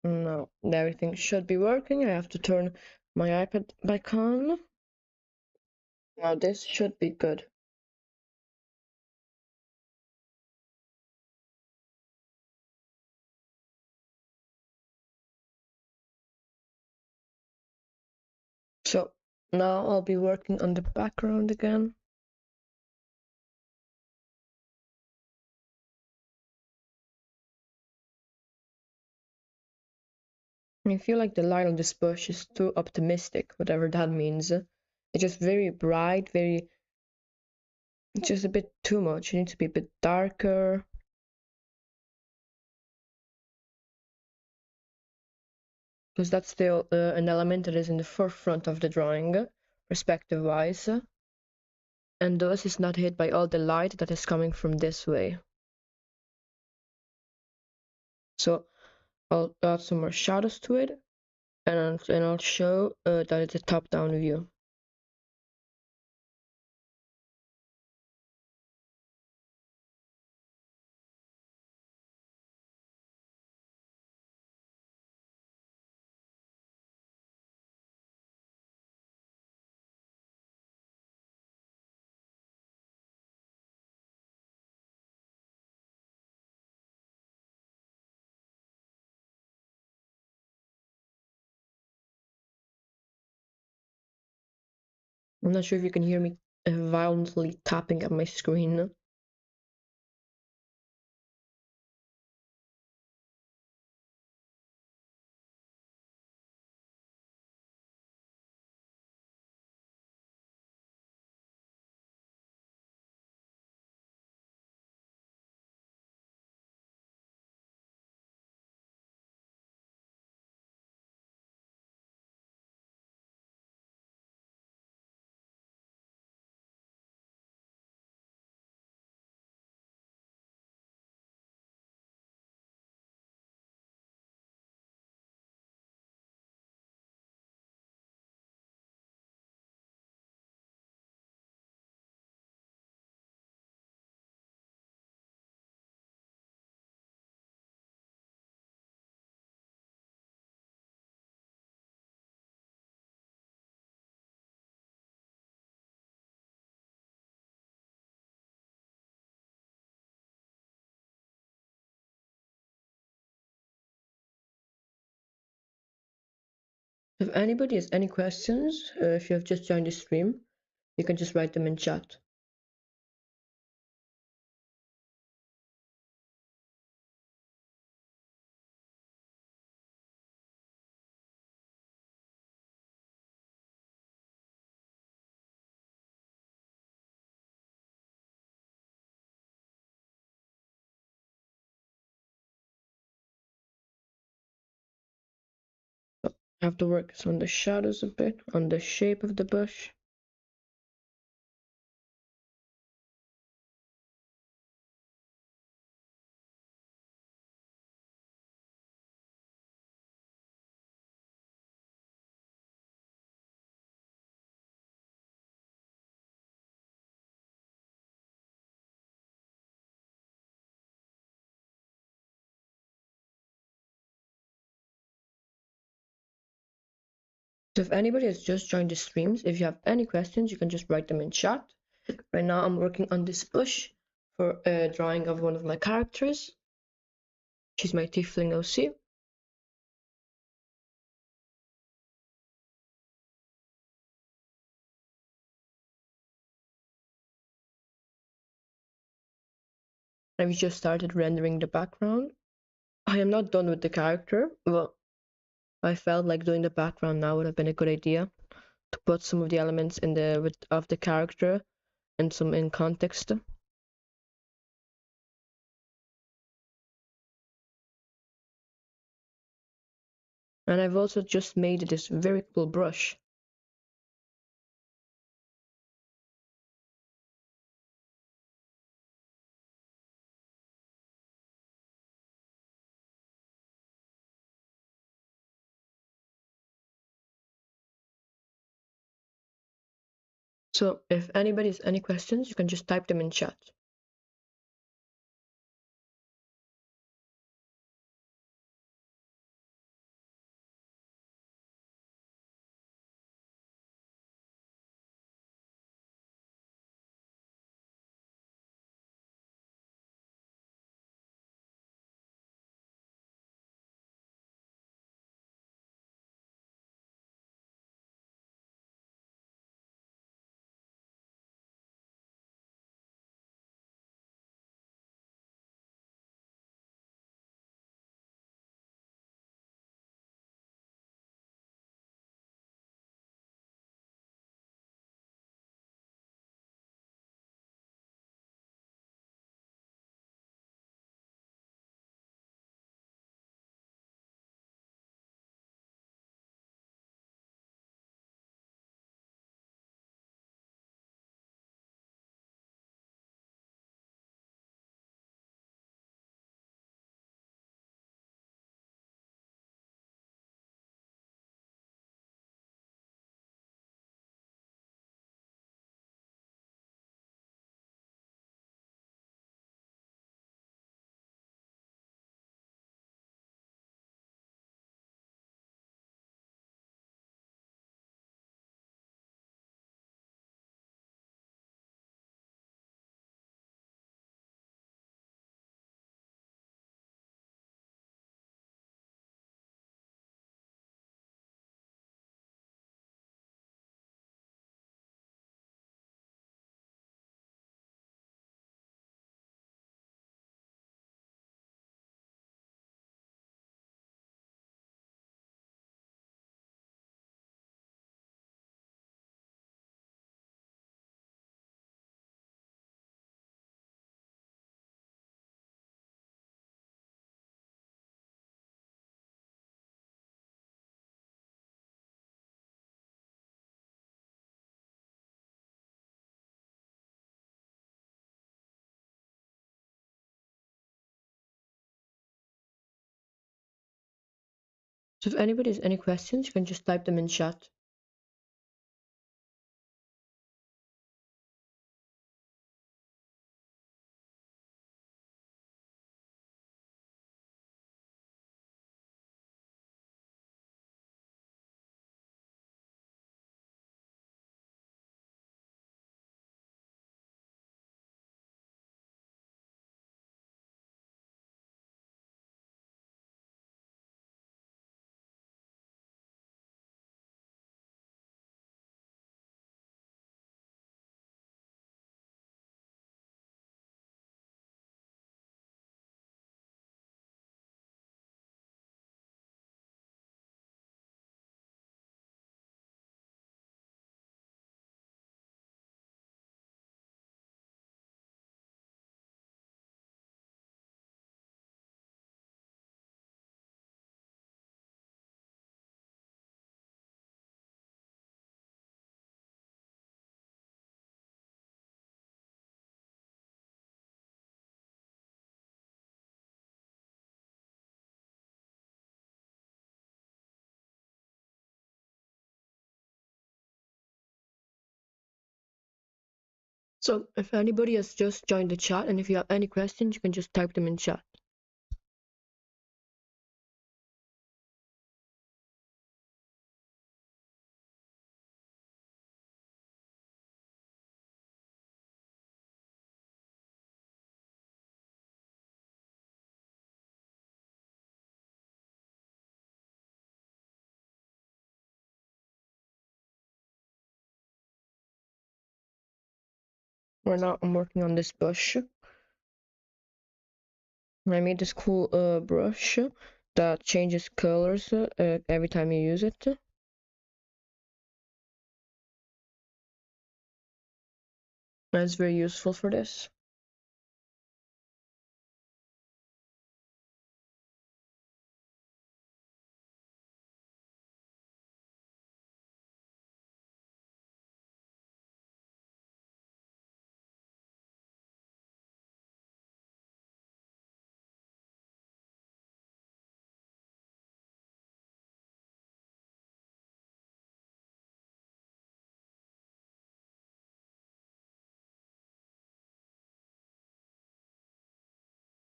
Now everything should be working. I have to turn my iPad back on. Now this should be good. So now I'll be working on the background again. I feel like the light on this bush is too optimistic, whatever that means. It's just very bright, it's just a bit too much. It needs to be a bit darker. Because that's still an element that is in the forefront of the drawing, perspective-wise. And thus is not hit by all the light that is coming from this way. So I'll add some more shadows to it, and I'll show that it's a top-down view. I'm not sure if you can hear me violently tapping at my screen. If anybody has any questions, if you have just joined the stream, you can just write them in chat. So I have to work on the shadows a bit, on the shape of the bush. So if anybody has just joined the streams, if you have any questions, you can just write them in chat. Right now I'm working on this bush for a drawing of one of my characters. She's my tiefling OC. I've just started rendering the background. I am not done with the character, but I felt like doing the background now would have been a good idea to put some of the elements in of the character and some in context. And I've also just made this very cool brush. So if anybody has any questions, you can just type them in chat. So if anybody has any questions, you can just type them in chat. So if anybody has just joined the chat and if you have any questions, you can just type them in chat. Right now I'm working on this bush. I made this cool brush that changes colors every time you use it. And it's very useful for this.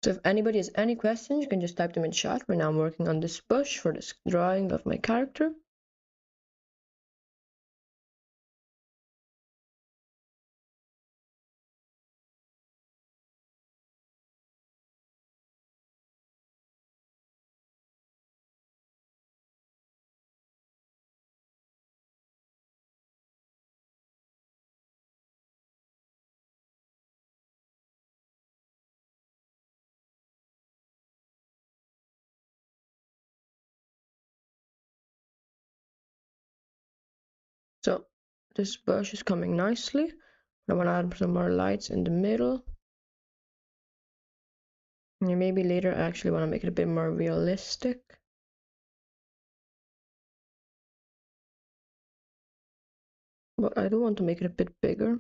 So if anybody has any questions, you can just type them in chat. Right now I'm working on this bush for this drawing of my character. So this bush is coming nicely. I want to add some more lights in the middle. And maybe later I actually want to make it a bit more realistic. But I do want to make it a bit bigger.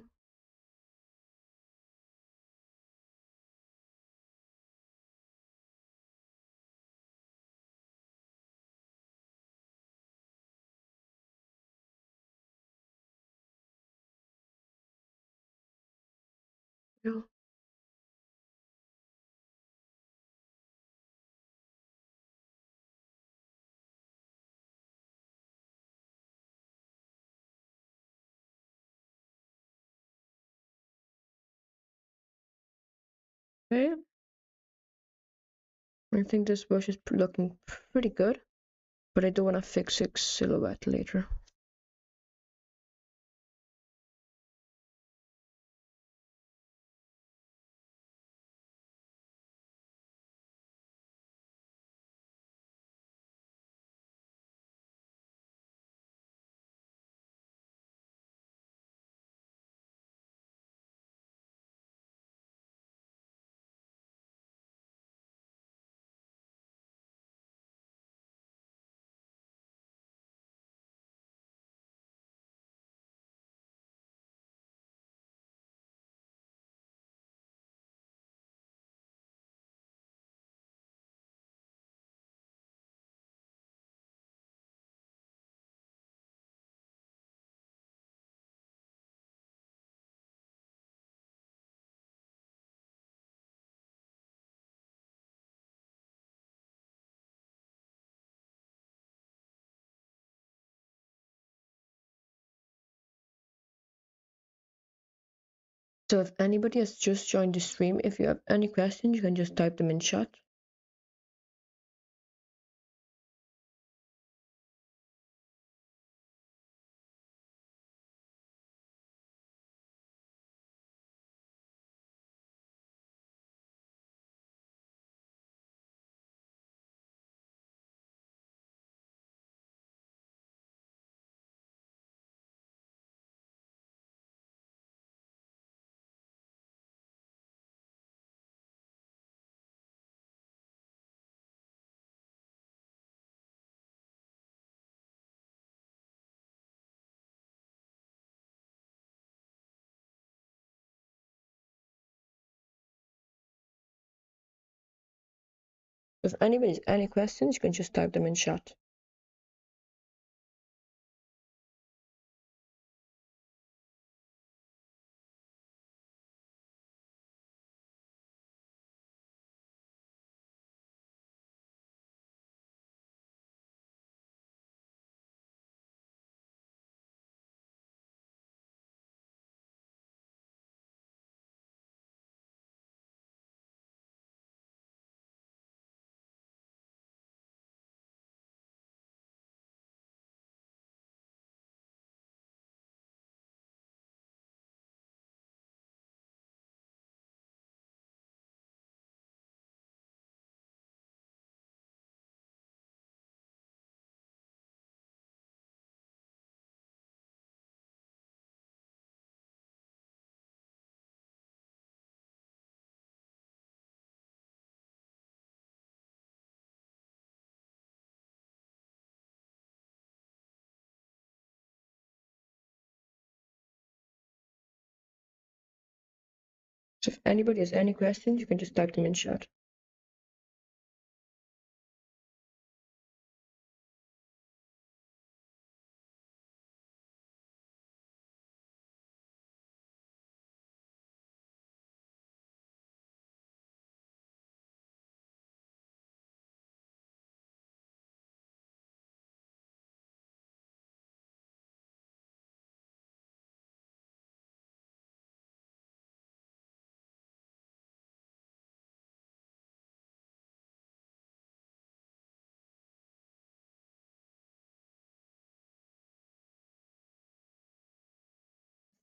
Yeah. Okay. I think this bush is looking pretty good, but I do want to fix its silhouette later. So if anybody has just joined the stream, if you have any questions, you can just type them in chat. If anybody has any questions, you can just type them in chat. So if anybody has any questions, you can just type them in chat.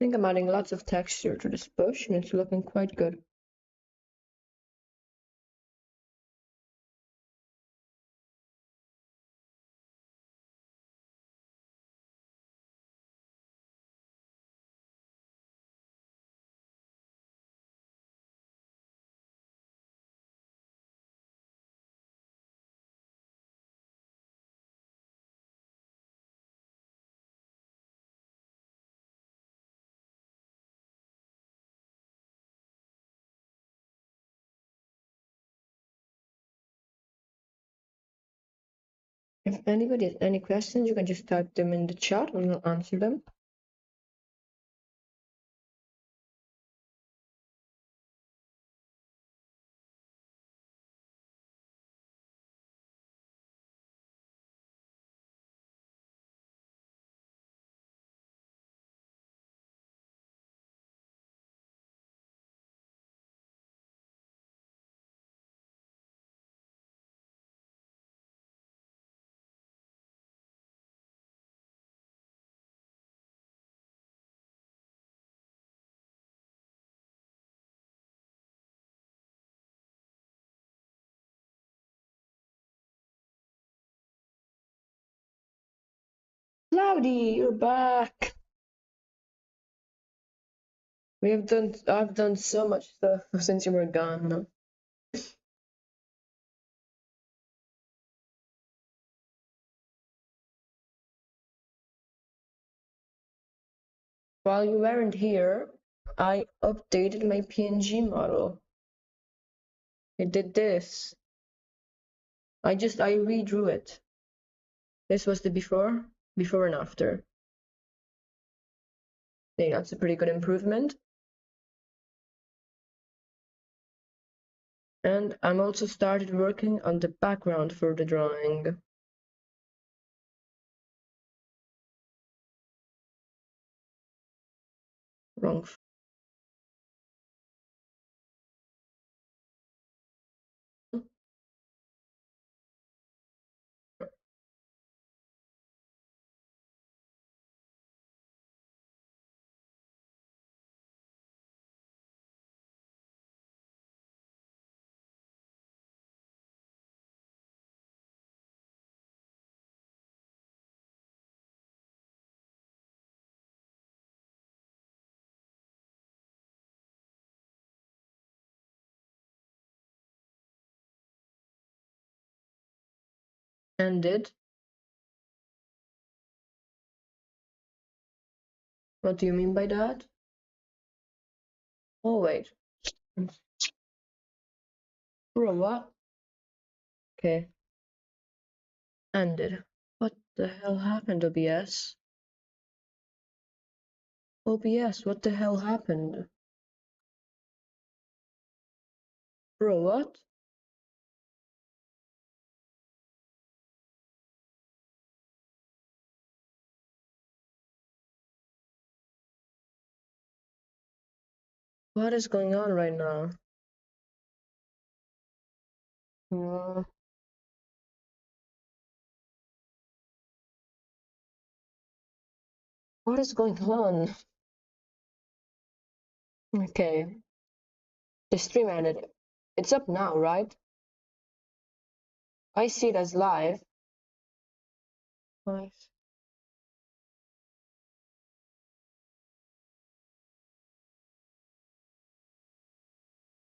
I think I'm adding lots of texture to this bush and it's looking quite good. If anybody has any questions, you can just type them in the chat and I'll answer them. Cloudy, you're back. I've done so much stuff since you were gone. While you weren't here, I updated my PNG model. I did this. I redrew it. This was the before and after. I think that's a pretty good improvement. And I'm also started working on the background for the drawing. Wrong. Ended? What do you mean by that? Oh, wait. Bro, what? Okay. Ended. What the hell happened, OBS? OBS, what the hell happened? Bro, what? What is going on right now? Uh, what is going on? Okay. The stream ended. It's up now, right? I see it as live. Nice.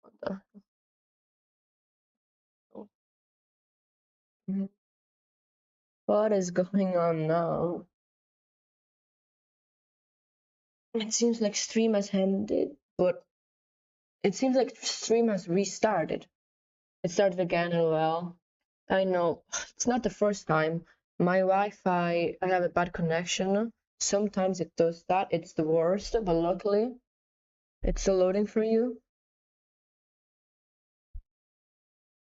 What the hell? What is going on now? It seems like stream has ended, but it seems like stream has restarted. It started again, LOL. I know, it's not the first time. My Wi-Fi, I have a bad connection. Sometimes it does that. It's the worst, but luckily it's still loading for you.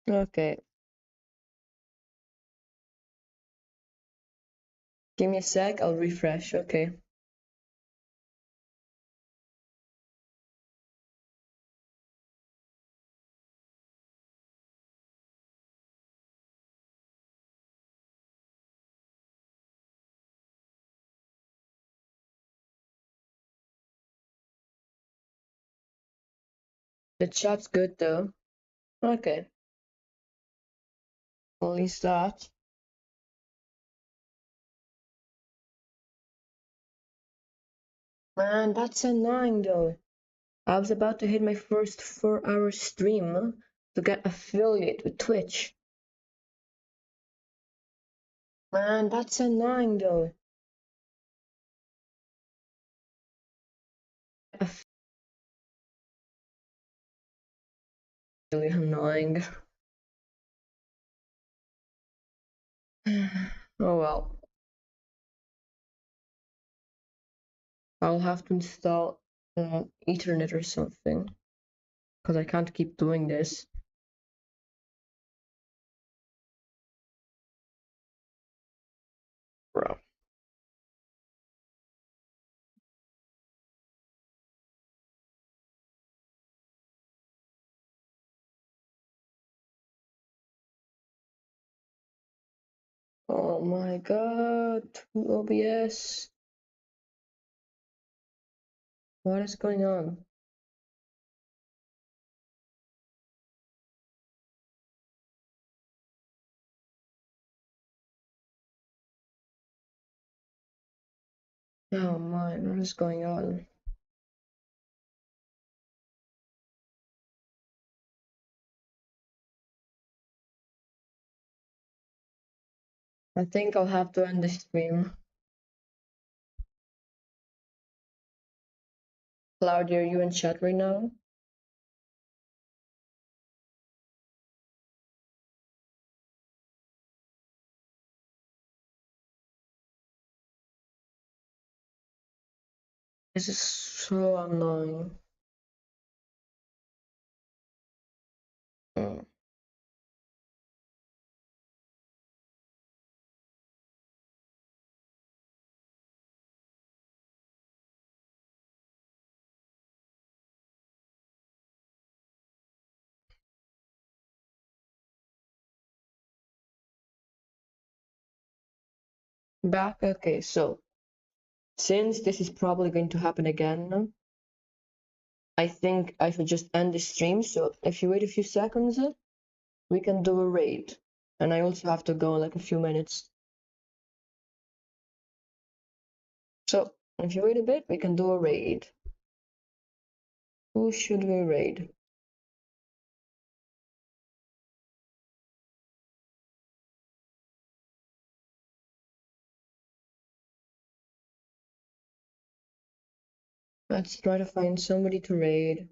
Okay. Give me a sec, I'll refresh. Okay. The chat's good though. Okay. At least that. Man, that's annoying though. I was about to hit my first 4-hour stream to get affiliate with Twitch. Man, that's annoying though. Really annoying. Oh well. I'll have to install Ethernet or something. Because I can't keep doing this. Bro. Oh my god. OBS. What is going on? Oh my, what is going on? I think I'll have to end the stream. Claudia, are you in chat right now? This is so annoying. Mm. Back? Okay, so since this is probably going to happen again, I think I should just end the stream. So if you wait a few seconds, we can do a raid. And I also have to go in like a few minutes. So if you wait a bit, we can do a raid. Who should we raid? Let's try to find somebody to raid.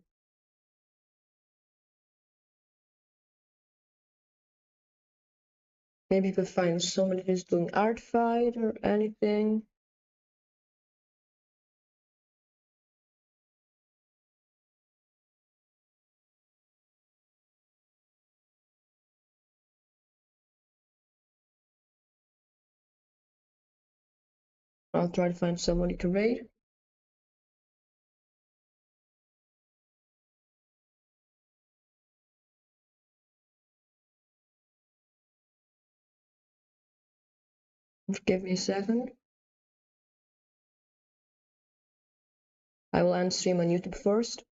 Maybe we could find somebody who's doing art fight or anything. I'll try to find somebody to raid. Give me a second. I will end stream on YouTube first.